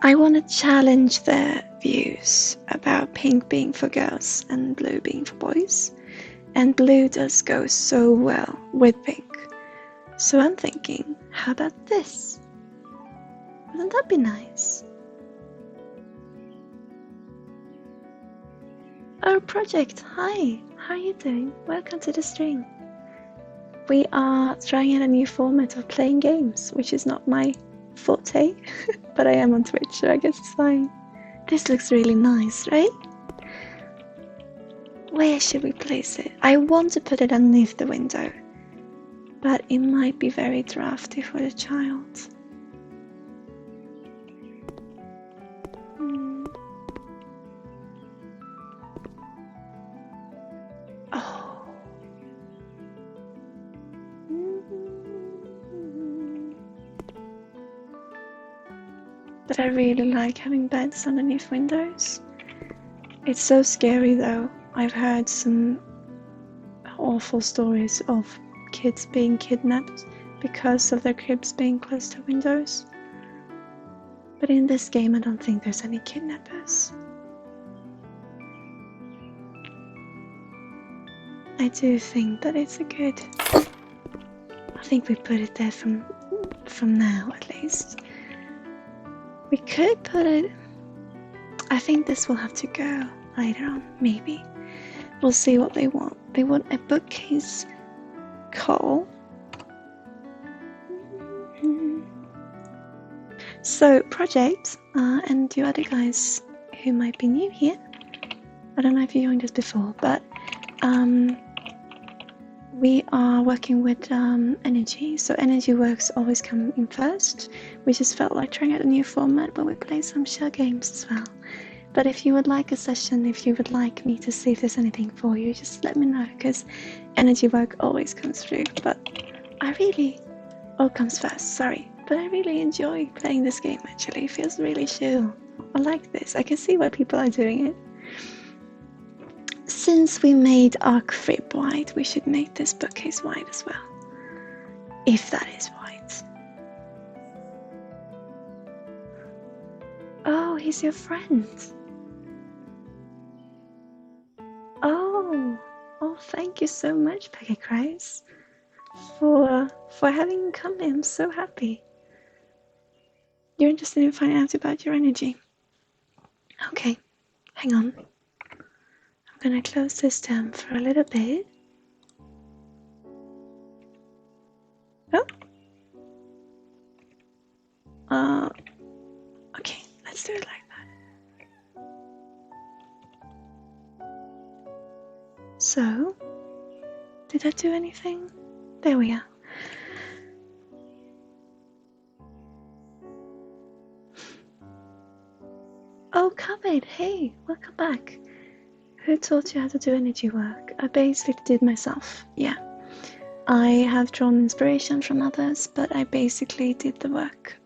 I want to challenge the views about pink being for girls and blue being for boys. And blue does go so well with pink. So I'm thinking, how about this? Wouldn't that be nice? Oh, Project, hi! How are you doing? Welcome to the stream. We are trying out a new format of playing games, which is not my forte, but I am on Twitch, so I guess it's fine. This looks really nice, right? Where should we place it? I want to put it underneath the window, but it might be very drafty for the child. Oh. But I really like having beds underneath windows. It's so scary though. I've heard some awful stories of kids being kidnapped because of their cribs being close to windows. But in this game I don't think there's any kidnappers. I do think that it's a good... I think we put it there from now at least. We could put it... I think this will have to go later on, maybe. We'll see what they want. They want a bookcase call. So, Project, and you other guys who might be new here, I don't know if you joined us before, but we are working with energy, so energy works always come in first. We just felt like trying out a new format where we play some shell games as well. But if you would like a session, if you would like me to see if there's anything for you, just let me know, because energy work always comes through. But I really... all comes first, sorry. But I really enjoy playing this game actually, it feels really chill. I like this, I can see why people are doing it. Since we made our crib white, we should make this bookcase white as well. If that is white. Oh, he's your friend. Oh, thank you so much, Peggy Christ, for having come in. I'm so happy. You're interested in finding out about your energy. Okay, hang on. I'm gonna close this down for a little bit. Okay, let's do it like that. So, did I do anything? There we are. Oh, Kaved, hey, welcome back. Who taught you how to do energy work? I basically did myself, yeah. I have drawn inspiration from others, but I basically did the work,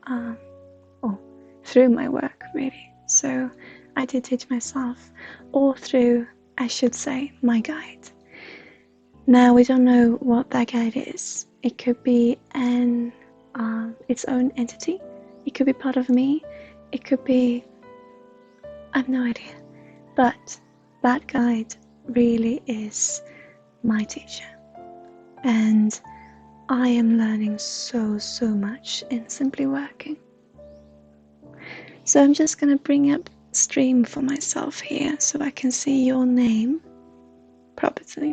through my work, really. So I did teach myself, or through, I should say, my guide. Now, we don't know what that guide is. It could be its own entity. It could be part of me. It could be, I have no idea. But that guide really is my teacher. And I am learning so much in simply working. So I'm just going to bring up stream for myself here so I can see your name properly.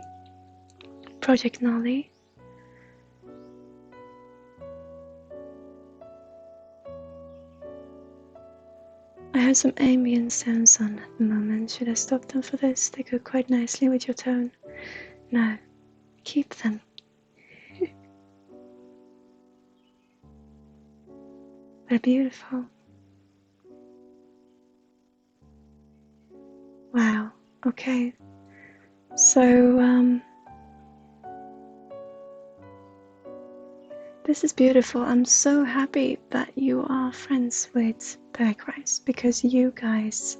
Project Nolly. I have some ambient sounds on at the moment. Should I stop them for this? They go quite nicely with your tone. No, keep them. They're beautiful. Wow, okay. So, this is beautiful. I'm so happy that you are friends with Bergreis, because you guys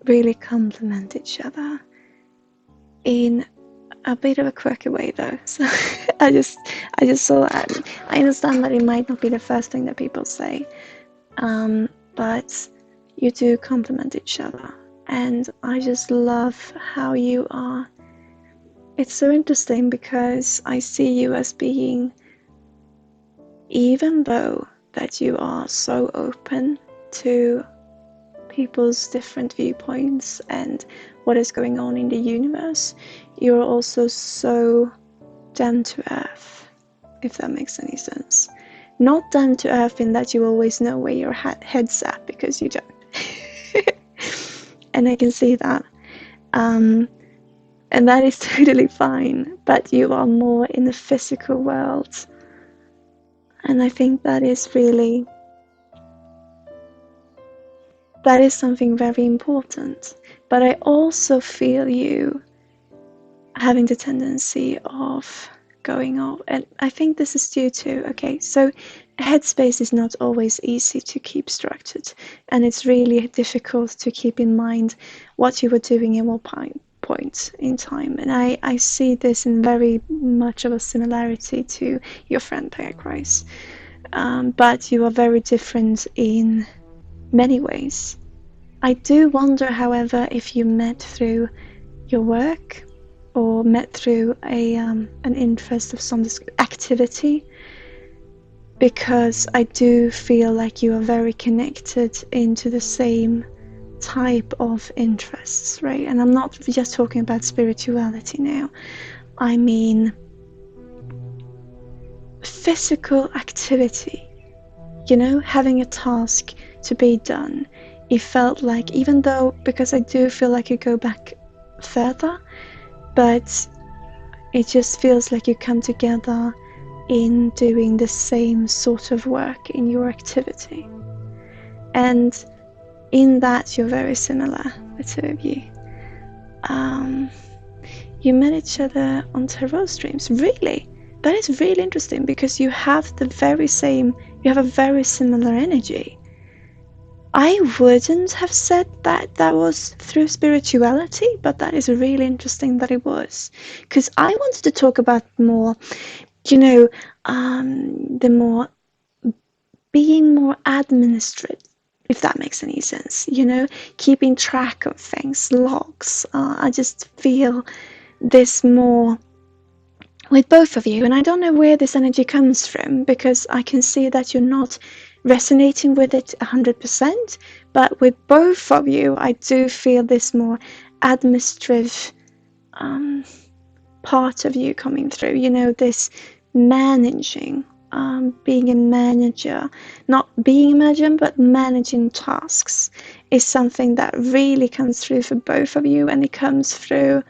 really complement each other in a bit of a quirky way, though. So I just saw that. I understand that it might not be the first thing that people say, but you do complement each other, and I just love how you are. It's so interesting because I see you as being, even though that you are so open to people's different viewpoints and what is going on in the universe, you're also so down to earth, if that makes any sense. Not down to earth in that you always know where your head's at, because you don't. And I can see that. And that is totally fine, but you are more in the physical world. And I think that is something very important. But I also feel you having the tendency of going off, and I think this is due to, okay, so headspace is not always easy to keep structured, and it's really difficult to keep in mind what you were doing at what point in time. And I see this in very much of a similarity to your friend Bergreis, but you are very different in many ways. I do wonder, however, if you met through your work or met through an interest of some activity, because I do feel like you are very connected into the same type of interests, right? And I'm not just talking about spirituality now. I mean physical activity, you know, having a task to be done. It felt like, even though, because I do feel like you go back further, but it just feels like you come together in doing the same sort of work in your activity. And in that, you're very similar, the two of you. You met each other on tarot streams. Really? That is really interesting, because you have a very similar energy. I wouldn't have said that was through spirituality, but that is really interesting that it was. Because I wanted to talk about more, you know, the more being more administrative, if that makes any sense, you know, keeping track of things, logs. I just feel this more with both of you, and I don't know where this energy comes from, because I can see that you're not resonating with it 100%, but with both of you I do feel this more administrative part of you coming through, you know, this managing being a manager, not being a manager, but managing tasks is something that really comes through for both of you, and it comes through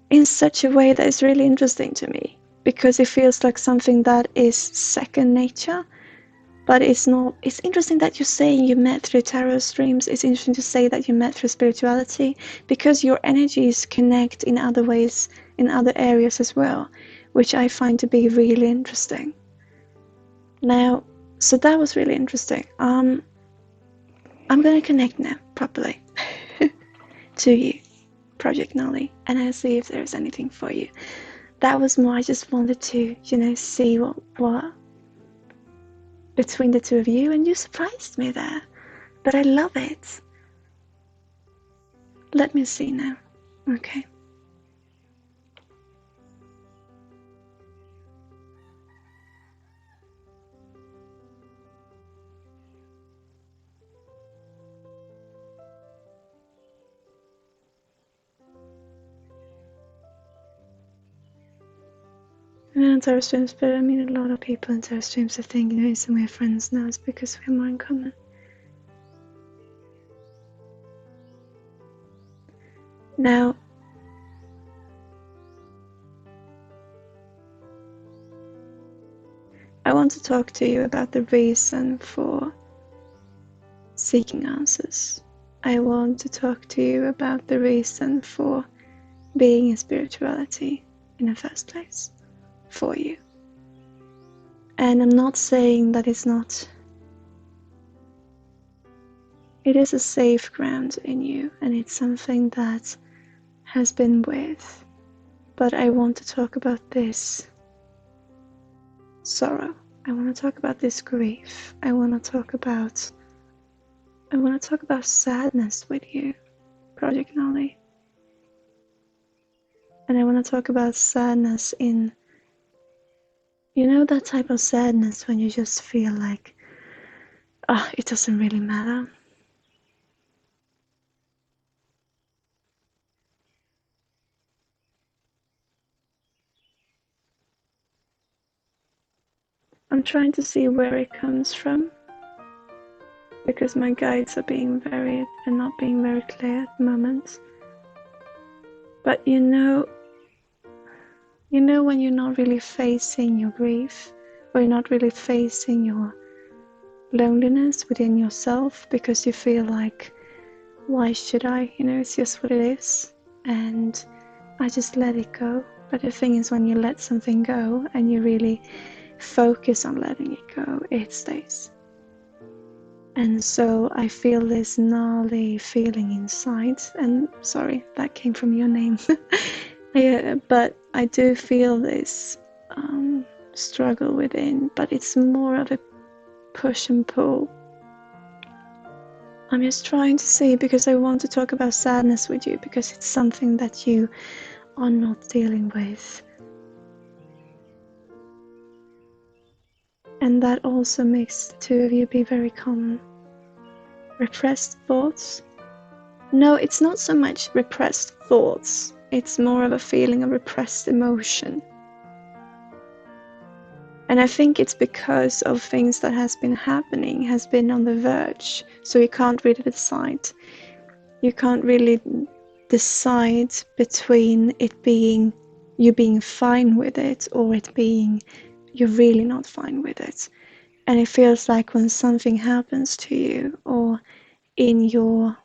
in such a way that is really interesting to me, because it feels like something that is second nature, but it's not. It's interesting that you're saying you met through tarot streams. It's interesting to say that you met through spirituality, because your energies connect in other ways, in other areas as well, which I find to be really interesting. Now, so that was really interesting. I'm gonna connect now properly to you, Project Nolly, and I'll see if there's anything for you. That was more, I just wanted to, see what between the two of you, and you surprised me there. But I love it. Let me see now. Okay. In tarot streams, but I mean a lot of people in tarot streams, I think, some of my friends now, it's because we have more in common. Now, I want to talk to you about the reason for seeking answers. I want to talk to you about the reason for being in spirituality in the first place for you. And I'm not saying that it's not. It is a safe ground in you, and it's something that has been with. But I want to talk about this sorrow. I want to talk about this grief. I want to talk about sadness with you, Project Nolly. And I want to talk about sadness in, that type of sadness when you just feel like, it doesn't really matter. I'm trying to see where it comes from, because my guides are being not being very clear at the moment. But when you're not really facing your grief, or you're not really facing your loneliness within yourself, because you feel like, why should I? It's just what it is, and I just let it go. But the thing is, when you let something go and you really focus on letting it go, it stays. And so I feel this gnarly feeling inside, and sorry, that came from your name. Yeah, but I do feel this struggle within, but it's more of a push and pull. I'm just trying to see, because I want to talk about sadness with you, because it's something that you are not dealing with. And that also makes the two of you be very common. Repressed thoughts? No, it's not so much repressed thoughts. It's more of a feeling of repressed emotion. And I think it's because of things that has been happening, has been on the verge. So you can't really decide. You can't really decide between it being you being fine with it, or it being you're really not fine with it. And it feels like when something happens to you, or in your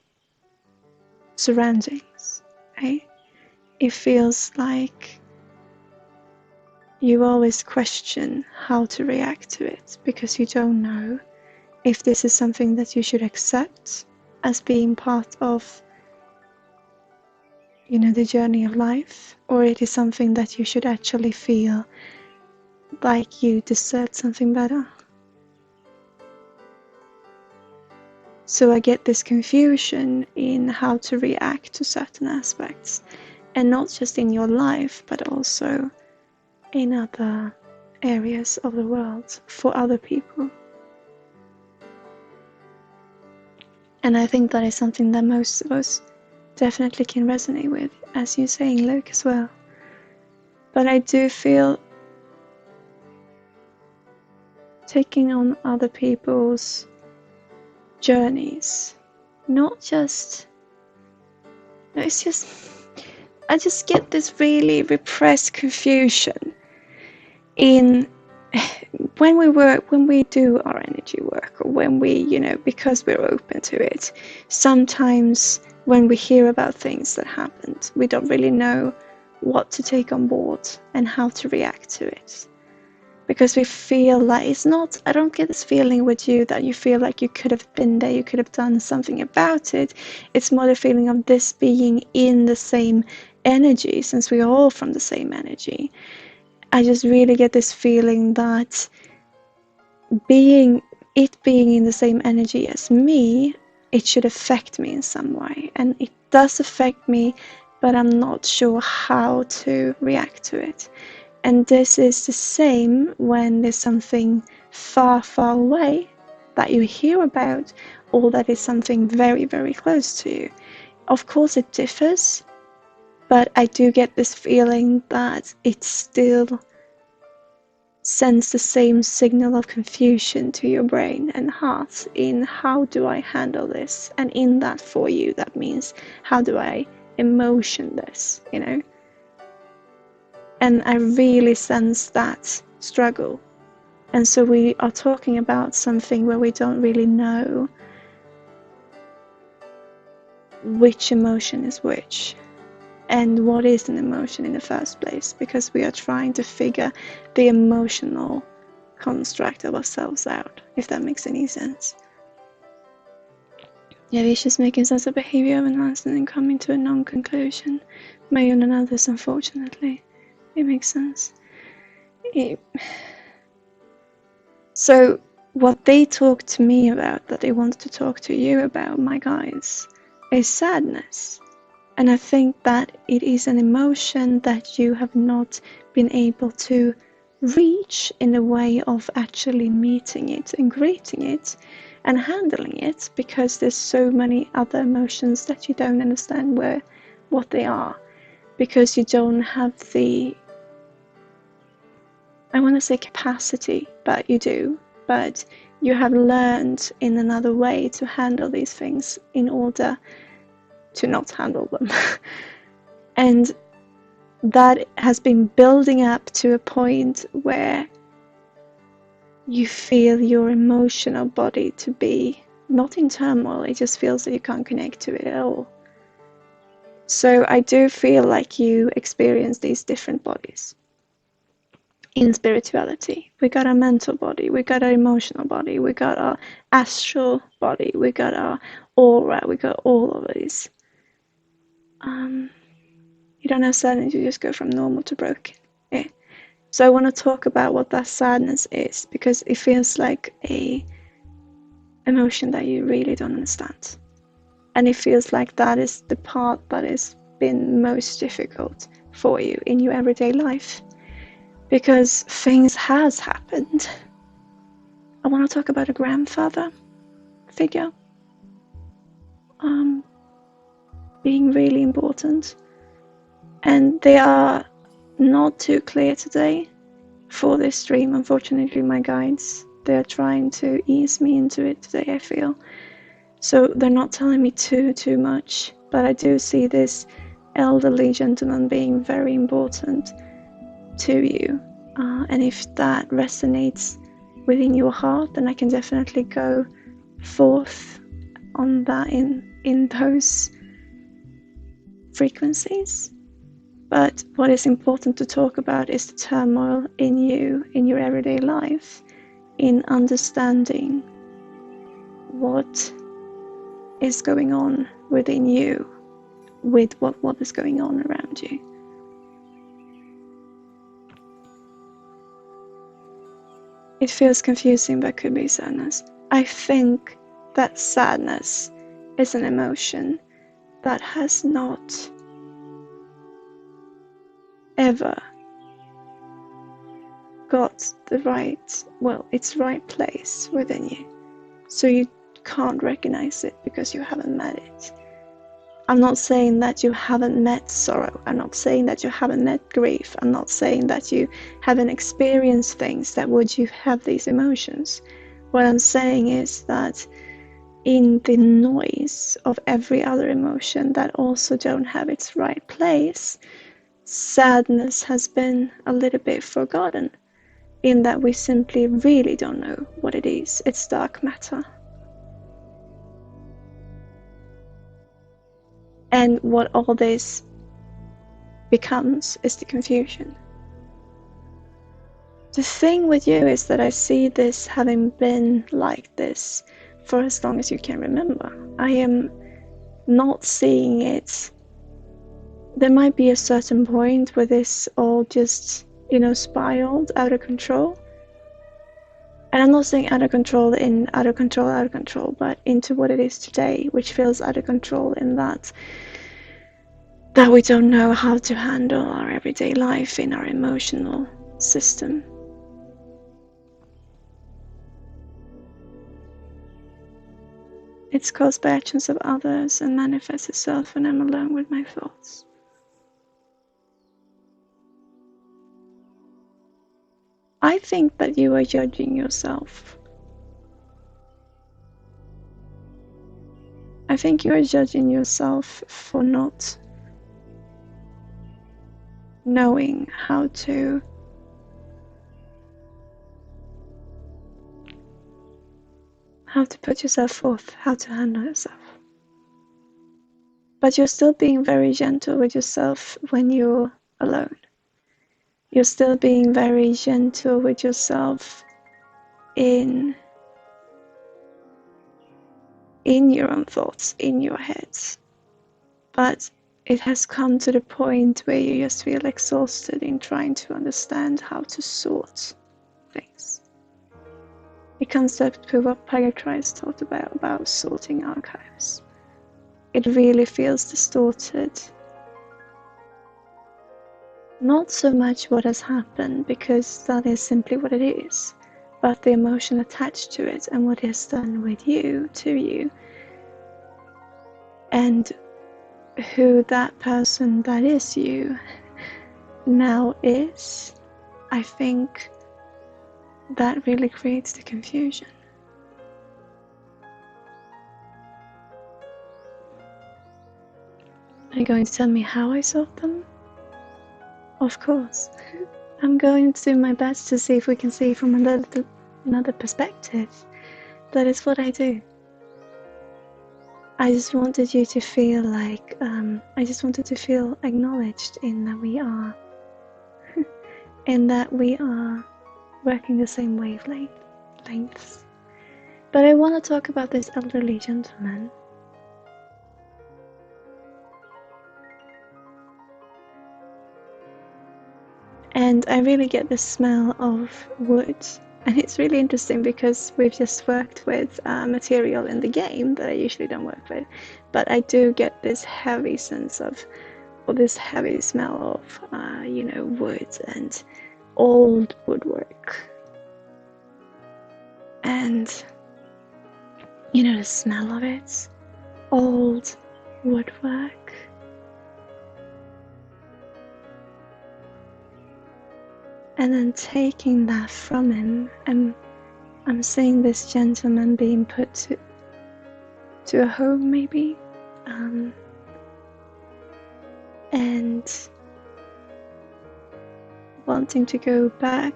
surroundings, right? It feels like you always question how to react to it, because you don't know if this is something that you should accept as being part of, the journey of life, or it is something that you should actually feel like you deserve something better. So I get this confusion in how to react to certain aspects, and not just in your life, but also in other areas of the world for other people. And I think that is something that most of us definitely can resonate with, as you're saying, Luke, as well. But I do feel taking on other people's journeys. Not just, no, it's just, I just get this really repressed confusion in when we do our energy work, or when we, because we're open to it. Sometimes when we hear about things that happened, we don't really know what to take on board and how to react to it. Because we feel like it's not, I don't get this feeling with you that you feel like you could have been there, you could have done something about it. It's more the feeling of this being in the same energy, since we are all from the same energy. I just really get this feeling that being in the same energy as me, it should affect me in some way. And it does affect me, but I'm not sure how to react to it. And this is the same when there's something far, far away that you hear about, or that is something very, very close to you. Of course it differs, but I do get this feeling that it still sends the same signal of confusion to your brain and heart in how do I handle this? And in that for you, that means how do I emotion this, And I really sense that struggle. And so we are talking about something where we don't really know which emotion is which, and what is an emotion in the first place, because we are trying to figure the emotional construct of ourselves out, if that makes any sense. Yeah, it's just making sense of behavior of an answer and coming to a non-conclusion. My own and others, unfortunately. It makes sense. So what they talk to me about, that they want to talk to you about, my guys, is sadness. And I think that it is an emotion that you have not been able to reach in a way of actually meeting it and greeting it and handling it, because there's so many other emotions that you don't understand what they are, because you don't have the, I want to say capacity, but you do, but you have learned in another way to handle these things in order to not handle them. And that has been building up to a point where you feel your emotional body to be not in turmoil, it just feels that you can't connect to it at all. So I do feel like you experience these different bodies in spirituality. We got our mental body, we got our emotional body, we got our astral body, we got our aura, we got all of these. You don't have sadness, you just go from normal to broken. Yeah. So I want to talk about what that sadness is, because it feels like a emotion that you really don't understand. And it feels like that is the part that has been most difficult for you in your everyday life, because things has happened. I want to talk about a grandfather figure being really important, and they are not too clear today for this stream. Unfortunately, my guides, they're trying to ease me into it today, I feel. So they're not telling me too much, but I do see this elderly gentleman being very important to you. And if that resonates within your heart, then I can definitely go forth on that in those frequencies. But what is important to talk about is the turmoil in you, in your everyday life, in understanding what is going on within you, with what is going on around you. It feels confusing, but could be sadness. I think that sadness is an emotion that has not ever got its right place within you. So you can't recognize it because you haven't met it. I'm not saying that you haven't met sorrow. I'm not saying that you haven't met grief. I'm not saying that you haven't experienced things that would you have these emotions. What I'm saying is that in the noise of every other emotion that also don't have its right place, sadness has been a little bit forgotten, in that we simply really don't know what it is. It's dark matter. And what all this becomes is the confusion. The thing with you is that I see this having been like this for as long as you can remember. I am not seeing it. There might be a certain point where this all just, spiraled out of control. And I'm not saying out of control in out of control, but into what it is today, which feels out of control in that we don't know how to handle our everyday life in our emotional system. It's caused by actions of others and manifests itself when I'm alone with my thoughts. I think that you are judging yourself. I think you are judging yourself for not knowing how to put yourself forth, how to handle yourself. But you're still being very gentle with yourself when you're alone. You're still being very gentle with yourself in your own thoughts, in your heads. But it has come to the point where you just feel exhausted in trying to understand how to sort things. It comes up to what Pagatrice talked about sorting archives. It really feels distorted. Not so much what has happened, because that is simply what it is, but the emotion attached to it and what it has done with you, to you, and who that person that is you now is. I think that really creates the confusion. Are you going to tell me how I sort them? Of course. I'm going to do my best to see if we can see from another perspective. That is what I do. I just wanted you to feel like, I just wanted to feel acknowledged in that we are, working the same wavelengths. But I want to talk about this elderly gentleman. And I really get the smell of wood. And it's really interesting because we've just worked with material in the game that I usually don't work with. But I do get this heavy sense of, or this heavy smell of, wood and old woodwork. And, the smell of it, old woodwork. And then taking that from him, and I'm seeing this gentleman being put to a home, maybe, and wanting to go back,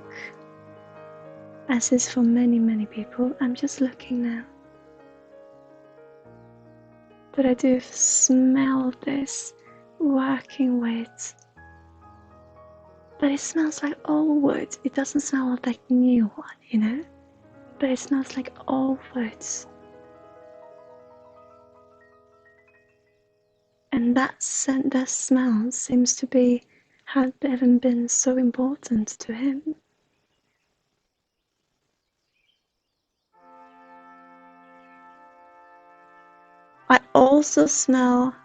as is for many, many people. I'm just looking now. But I do smell this working with. But it smells like old wood. It doesn't smell like new one, But it smells like old woods. And that scent, that smell seems to have been so important to him. I also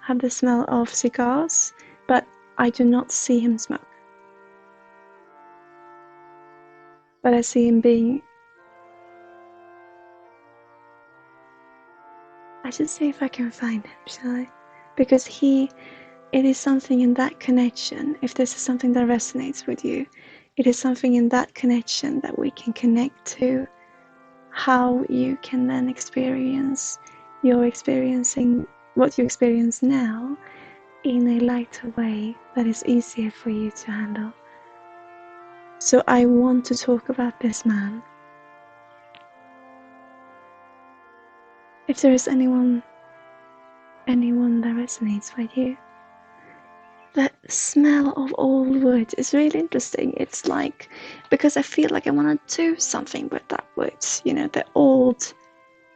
have the smell of cigars, but I do not see him smoke. But I see him being. I should see if I can find him, shall I? because it is something in that connection. If this is something that resonates with you, it is something in that connection that we can connect to, how you can then experience what you experience now in a lighter way that is easier for you to handle. So I want to talk about this man. If there is anyone that resonates with you. The smell of old wood is really interesting. It's like, because I feel like I want to do something with that wood, you know, the old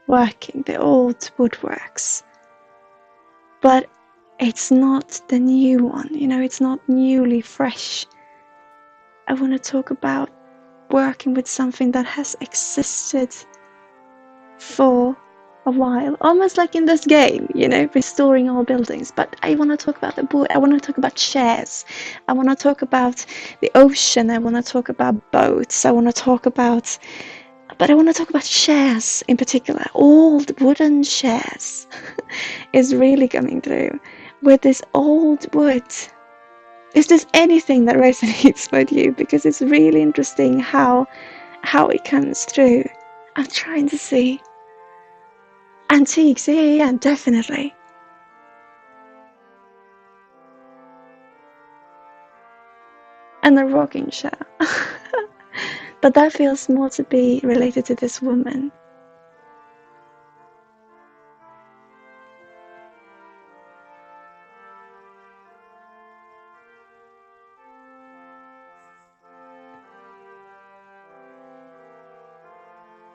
woodworks. But it's not the new one, you know, it's not newly fresh. I want to talk about working with something that has existed for a while, almost like in this game, you know, restoring all buildings. But I want to talk about the wood. I want to talk about chairs. I want to talk about the ocean. I want to talk about boats. I want to talk about chairs in particular. Old wooden chairs is really coming through with this old wood. Is this anything that resonates with you? Because it's really interesting how it comes through. I'm trying to see. Antiques, yeah, definitely. And a rocking chair. But that feels more to be related to this woman.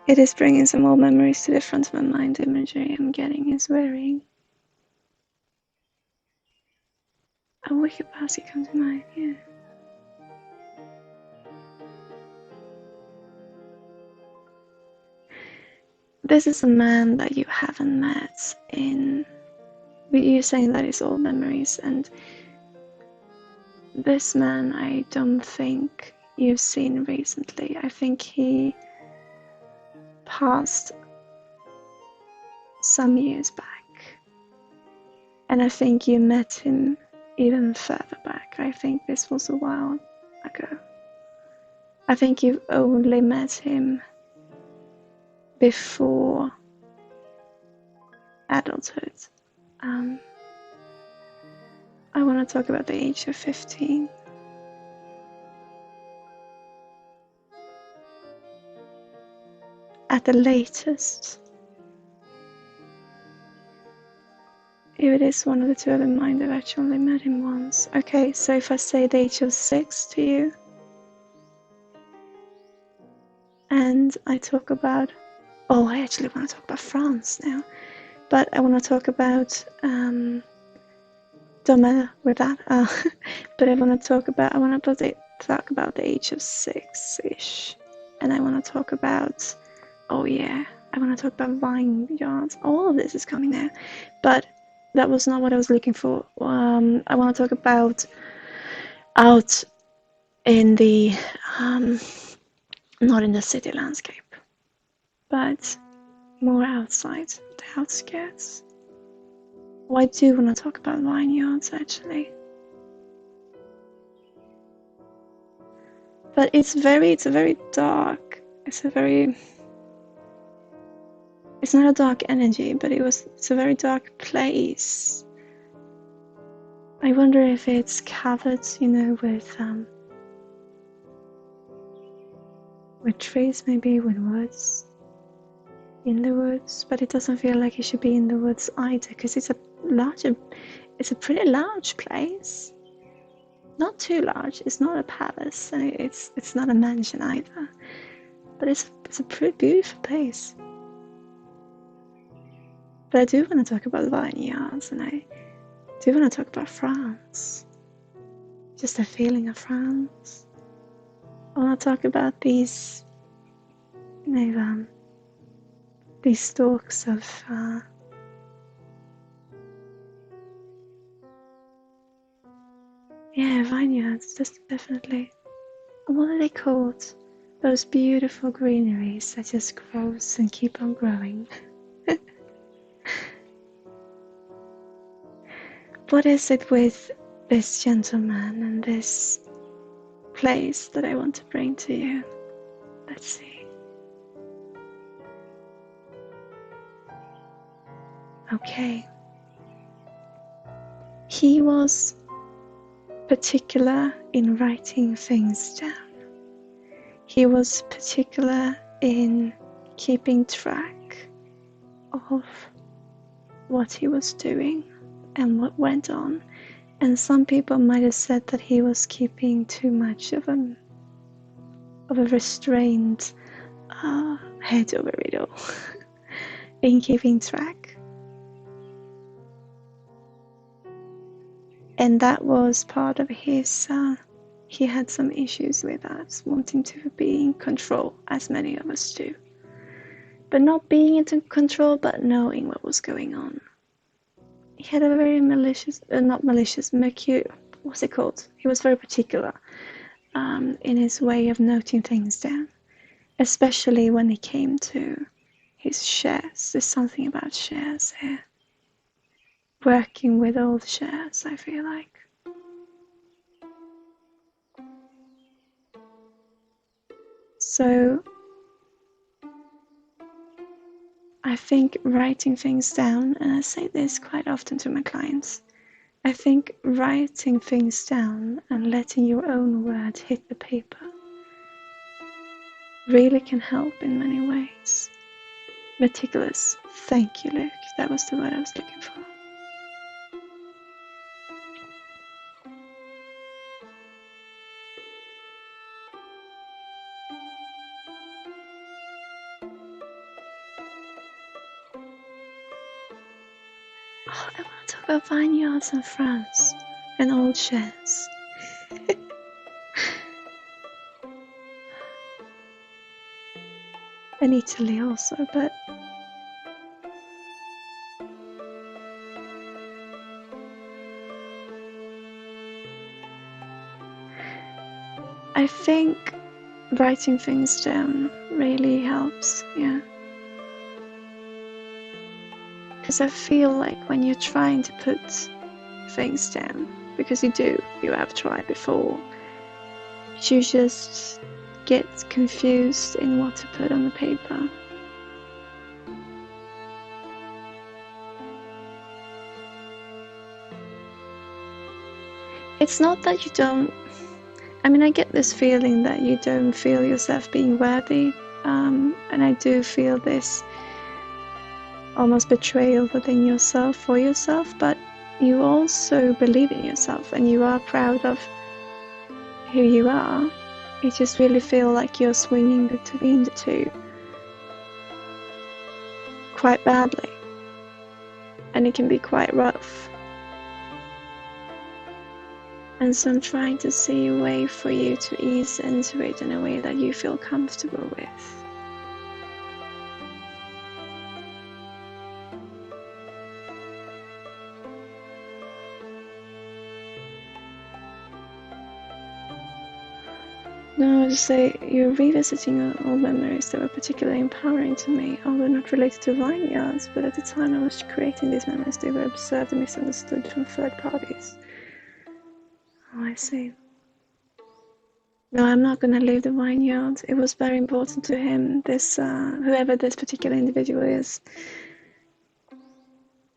It is bringing some old memories to the front of my mind. The imagery I'm getting is wearing. A wicked basket comes to mind, yeah. This is a man that you haven't met in. You're saying that it's all memories, and this man I don't think you've seen recently. I think he passed some years back. And I think you met him even further back. I think this was a while ago. I think you've only met him before adulthood. I want to talk about the age of 15. At the latest. If it is one of the two, I don't mind. I've actually met him once. Okay, so if I say the age of 6 to you, and I talk about, I actually want to talk about France now, but I want to talk about, don't matter with that, but I want to talk about the age of 6-ish, and I want to talk about, I want to talk about vineyards. All of this is coming now, but that was not what I was looking for. I want to talk about out in the, not in the city landscape, but more outside, the outskirts. I do want to talk about vineyards actually. But it's a very dark, it's not a dark energy, but it's a very dark place. I wonder if it's covered, with trees, maybe with woods, in the woods, but it doesn't feel like it should be in the woods either, because it's a pretty large place. Not too large, it's not a palace, and it's not a mansion either, but it's a pretty beautiful place. But I do want to talk about vineyards, and I do want to talk about France. Just a feeling of France. I want to talk about these stalks of vineyards, just definitely. What are they called? Those beautiful greeneries that just grows and keep on growing. what is it with this gentleman and this place that I want to bring to you? Let's see. Okay. He was particular in writing things down. He was particular in keeping track of what he was doing and what went on. And some people might have said that he was keeping too much of a restrained head over it all in keeping track. And that was part of his, he had some issues with that, wanting to be in control, as many of us do. But not being in control, but knowing what was going on. He had a very malicious, what's it called? He was very particular in his way of noting things down, especially when it came to his shares. There's something about shares here. Working with old shares, I feel like. So I think writing things down, and I say this quite often to my clients, I think writing things down and letting your own words hit the paper really can help in many ways. Meticulous. Thank you, Luke. That was the word I was looking for. Oh, I want to talk about vineyards in France and old shares. And Italy also, but I think writing things down really helps, yeah. Because I feel like when you're trying to put things down, because you have tried before, you just get confused in what to put on the paper. It's not that you don't, I mean, I get this feeling that you don't feel yourself being worthy, and I do feel this almost betrayal within yourself for yourself, but you also believe in yourself and you are proud of who you are. You just really feel like you're swinging between the two quite badly, and it can be quite rough. And so I'm trying to see a way for you to ease into it in a way that you feel comfortable with. No, I just say you're revisiting old memories that were particularly empowering to me, although not related to vineyards, but at the time I was creating these memories, they were observed and misunderstood from third parties. Oh, I see. No, I'm not going to leave the vineyard. It was very important to him, this whoever this particular individual is,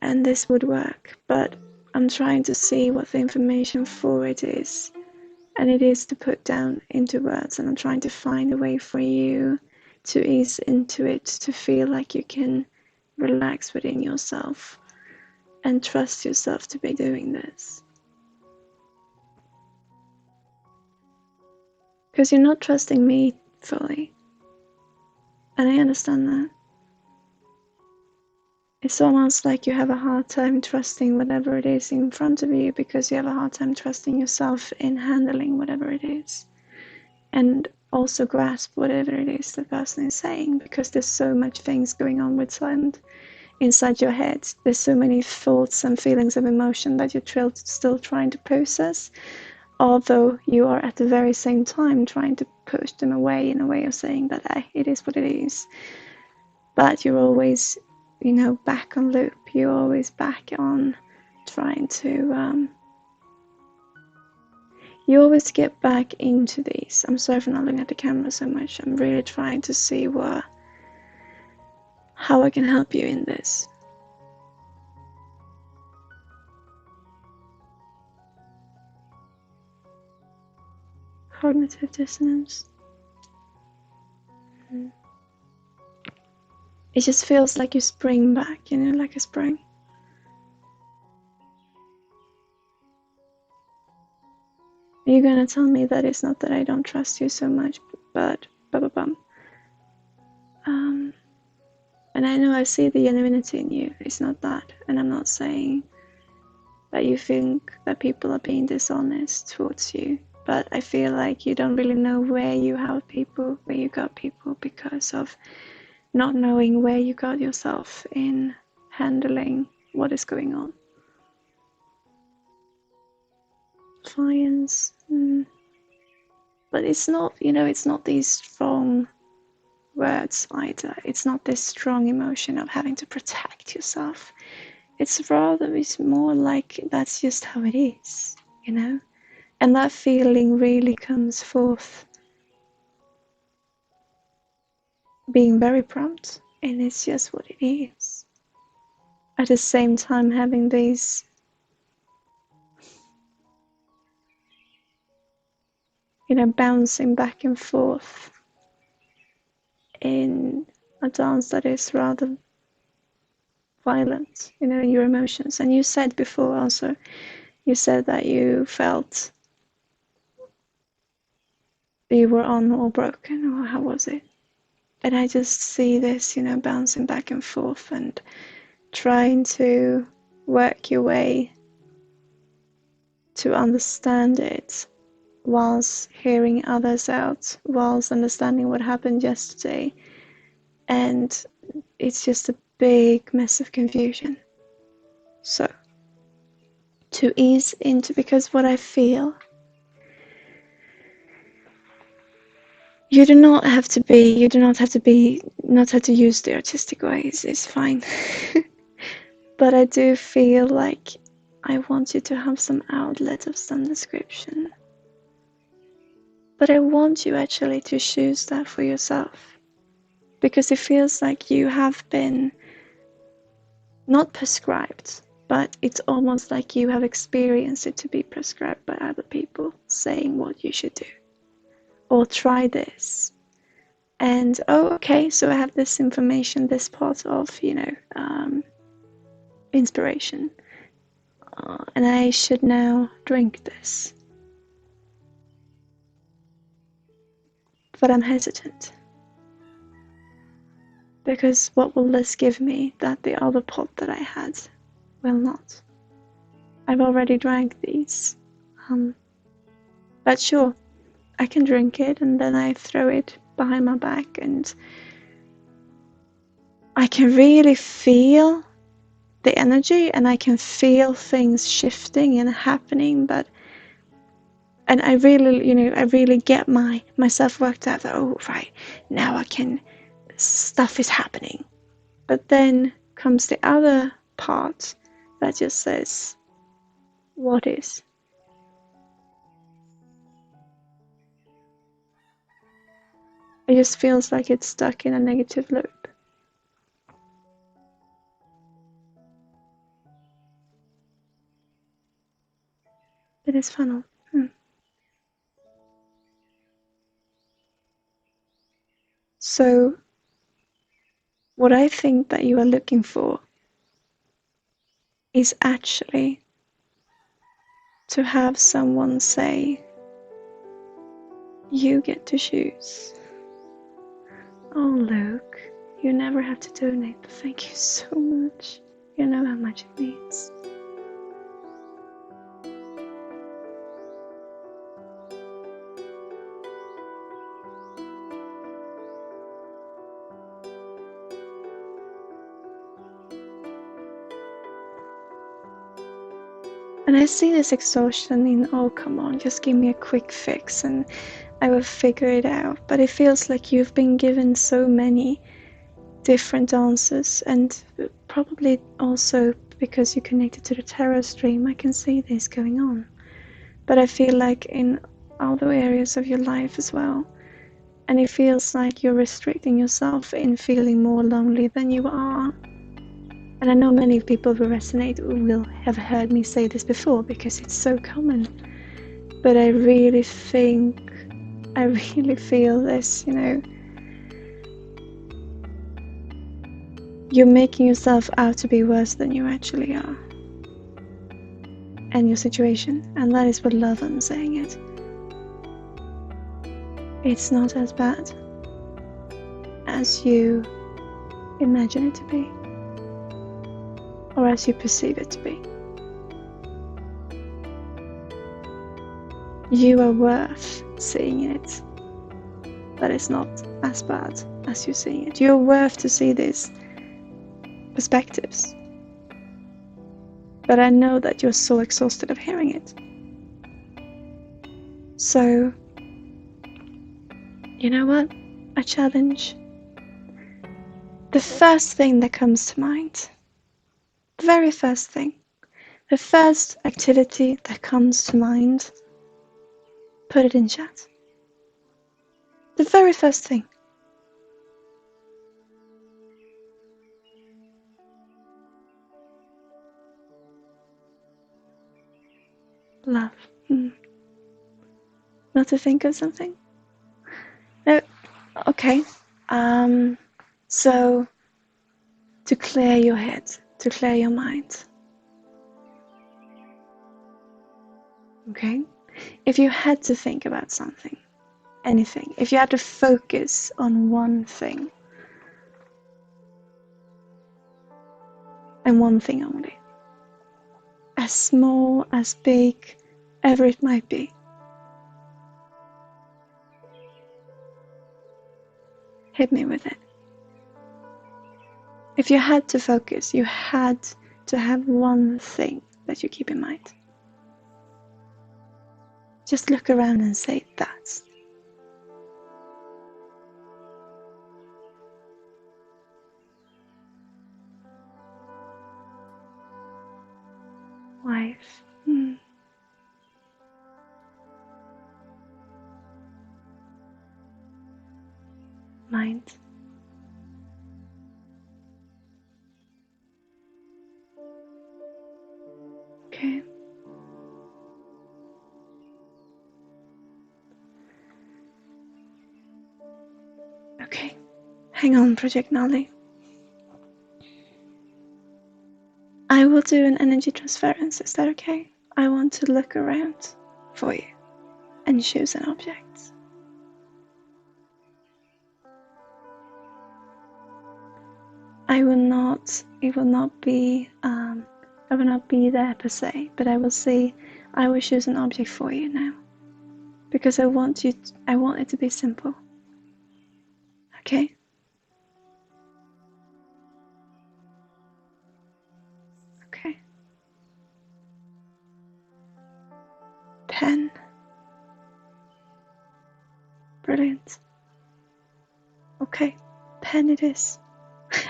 and this would work, but I'm trying to see what the information for it is. And it is to put down into words, and I'm trying to find a way for you to ease into it, to feel like you can relax within yourself and trust yourself to be doing this. Because you're not trusting me fully, and I understand that. It's almost like you have a hard time trusting whatever it is in front of you because you have a hard time trusting yourself in handling whatever it is. And also grasp whatever it is the person is saying, because there's so much things going on inside your head. There's so many thoughts and feelings of emotion that you're still trying to process, although you are at the very same time trying to push them away in a way of saying that it is what it is. But you're always, back on loop. You're always back on trying to you always get back into these. I'm sorry for not looking at the camera so much. I'm really trying to see how I can help you in this. Cognitive dissonance. It just feels like you spring back, you know, like a spring. You're gonna tell me that it's not that I don't trust you so much, but and I know I see the genuinity in you. It's not that, and I'm not saying that you think that people are being dishonest towards you, but I feel like you don't really know where you have people, where you got people, because of not knowing where you got yourself in handling what is going on. Clients, but it's not, you know, it's not these strong words either. It's not this strong emotion of having to protect yourself. It's more like that's just how it is, you know? And that feeling really comes forth being very prompt, and it's just what it is. At the same time, having these, you know, bouncing back and forth in a dance that is rather violent, you know, in your emotions. And you said before also, you said that you felt you were on or broken, or how was it? And I just see this, you know, bouncing back and forth and trying to work your way to understand it whilst hearing others out, whilst understanding what happened yesterday. And it's just a big mess of confusion. So, to ease into, because what I feel, you do not have to not have to use the artistic ways, it's fine. But I do feel like I want you to have some outlet of some description. But I want you actually to choose that for yourself. Because it feels like you have been not prescribed, but it's almost like you have experienced it to be prescribed by other people saying what you should do. Or try this. And, oh, okay, so I have this information, this part of, you know, inspiration. And I should now drink this. But I'm hesitant. Because what will this give me that the other pot that I had will not? I've already drank these. But sure, I can drink it and then I throw it behind my back and I can really feel the energy and I can feel things shifting and happening, and I really, you know, I really get myself worked out that, oh, right, now stuff is happening. But then comes the other part that just says, what is? It just feels like it's stuck in a negative loop. It is funnel. So, what I think that you are looking for is actually to have someone say, you get to choose. Oh, Luke, you never have to donate, but thank you so much. You know how much it means. And I see this exhaustion in, oh, come on, just give me a quick fix and I will figure it out. But it feels like you've been given so many different answers and probably also because you're connected to the tarot stream, I can see this going on. But I feel like in other areas of your life as well, and it feels like you're restricting yourself in feeling more lonely than you are. And I know many people will resonate, will have heard me say this before because it's so common. But I really feel this, you're making yourself out to be worse than you actually are. And your situation. And that is what love I'm saying it. It's not as bad as you imagine it to be. Or as you perceive it to be. You are worth seeing it. But it's not as bad as you're seeing it. You're worth to see these perspectives. But I know that you're so exhausted of hearing it. So, you know what? A challenge. The first thing that comes to mind, the very first thing, the first activity that comes to mind, put it in chat. The very first thing. Love. Not to think of something? No. Okay. So, to clear your head, to clear your mind. Okay? If you had to think about something, anything, if you had to focus on one thing, and one thing only, as small, as big, ever it might be, hit me with it. If you had to focus, you had to have one thing that you keep in mind. Just look around and say that. Wife. Mind. Okay. Okay. Hang on, Project Nolly. I will do an energy transference, is that okay? I want to look around for you and choose an object. I will not be there per se, but I will choose an object for you now. Because I want it to be simple. Okay? Okay. Pen. Brilliant. Okay, pen it is.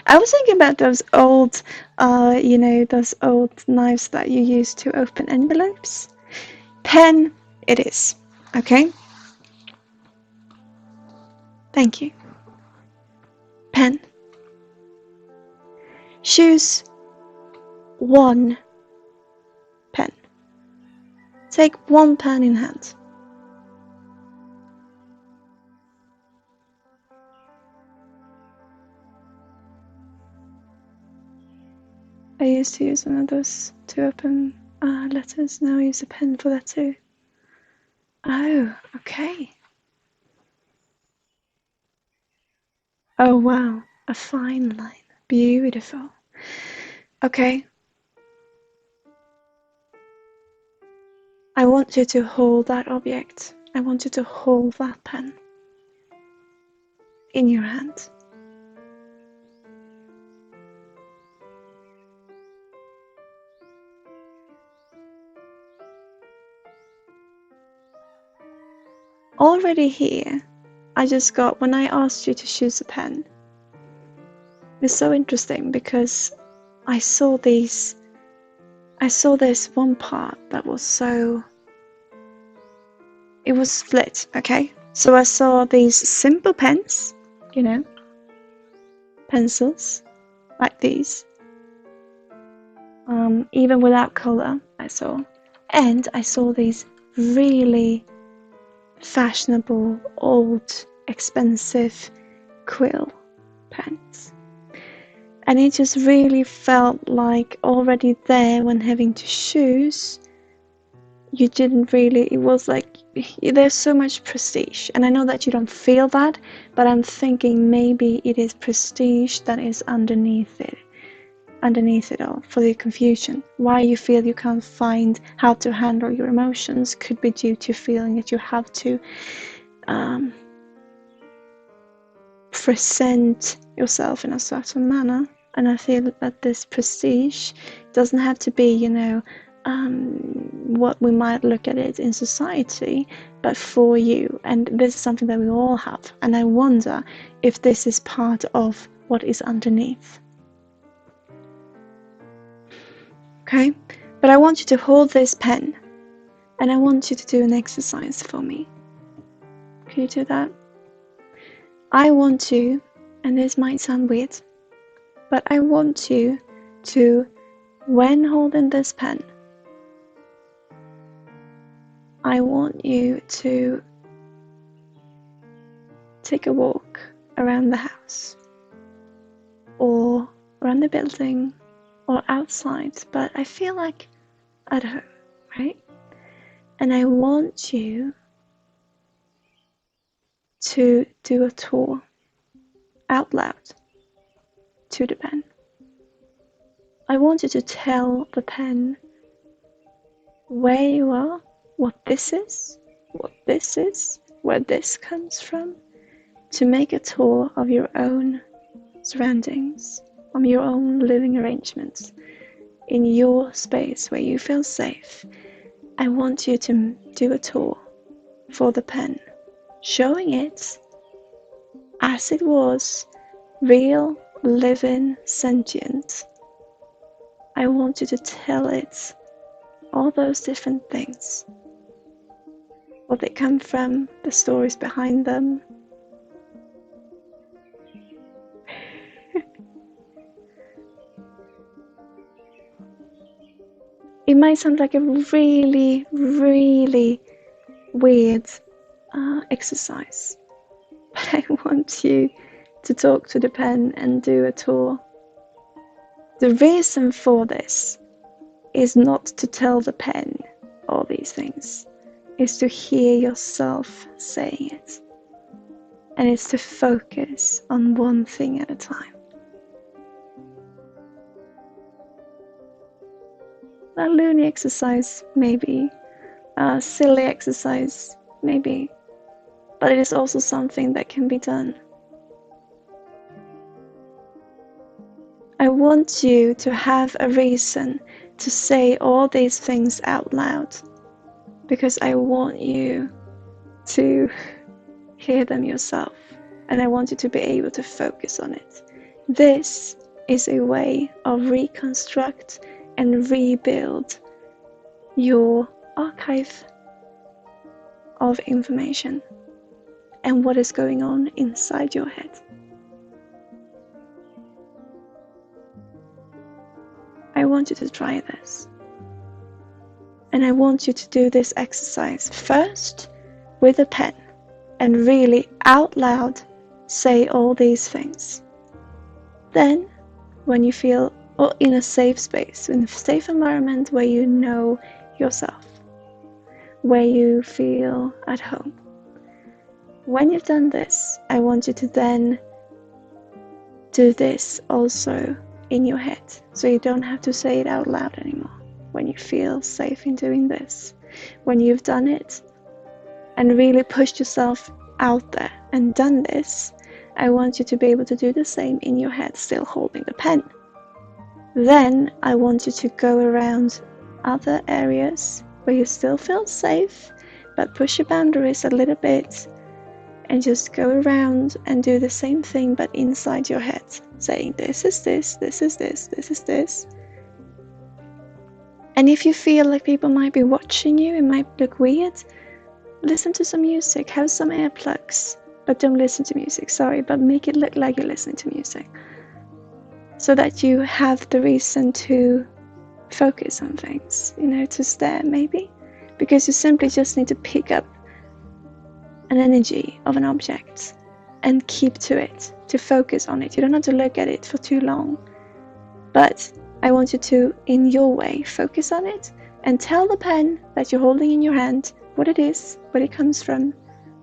I was thinking about those old, those old knives that you use to open envelopes. Pen it is. Okay? Thank you. Pen. Choose one pen. Take one pen in hand. I used to use one of those to open letters. Now I use a pen for that too. Oh, okay. Oh wow, a fine line. Beautiful. Okay. I want you to hold that object. I want you to hold that pen in your hand. Already here, I just got, when I asked you to choose a pen, it's so interesting because I saw these I saw this one part that was so... It was split, okay? So I saw these simple pens, you know, pencils, like these. Even without color, I saw. And I saw these really fashionable, old, expensive quill pens. And it just really felt like already there when having to choose, you didn't really, it was like, there's so much prestige. And I know that you don't feel that, but I'm thinking maybe it is prestige that is underneath it all, for the confusion. Why you feel you can't find how to handle your emotions could be due to feeling that you have to present yourself in a certain manner. And I feel that this prestige doesn't have to be, you know, what we might look at it in society, but for you. And this is something that we all have. And I wonder if this is part of what is underneath. Okay, but I want you to hold this pen and I want you to do an exercise for me. Can you do that? I want you, and this might sound weird, but I want you to, when holding this pen, I want you to take a walk around the house or around the building or outside, but I feel like at home, right? And I want you to do a tour out loud to the pen. I want you to tell the pen where you are, what this is, where this comes from, to make a tour of your own surroundings, of your own living arrangements, in your space where you feel safe. I want you to do a tour for the pen, showing it as it was, real, living, sentient. I want you to tell it all those different things, what they come from, the stories behind them. It might sound like a really, really weird exercise, but I want you to talk to the pen and do a tour. The reason for this is not to tell the pen all these things, it's to hear yourself saying it. And it's to focus on one thing at a time. A loony exercise, maybe. A silly exercise, maybe. But it is also something that can be done. I want you to have a reason to say all these things out loud, because I want you to hear them yourself, and I want you to be able to focus on it. This is a way of reconstruct and rebuild your archive of information and what is going on inside your head. I want you to try this. And I want you to do this exercise first with a pen and really out loud say all these things. Then, when you feel in a safe space, in a safe environment where you know yourself, where you feel at home, when you've done this, I want you to then do this also in your head, so you don't have to say it out loud anymore. When you feel safe in doing this, when you've done it and really pushed yourself out there and done this, I want you to be able to do the same in your head, still holding the pen. Then I want you to go around other areas where you still feel safe, but push your boundaries a little bit, and just go around and do the same thing but inside your head, saying this is this, this is this, this is this. And if you feel like people might be watching you, it might look weird, listen to some music, have some earplugs, but don't listen to music, sorry, but make it look like you're listening to music, so that you have the reason to focus on things, to stare maybe, because you simply just need to pick up an energy of an object and keep to it, to focus on it. You don't have to look at it for too long, but I want you to, in your way, focus on it and tell the pen that you're holding in your hand what it is, where it comes from,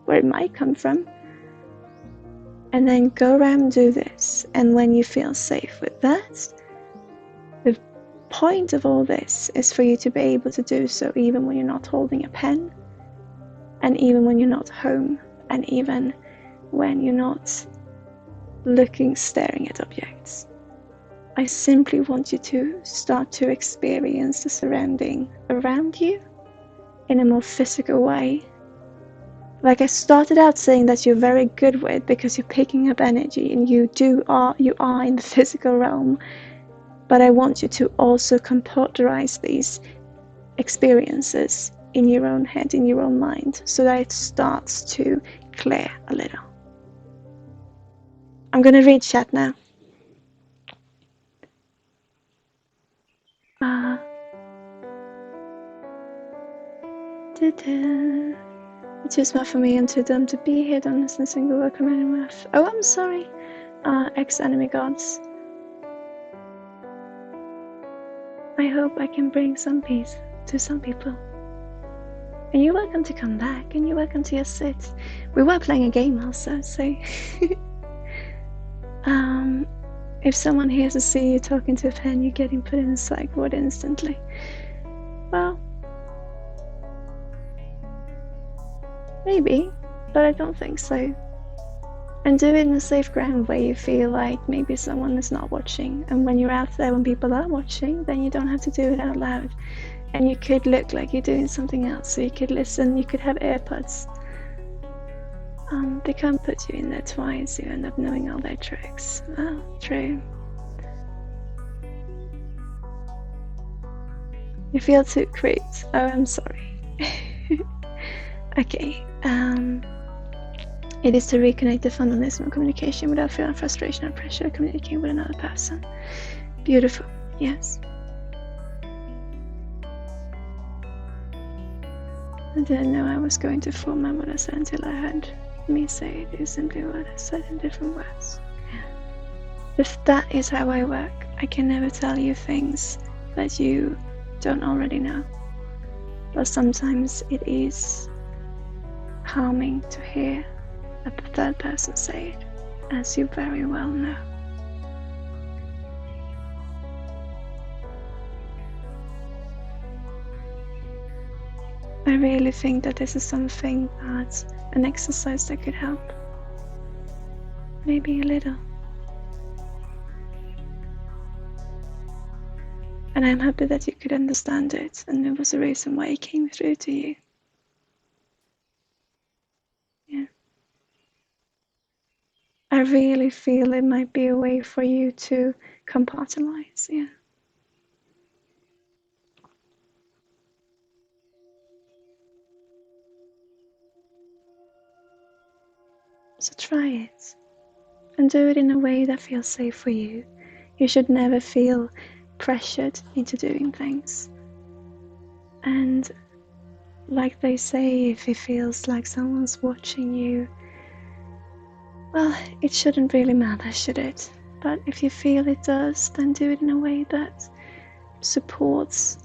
where it might come from, and then go around and do this. And when you feel safe with that, the point of all this is for you to be able to do so even when you're not holding a pen, and even when you're not home, and even when you're not staring at objects. I simply want you to start to experience the surrounding around you in a more physical way. Like I started out saying that you're very good with, because you're picking up energy and you are in the physical realm. But I want you to also computerize these experiences in your own head, in your own mind, so that it starts to clear a little. I'm going to read chat now. It's just not for me and too dumb to be here. Don't listen to a single word coming in my mouth. Oh, I'm sorry. Ex-enemy gods. I hope I can bring some peace to some people. And you're welcome to come back, and you're welcome to just sit. We were playing a game also, so if someone hears to see you talking to a pen, you're getting put in a psych ward instantly. Well, maybe, but I don't think so. And do it in a safe ground where you feel like maybe someone is not watching. And when you're out there, when people are watching, then you don't have to do it out loud. And you could look like you're doing something else. So you could listen, you could have AirPods. They can't put you in there twice. You end up knowing all their tricks. Oh, true. You feel too creeped. Oh, I'm sorry. Okay. It is to reconnect the fundamentalism of communication without feeling frustration or pressure, communicating with another person. Beautiful. Yes. I didn't know I was going to format what I said until I heard me say it is simply what I said in different words. Yeah. If that is how I work, I can never tell you things that you don't already know. But sometimes it is calming to hear a third person say it, as you very well know. I really think that this is something that's an exercise that could help. Maybe a little. And I'm happy that you could understand it, and there was a reason why it came through to you. Yeah. I really feel it might be a way for you to compartmentalize, yeah. So try it, and do it in a way that feels safe for you. You should never feel pressured into doing things. And like they say, if it feels like someone's watching you, well, it shouldn't really matter, should it? But if you feel it does, then do it in a way that supports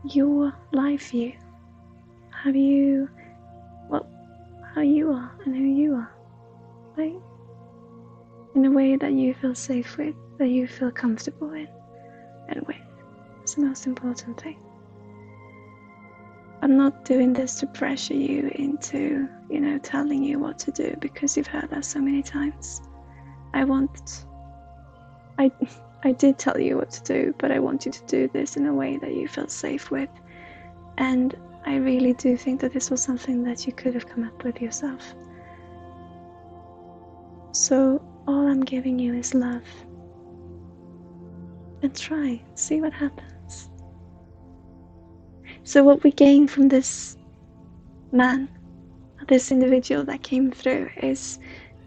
your life view. How you are and who you are, right? In a way that you feel safe with, that you feel comfortable in and with. It's the most important thing. I'm not doing this to pressure you into, telling you what to do, because you've heard that so many times. I did tell you what to do, but I want you to do this in a way that you feel safe with. And I really do think that this was something that you could have come up with yourself. So all I'm giving you is love. And try, see what happens. So what we gain from this man, this individual that came through, is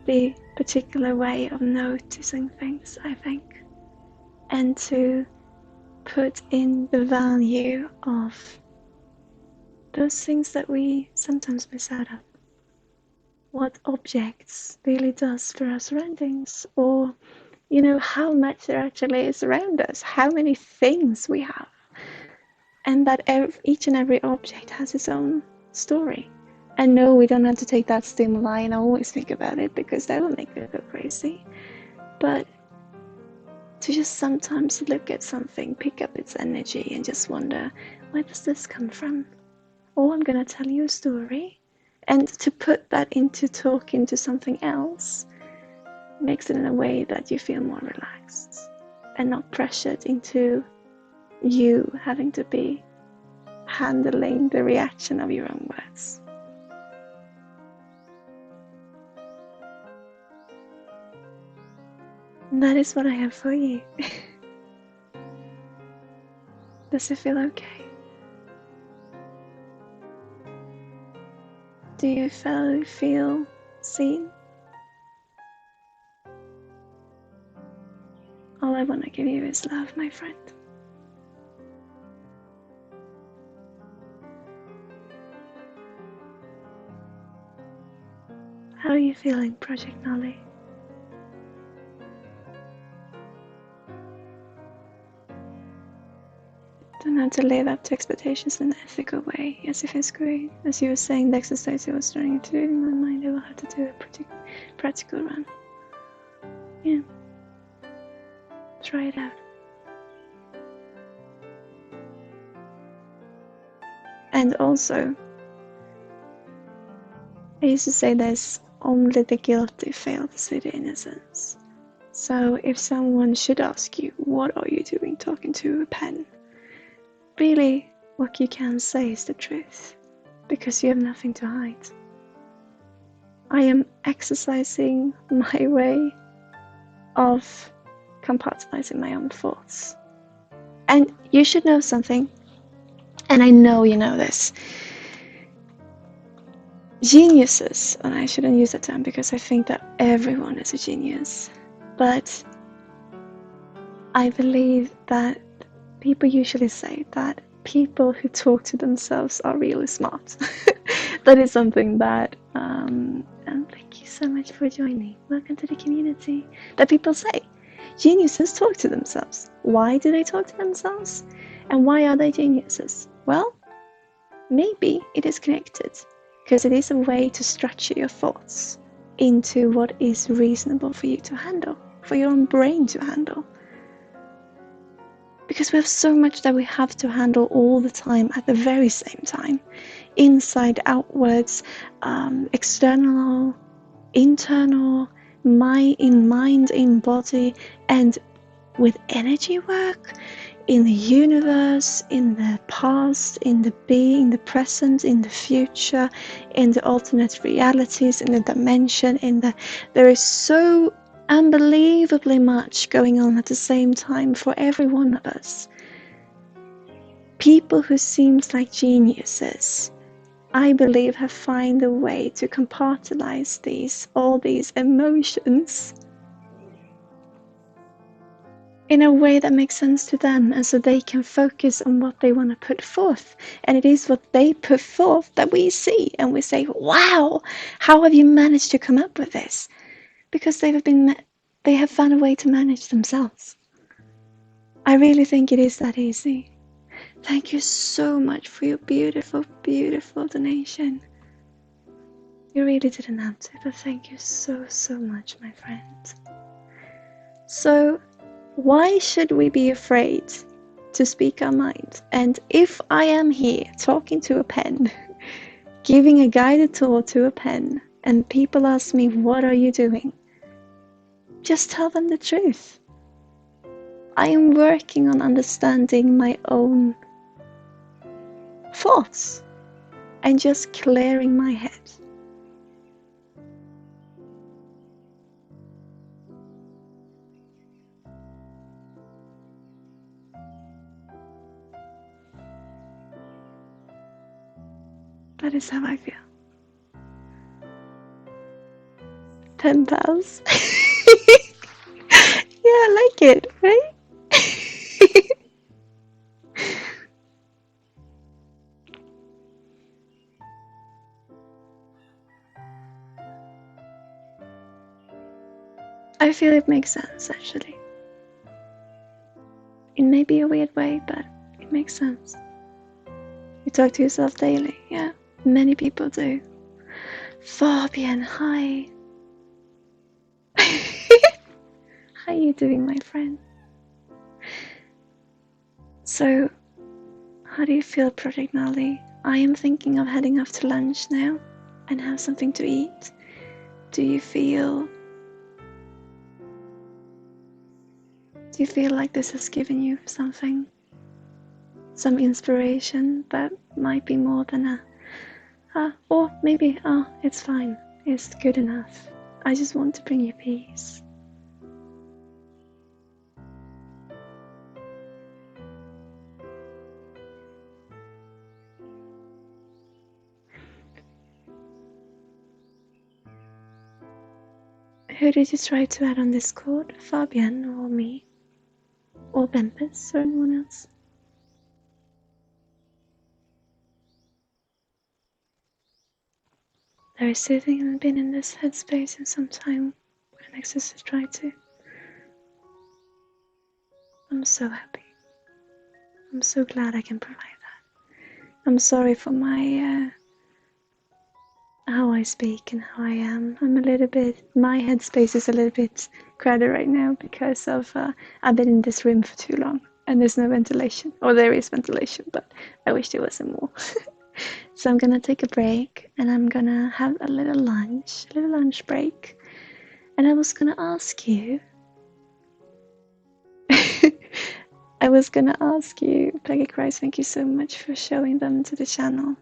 the particular way of noticing things, I think, and to put in the value of those things that we sometimes miss out of. What objects really does for our surroundings, or how much there actually is around us, how many things we have, and that each and every object has its own story. And no, we don't have to take that stimuli and always think about it, because that will make me go crazy. But to just sometimes look at something, pick up its energy, and just wonder, where does this come from? Oh, I'm gonna tell you a story. And to put that into talking to something else makes it in a way that you feel more relaxed and not pressured into you having to be handling the reaction of your own words. And that is what I have for you. Does it feel okay? Do you feel seen? All I want to give you is love, my friend. How are you feeling, Project Nolly? Don't have to live up to expectations in an ethical way, as if it's great. As you were saying, the exercise I was trying to do in my mind, I will have to do a pretty practical run. Yeah. Try it out. And also, I used to say this, only the guilty fail to see the innocence. So if someone should ask you, what are you doing talking to a pen? Really, what you can say is the truth, because you have nothing to hide. I am exercising my way of compartmentalizing my own thoughts. And you should know something, and I know you know this. Geniuses, and I shouldn't use that term because I think that everyone is a genius, but I believe that people usually say that people who talk to themselves are really smart. That is something that, and thank you so much for joining. Welcome to the community. That people say. Geniuses talk to themselves. Why do they talk to themselves? And why are they geniuses? Well, maybe it is connected, because it is a way to structure your thoughts into what is reasonable for you to handle, for your own brain to handle. Because we have so much that we have to handle all the time at the very same time. Inside, outwards, external, internal, in mind, in body, and with energy work, in the universe, in the past, in the present, in the future, in the alternate realities, in the dimension, there is so unbelievably much going on at the same time for every one of us. People who seems like geniuses, I believe, have found a way to compartmentalize all these emotions in a way that makes sense to them, and so they can focus on what they want to put forth. And it is what they put forth that we see, and we say, wow, how have you managed to come up with this? Because they have found a way to manage themselves. I really think it is that easy. Thank you so much for your beautiful, beautiful donation. You really didn't have to, but thank you so, so much, my friend. So, why should we be afraid to speak our mind? And if I am here talking to a pen, giving a guided tour to a pen, and people ask me, what are you doing? Just tell them the truth. I am working on understanding my own thoughts and just clearing my head. That is how I feel. 10 pals. Yeah, I like it, right? I feel it makes sense, actually. It may be a weird way, but it makes sense. You talk to yourself daily, yeah. Many people do. Fabian, hi. How are you doing, my friend? So, how do you feel, Project Nali? I am thinking of heading off to lunch now and have something to eat. Do you feel like this has given you something? Some inspiration that might be more than or maybe, it's fine. It's good enough. I just want to bring you peace. Who did you try to add on Discord? Fabian or me? Or Bempus or anyone else? Very soothing and been in this headspace in some time when Nexus has tried to. I'm so happy. I'm so glad I can provide that. I'm sorry for my how I speak and how I am. I'm a little bit, my headspace is a little bit crowded right now because of I've been in this room for too long and there's no ventilation, or there is ventilation, but I wish there wasn't more. So I'm gonna take a break and I'm gonna have a little lunch break. And I was gonna ask you, Peggy Christ, thank you so much for showing them to the channel.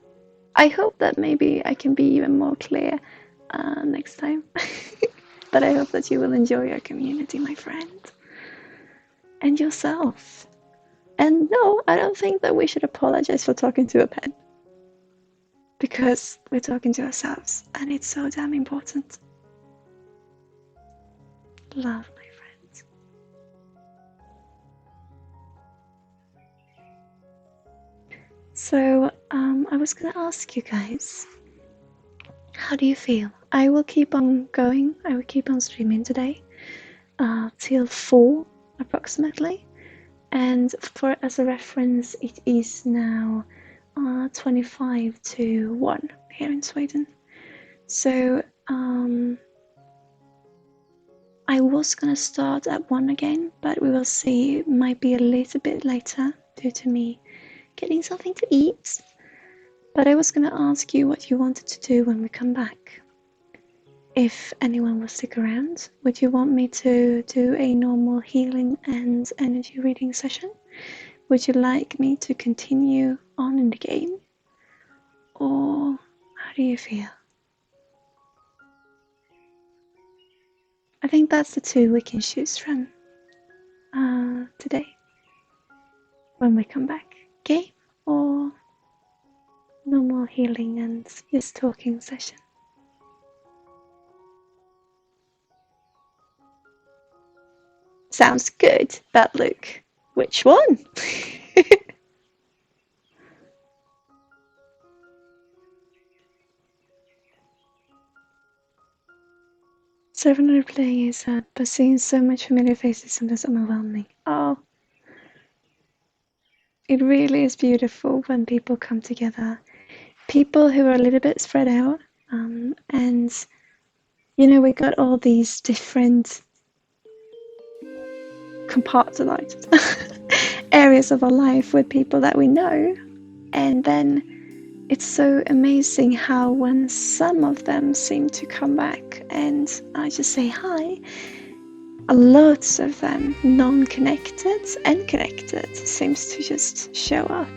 I hope that maybe I can be even more clear next time. But I hope that you will enjoy your community, my friend. And yourself. And no, I don't think that we should apologize for talking to a pen. Because we're talking to ourselves, and it's so damn important. Love, my friends. So, I was gonna ask you guys, how do you feel? I will keep on going. I will keep on streaming today till 4 approximately. And for as a reference, it is now 25 to 1 here in Sweden. So I was gonna start at 1 again, but we will see. It might be a little bit later due to me getting something to eat. But I was gonna ask you what you wanted to do when we come back. If anyone will stick around, would you want me to do a normal healing and energy reading session? Would you like me to continue on in the game? Or how do you feel? I think that's the two we can choose from today when we come back. Game or normal healing and just talking session? Sounds good, but look, which one? Seven other playing is sad, but seeing so much familiar faces sometimes overwhelming. Oh, it really is beautiful when people come together. People who are a little bit spread out, and you know, we got all these different compartmentalized areas of our life with people that we know, and then it's so amazing how when some of them seem to come back and I just say hi, lots of them, non-connected and connected, seems to just show up.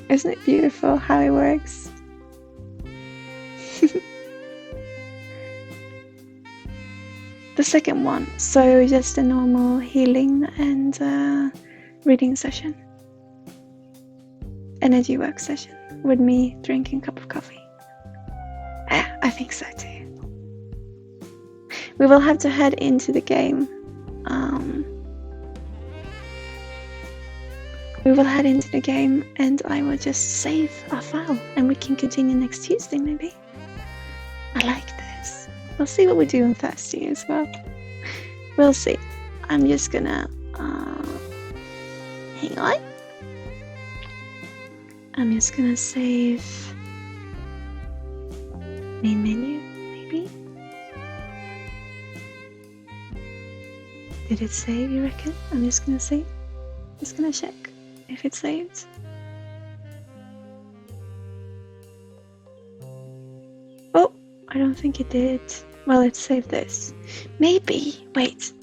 Isn't it beautiful how it works? The second one, so just a normal healing and reading session. Energy work session with me drinking a cup of coffee. I think so too. We will have to head into the game. We will head into the game and I will just save our file and we can continue next Tuesday maybe. I like this. We'll see what we do on Thursday as well. We'll see. I'm just gonna hang on. I'm just gonna save main menu maybe. Did it save, you reckon? I'm just gonna save. Just gonna check if it saved. Oh, I don't think it did. Well, it saved this. Maybe. Wait.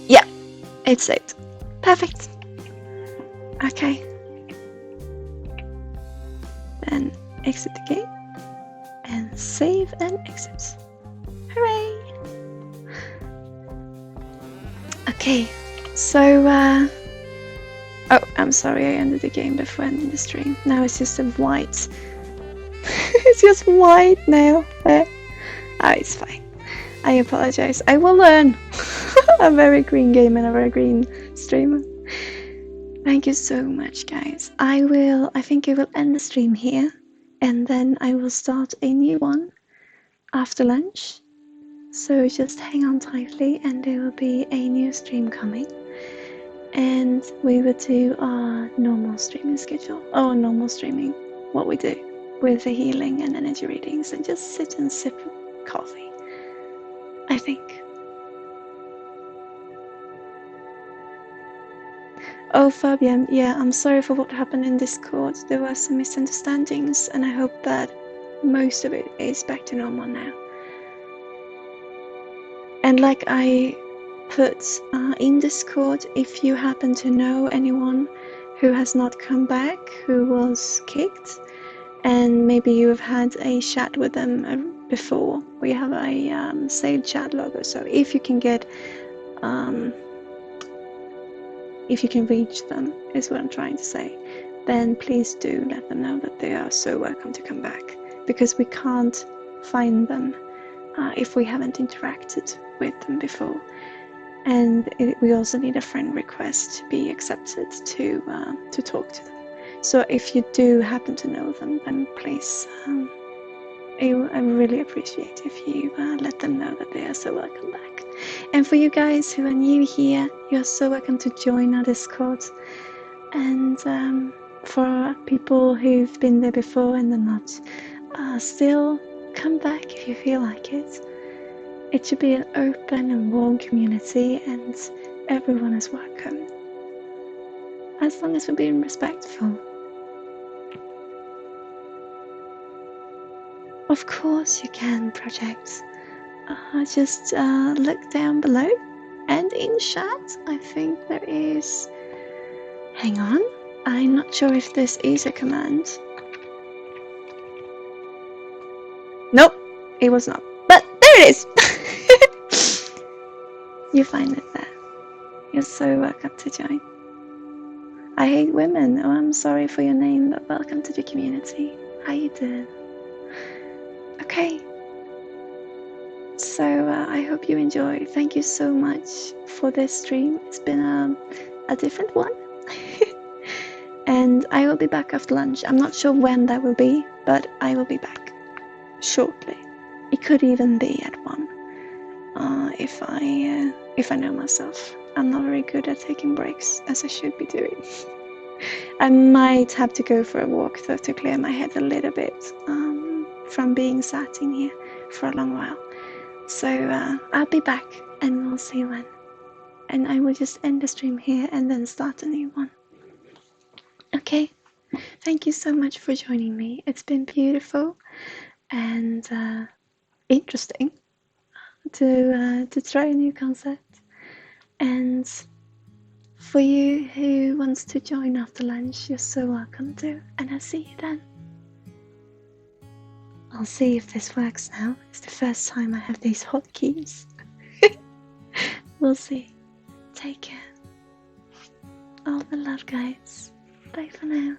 Yeah, it saved. Perfect. Okay. Then exit the game and save and exit. Hooray! Okay, so oh, I'm sorry, I ended the game before ending the stream. Now it's just a white. It's just white now. Oh, it's fine. I apologize. I will learn. A very green game and a very green streamer. Thank you so much, guys. I think I will end the stream here, and then I will start a new one after lunch. So just hang on tightly and there will be a new stream coming. And we will do our normal streaming schedule. Oh, normal streaming. What we do with the healing and energy readings and just sit and sip coffee. I think. Oh, Fabian, yeah, I'm sorry for what happened in Discord. There were some misunderstandings and I hope that most of it is back to normal now. And like I put in Discord, if you happen to know anyone who has not come back, who was kicked, and maybe you have had a chat with them before, we have a saved chat log or so. If you can get, if you can reach them, is what I'm trying to say, then please do let them know that they are so welcome to come back, because we can't find them if we haven't interacted with them before. And we also need a friend request to be accepted to talk to them. So if you do happen to know them, then please, I really appreciate if you let them know that they are so welcome back. And for you guys who are new here, you're so welcome to join our Discord. And for people who've been there before and are not, still come back if you feel like it. It should be an open and warm community and everyone is welcome. As long as we're being respectful. Of course you can, Project. Just look down below and in chat I think there is... Hang on, I'm not sure if this is a command. Nope, it was not. But there it is! You find it there. You're so welcome to join. I hate women. Oh, I'm sorry for your name, but welcome to the community. How you doing? Okay. So I hope you enjoy. Thank you so much for this stream. It's been a different one. And I will be back after lunch. I'm not sure when that will be, but I will be back shortly. It could even be at 1. If I know myself. I'm not very good at taking breaks, as I should be doing. I might have to go for a walk though to clear my head a little bit from being sat in here for a long while. So I'll be back and we'll see when. And I will just end the stream here and then start a new one. Okay, thank you so much for joining me. It's been beautiful and interesting to try a new concept. And for you who wants to join after lunch, you're so welcome to, and I'll see you then. I'll see if this works now. It's the first time I have these hotkeys. We'll see. Take care. All the love, guys. Bye for now.